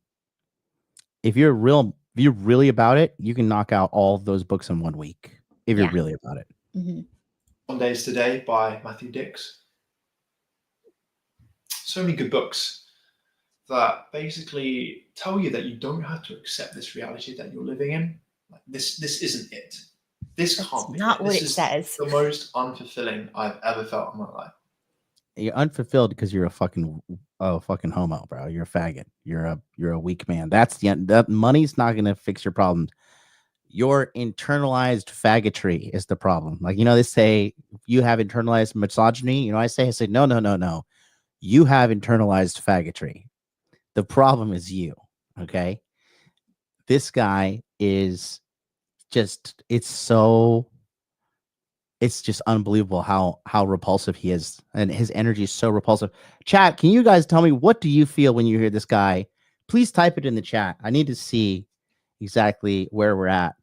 If you're really about it, you can knock out all of those books in 1 week. If you're really about it. One Days Today by Matthew Dix. So many good books that basically tell you that you don't have to accept this reality that you're living in. Like this isn't it. This can't be not it. what This it is says. the most unfulfilling I've ever felt in my life. You're unfulfilled because you're a fucking homo, bro. You're a faggot. You're a weak man. That money's not gonna fix your problems. Your internalized faggotry is the problem. Like, they say you have internalized misogyny. I say no. You have internalized faggotry. The problem is you. Okay. This guy is it's just unbelievable how repulsive he is, and his energy is so repulsive. Chat, can you guys tell me, what do you feel when you hear this guy? Please type it in the chat. I need to see exactly where we're at.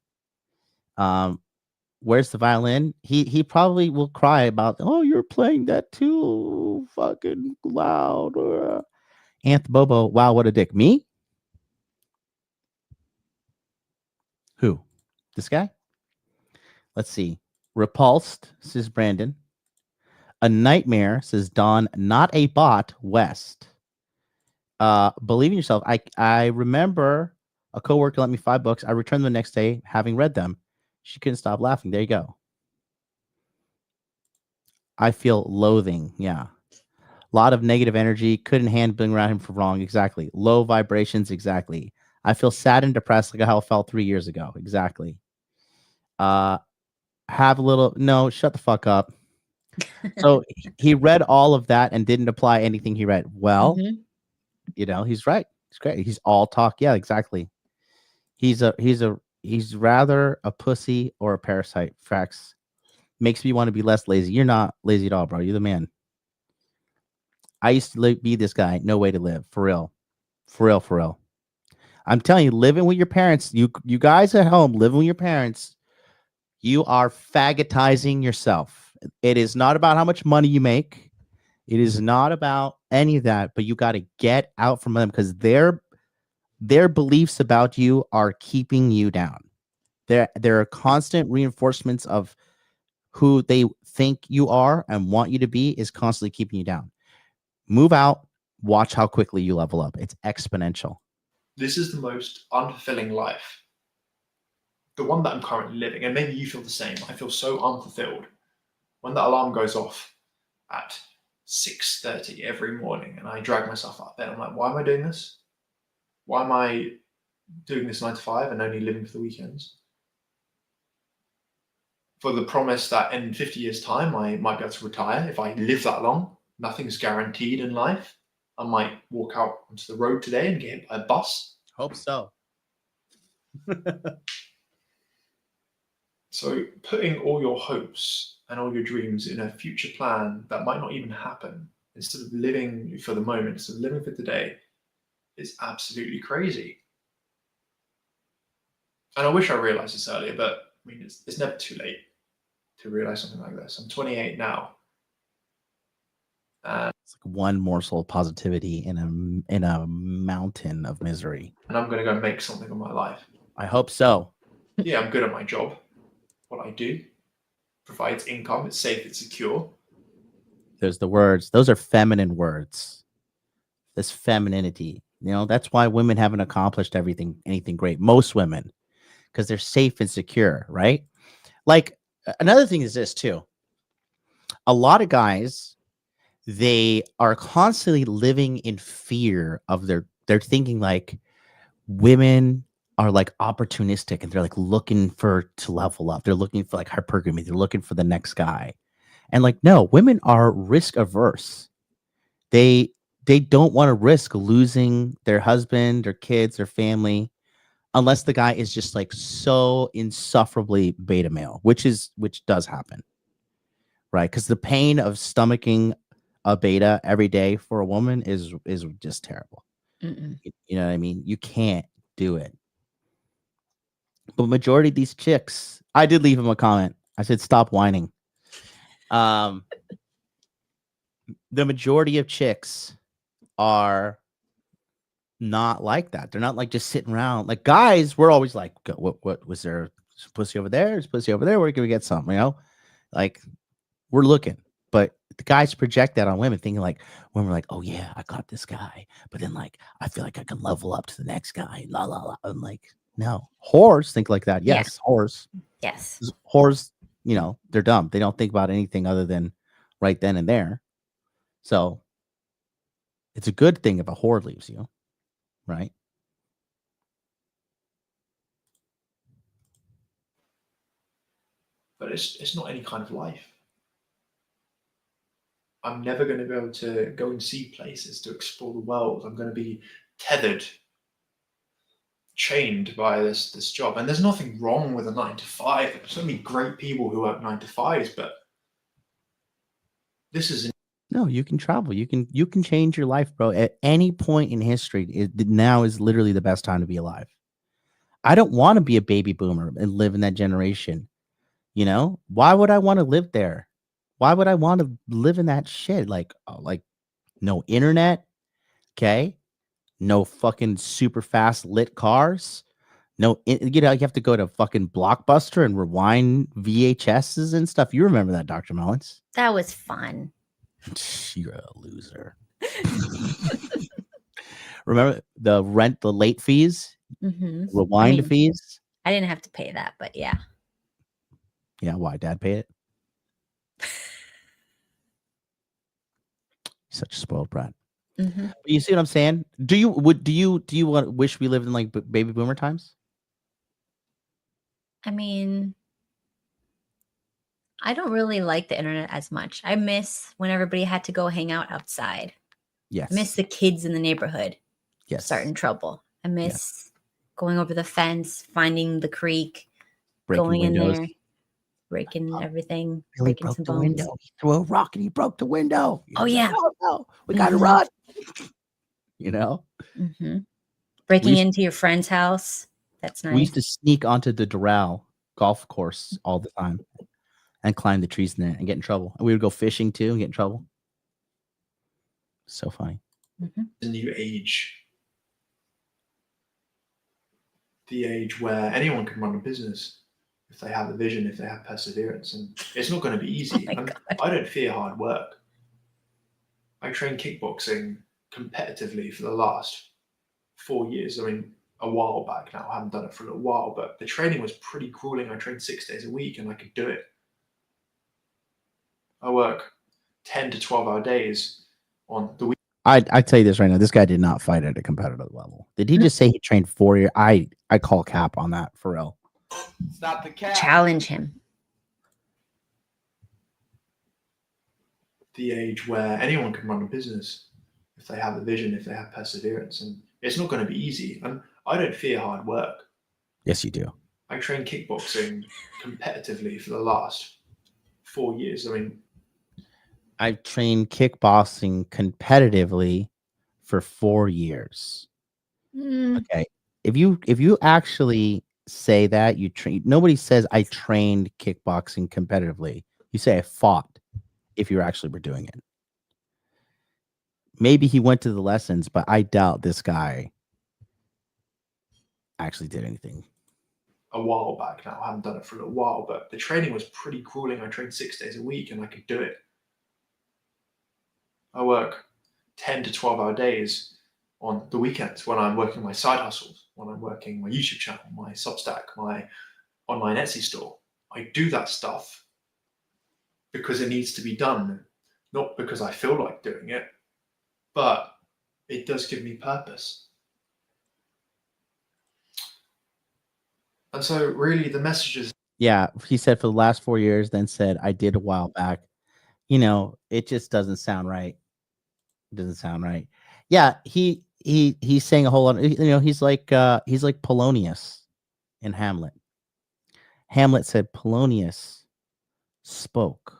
where's the violin? He probably will cry about, oh, you're playing that too fucking loud. Anth Bobo, wow, what a dick. Me? Who? This guy? Let's see. Repulsed, says Brandon. A nightmare, says Don. Not a bot, West. Believe in yourself. I remember a coworker lent me $5. I returned them the next day, having read them. She couldn't stop laughing. There you go. I feel loathing. Yeah. A lot of negative energy. Couldn't hand being around him for wrong. Exactly. Low vibrations. Exactly. I feel sad and depressed like how I felt 3 years ago. Exactly. Have a little. No, shut the fuck up. So he read all of that and didn't apply anything he read. Well, you know, he's right. It's great. He's all talk. Yeah, exactly. He's rather a pussy or a parasite. Facts. Makes me want to be less lazy. You're not lazy at all, bro. You're the man. I used to be this guy. No way to live. For real. For real. For real. I'm telling you, living with your parents, you guys at home, living with your parents, you are faggotizing yourself. It is not about how much money you make. It is not about any of that, but you got to get out from them because their beliefs about you are keeping you down. There are constant reinforcements of who they think you are and want you to be is constantly keeping you down. Move out. Watch how quickly you level up. It's exponential. This is the most unfulfilling life. The one that I'm currently living, and maybe you feel the same. I feel so unfulfilled. When that alarm goes off at 6:30 every morning and I drag myself out of bed, I'm like, why am I doing this? Why am I doing this 9 to 5 and only living for the weekends? For the promise that in 50 years' time, I might be able to retire. If I live that long, nothing's guaranteed in life. I might walk out onto the road today and get hit by a bus. Hope so. So putting all your hopes and all your dreams in a future plan that might not even happen, instead of living for the moment, instead of living for today, is absolutely crazy. And I wish I realized this earlier, but I mean, it's never too late to realize something like this. I'm 28 now. It's like one morsel of positivity in a mountain of misery. And I'm going to go make something of my life. I hope so. Yeah, I'm good at my job. What I do provides income. It's safe. It's secure. There's the words. Those are feminine words. This femininity. You know, that's why women haven't accomplished anything great. Most women, because they're safe and secure, right? Like another thing is this too. A lot of guys, they are constantly living in fear of they're thinking like women are like opportunistic and they're like looking to level up. They're looking for like hypergamy. They're looking for the next guy. And like, no, women are risk averse. They don't want to risk losing their husband, their kids, their family, unless the guy is just like so insufferably beta male, which does happen. Right? Because the pain of stomaching a beta every day for a woman is just terrible. You know what I mean? You can't do it. But majority of these chicks, I did leave him a comment. I said, stop whining. The majority of chicks are not like that. They're not like just sitting around. Like guys, we're always like, what was there? Pussy over there? Is pussy over there? Where can we get some? You know, like we're looking. But the guys project that on women, thinking like, when we're like, oh yeah, I got this guy, but then like I feel like I can level up to the next guy. La la la. I'm like, no, whores think like that. Yes, yeah. Whores. Yes, whores. You know, they're dumb. They don't think about anything other than right then and there. So it's a good thing if a whore leaves you, right? But it's not any kind of life. I'm never going to be able to go and see places, to explore the world. I'm going to be tethered, chained by this job. And there's nothing wrong with a 9 to 5. There's so many great people who work 9 to 5s, but this is no, you can travel. You can change your life, bro. At any point in history, now is literally the best time to be alive. I don't want to be a baby boomer and live in that generation. You know, why would I want to live there? Why would I want to live in that shit? Like no internet, okay? No fucking super fast lit cars. No, you know, you have to go to fucking Blockbuster and rewind VHSs and stuff. You remember that, Dr. Melons? That was fun. You're a loser. Remember the late fees, rewind fees? I didn't have to pay that, but yeah. Yeah, why? Dad pay it? Such a spoiled brat. You see what I'm saying? Do you wish we lived in like baby boomer times? I mean, I don't really like the internet as much. I miss when everybody had to go hang out outside. Yes. I miss the kids in the neighborhood. Yes. Starting trouble. I miss going over the fence, finding the creek, breaking going windows. in there, breaking everything, Billy breaking broke some the bones. window. He threw a rock and he broke the window. Oh yeah. Oh no, we gotta run. You know? Breaking into your friend's house. That's nice. We used to sneak onto the Doral golf course all the time and climb the trees in there and get in trouble. And we would go fishing too and get in trouble. So funny. The new age. The age where anyone can run a business if they have a vision, if they have perseverance. And it's not going to be easy. I don't fear hard work. I train kickboxing competitively for the last 4 years. I mean, a while back now. I haven't done it for a little while, but the training was pretty grueling. I trained 6 days a week and I could do it. I work 10 to 12-hour days on the week. I tell you this right now. This guy did not fight at a competitive level. Did he just say he trained 4 years? I call cap on that for real. Stop the cap. Challenge him. The age where anyone can run a business if they have a vision, if they have perseverance. And it's not going to be easy. And I don't fear hard work. Yes, you do. I train kickboxing competitively for the last 4 years. I mean, I've trained kickboxing competitively for 4 years. Okay. If you actually say that you train, nobody says I trained kickboxing competitively. You say I fought if you actually were doing it. Maybe he went to the lessons, but I doubt this guy actually did anything. A while back now. I haven't done it for a little while, but the training was pretty grueling. I trained 6 days a week and I could do it. I work 10 to 12-hour days on the weekends when I'm working my side hustles, when I'm working my YouTube channel, my Substack, my online Etsy store. I do that stuff because it needs to be done, not because I feel like doing it, but it does give me purpose. And so really the message is... Yeah, he said for the last 4 years, then said I did a while back. You know, it just doesn't sound right. It doesn't sound right. Yeah, he's saying a whole lot. You know, he's like Polonius in Hamlet. Hamlet said Polonius spoke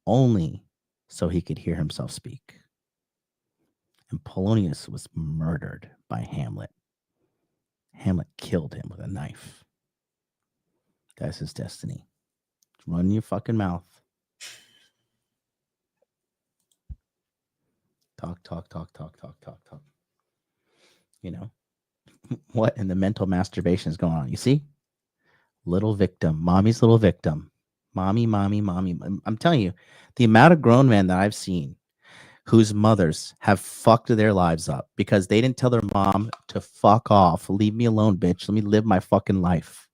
only so he could hear himself speak. And Polonius was murdered by Hamlet. Hamlet killed him with a knife. That's his destiny. Run your fucking mouth. Talk. You know, what in the mental masturbation is going on? You see? Little victim. Mommy's little victim. Mommy. I'm telling you, the amount of grown men that I've seen whose mothers have fucked their lives up because they didn't tell their mom to fuck off. Leave me alone, bitch. Let me live my fucking life.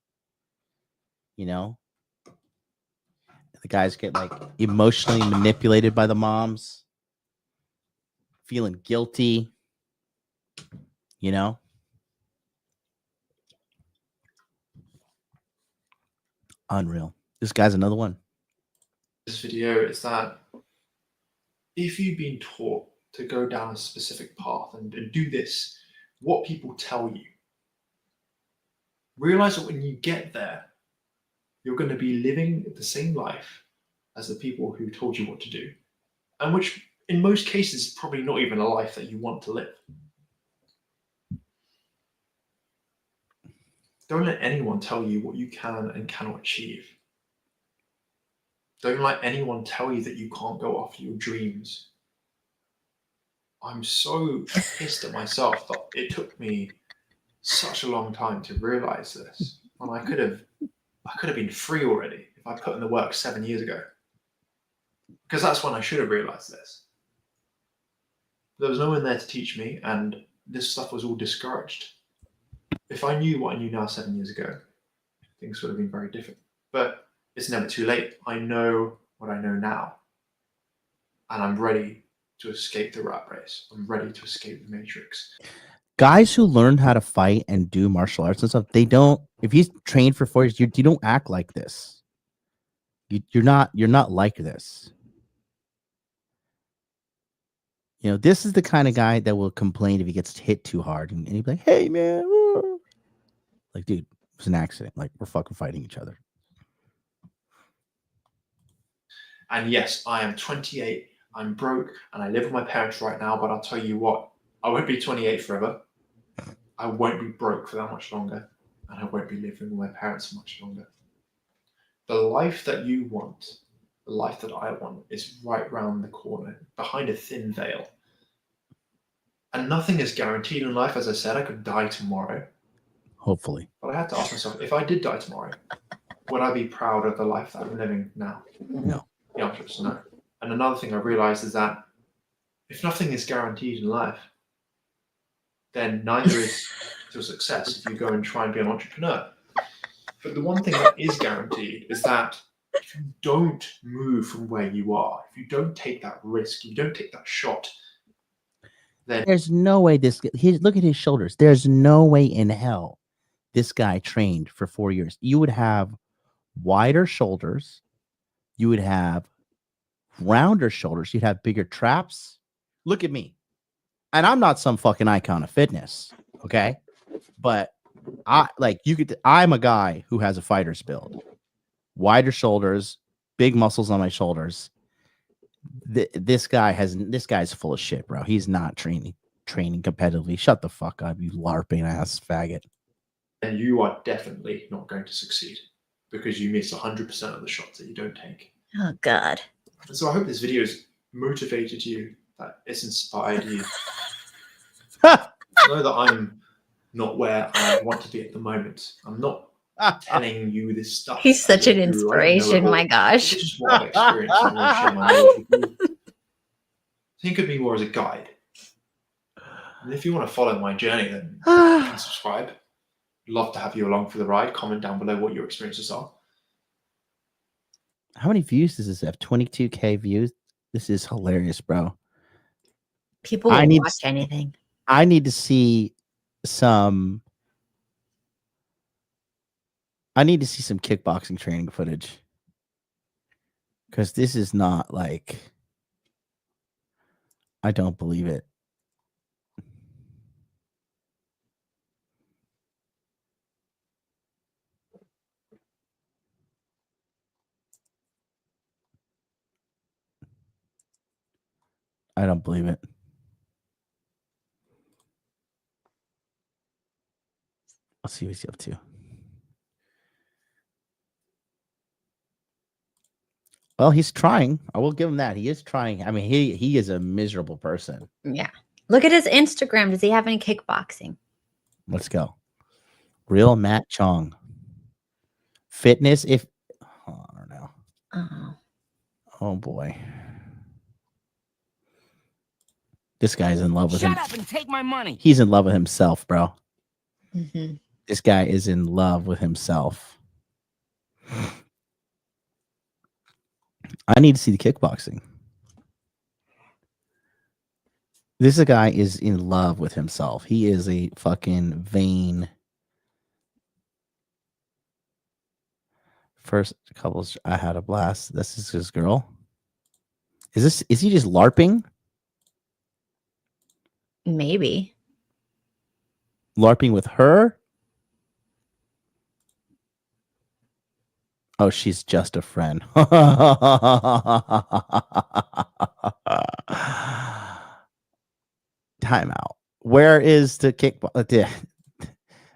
You know? The guys get like emotionally manipulated by the moms. Feeling guilty, you know? Unreal. This guy's another one. This video is that if you've been taught to go down a specific path and do this, what people tell you, realize that when you get there, you're going to be living the same life as the people who told you what to do, and which in most cases, probably not even a life that you want to live. Don't let anyone tell you what you can and cannot achieve. Don't let anyone tell you that you can't go after your dreams. I'm so pissed at myself that it took me such a long time to realize this. And I could have been free already if I put in the work 7 years ago. Because that's when I should have realized this. There was no one there to teach me, and this stuff was all discouraged. If I knew what I knew now 7 years ago, things would have been very different. But it's never too late. I know what I know now. And I'm ready to escape the rat race. I'm ready to escape the matrix. Guys who learn how to fight and do martial arts and stuff, they don't. If you train for 4 years, you don't act like this. You're not like this. You know, this is the kind of guy that will complain if he gets hit too hard, and he'd be like, "Hey, man, like, dude, it was an accident. Like, we're fucking fighting each other." And yes, I am 28. I'm broke, and I live with my parents right now. But I'll tell you what, I won't be 28 forever. I won't be broke for that much longer, and I won't be living with my parents for much longer. The life that you want, the life that I want, is right round the corner, behind a thin veil. And nothing is guaranteed in life. As I said, I could die tomorrow. Hopefully. But I have to ask myself, if I did die tomorrow, would I be proud of the life that I'm living now? No. The answer is no. And another thing I realized is that if nothing is guaranteed in life, then neither is to success if you go and try and be an entrepreneur. But the one thing that is guaranteed is that if you don't move from where you are, if you don't take that risk, you don't take that shot, then there's no way look at his shoulders. There's no way in hell this guy trained for 4 years. You would have wider shoulders. You would have rounder shoulders. You'd have bigger traps. Look at me. And I'm not some fucking icon of fitness. Okay. But I'm a guy who has a fighter's build, wider shoulders, big muscles on my shoulders. This guy's full of shit, bro. He's not training competitively. Shut the fuck up, you LARPing ass faggot. And you are definitely not going to succeed because you miss 100% of the shots that you don't take. Oh God. And so I hope this video has motivated you, that it's inspired you. Know that I'm not where I want to be at the moment. I'm not telling you this stuff. He's such an inspiration, my gosh. This is what I've experienced. I want to share my knowledge with you. Think of me more as a guide. And if you want to follow my journey, then you can subscribe. Love to have you along for the ride. Comment down below what your experiences are. How many views does this have? 22K views. This is hilarious, bro. People will watch anything. I need to see some kickboxing training footage, because this is not like, I don't believe it. I don't believe it. Let's see what he's up to. Well, he's trying. I will give him that. He is trying. I mean, he is a miserable person. Yeah. Look at his Instagram. Does he have any kickboxing? Let's go. Real Matt Chong. Fitness. I don't know. Oh boy. This guy's in love with him. Shut up and take my money. He's in love with himself, bro. Mm-hmm. This guy is in love with himself. I need to see the kickboxing. This guy is in love with himself. He is a fucking vain. First couples, I had a blast. This is his girl. Is he just LARPing? Maybe. LARPing with her? Oh, she's just a friend. Time out. Where is the kickball?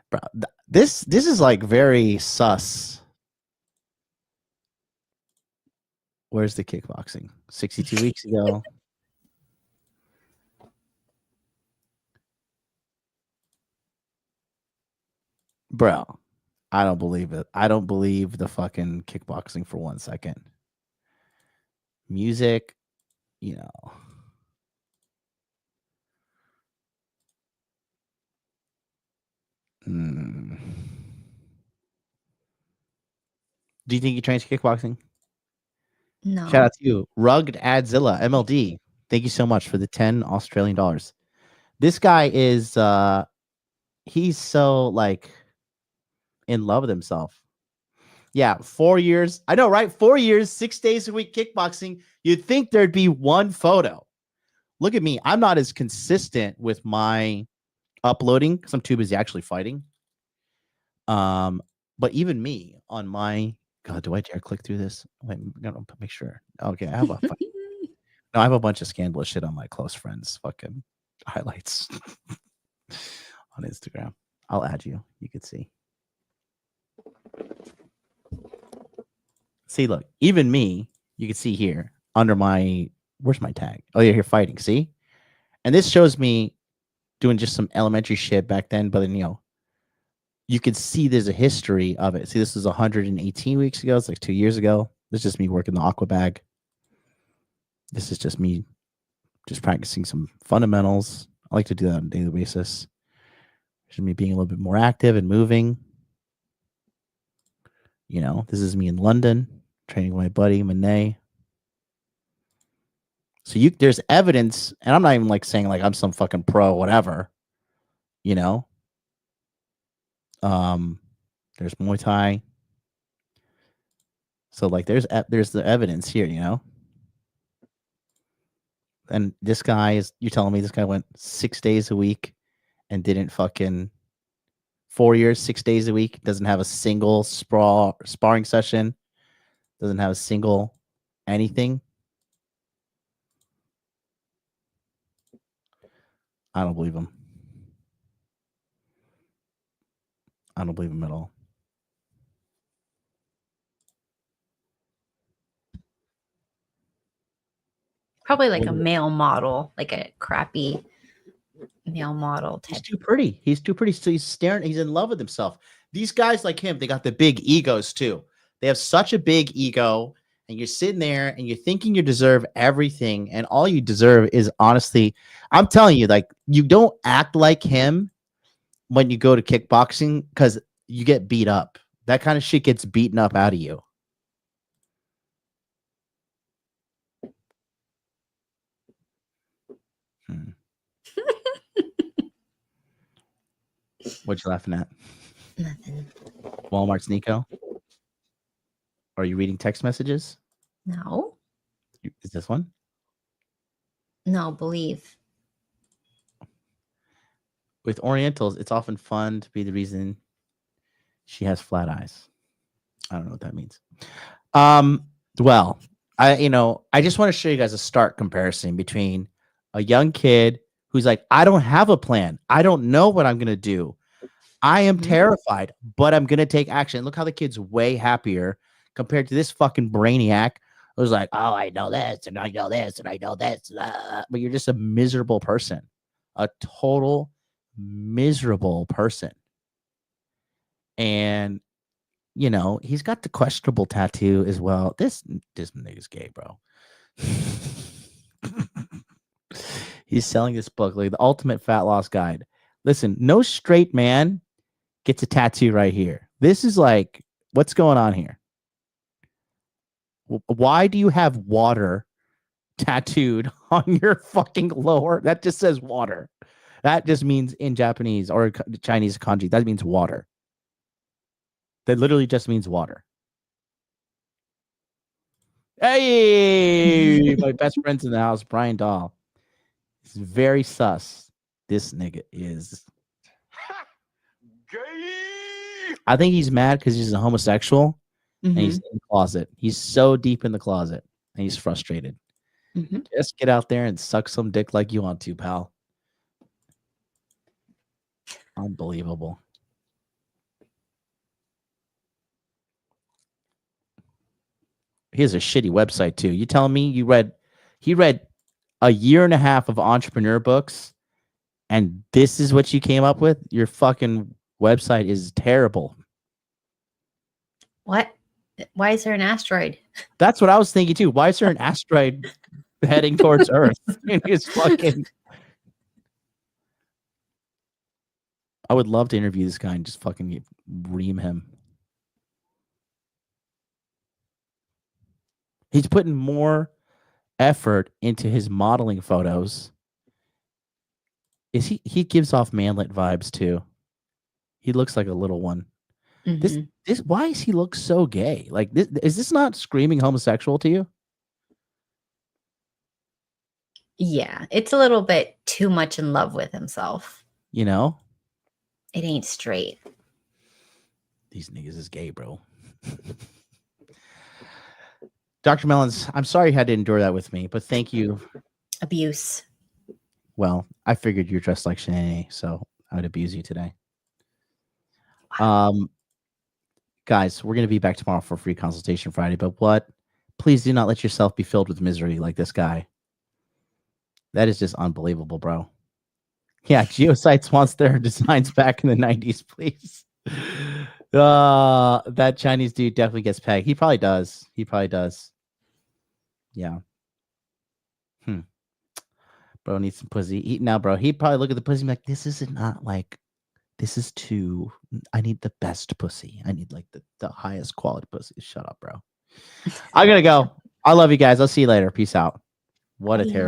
Bro, this is like very sus. Where's the kickboxing? 62 weeks ago. Bro, I don't believe it. I don't believe the fucking kickboxing for 1 second. Music, you know. Do you think he trains kickboxing? No. Shout out to you, Rugged Adzilla MLD. Thank you so much for the 10 Australian dollars. This guy is he's so like in love with himself. Yeah, 4 years. I know, right? 4 years, 6 days a week kickboxing. You'd think there'd be one photo. Look at me. I'm not as consistent with my uploading because I'm too busy actually fighting. But even me on my God, do I dare click through this? Wait, I'm gonna make sure. Okay, I have a no, I have a bunch of scandalous shit on my close friends fucking highlights on Instagram. I'll add you. You can see. See, look, even me, you can see here under my where's my tag? Oh, yeah, here fighting. See? And this shows me doing just some elementary shit back then, but then you can see there's a history of it. See, this was 118 weeks ago. It's like 2 years ago. This is just me working the aqua bag. This is just me just practicing some fundamentals. I like to do that on a daily basis. Just me being a little bit more active and moving. This is me in London training with my buddy Matti. So there's evidence, and I'm not even like saying like I'm some fucking pro, whatever. There's Muay Thai. So like there's the evidence here, And this guy you're telling me this guy went 6 days a week and didn't fucking 4 years, 6 days a week, doesn't have a single sparring session, doesn't have a single anything. I don't believe him. I don't believe him at all. Probably like a male model, like a crappy male model type. He's too pretty. He's too pretty. So he's staring. He's in love with himself. These guys like him, they got the big egos too. They have such a big ego, and you're sitting there and you're thinking you deserve everything, and all you deserve is honestly, I'm telling you, like you don't act like him when you go to kickboxing because you get beat up. That kind of shit gets beaten up out of you. What you laughing at? Nothing. Walmart's Nico? Are you reading text messages? No. Is this one? No, believe. With Orientals, it's often fun to be the reason she has flat eyes. I don't know what that means. Well, I just want to show you guys a stark comparison between a young kid who's like, I don't have a plan. I don't know what I'm going to do. I am terrified, but I'm going to take action. Look how the kid's way happier compared to this fucking brainiac who's like, oh, I know this, and I know this, and I know this. But you're just a miserable person, a total miserable person. And, he's got the questionable tattoo as well. This nigga's gay, bro. He's selling this book, like the ultimate fat loss guide. Listen, no straight man gets a tattoo right here. This is like, what's going on here? Why do you have water tattooed on your fucking lower? That just says water. That just means in Japanese or Chinese kanji, that means water. That literally just means water. Hey, my best friend's in the house, Brian Dahl. It's very sus. This nigga is gay. I think he's mad because he's a homosexual and he's in the closet. He's so deep in the closet and he's frustrated. Just get out there and suck some dick like you want to, pal. Unbelievable. he has a shitty website too. You telling me he read a year and a half of entrepreneur books, and this is what you came up with? Your fucking website is terrible. What? Why is there an asteroid? That's what I was thinking too. Why is there an asteroid heading towards Earth? It's fucking. I would love to interview this guy and just fucking ream him. He's putting more effort into his modeling photos. He gives off manlet vibes too. He looks like a little one. Mm-hmm. This why does he look so gay? Like this, is this not screaming homosexual to you? Yeah, it's a little bit too much in love with himself. You know? It ain't straight. These niggas is gay, bro. Dr. Melons, I'm sorry you had to endure that with me, but thank you. Abuse. Well, I figured you're dressed like Shanae, so I would abuse you today. Guys, we're going to be back tomorrow for free consultation Friday, but what? Please do not let yourself be filled with misery like this guy. That is just unbelievable, bro. Yeah, Geosites wants their designs back in the 90s, please. That Chinese dude definitely gets pegged. He probably does. Yeah. Bro needs some pussy. Now, bro, he'd probably look at the pussy and be like, this is not like, this is too, I need the best pussy. I need like the highest quality pussy. Shut up, bro. I gotta go. I love you guys. I'll see you later. Peace out. What a terrible.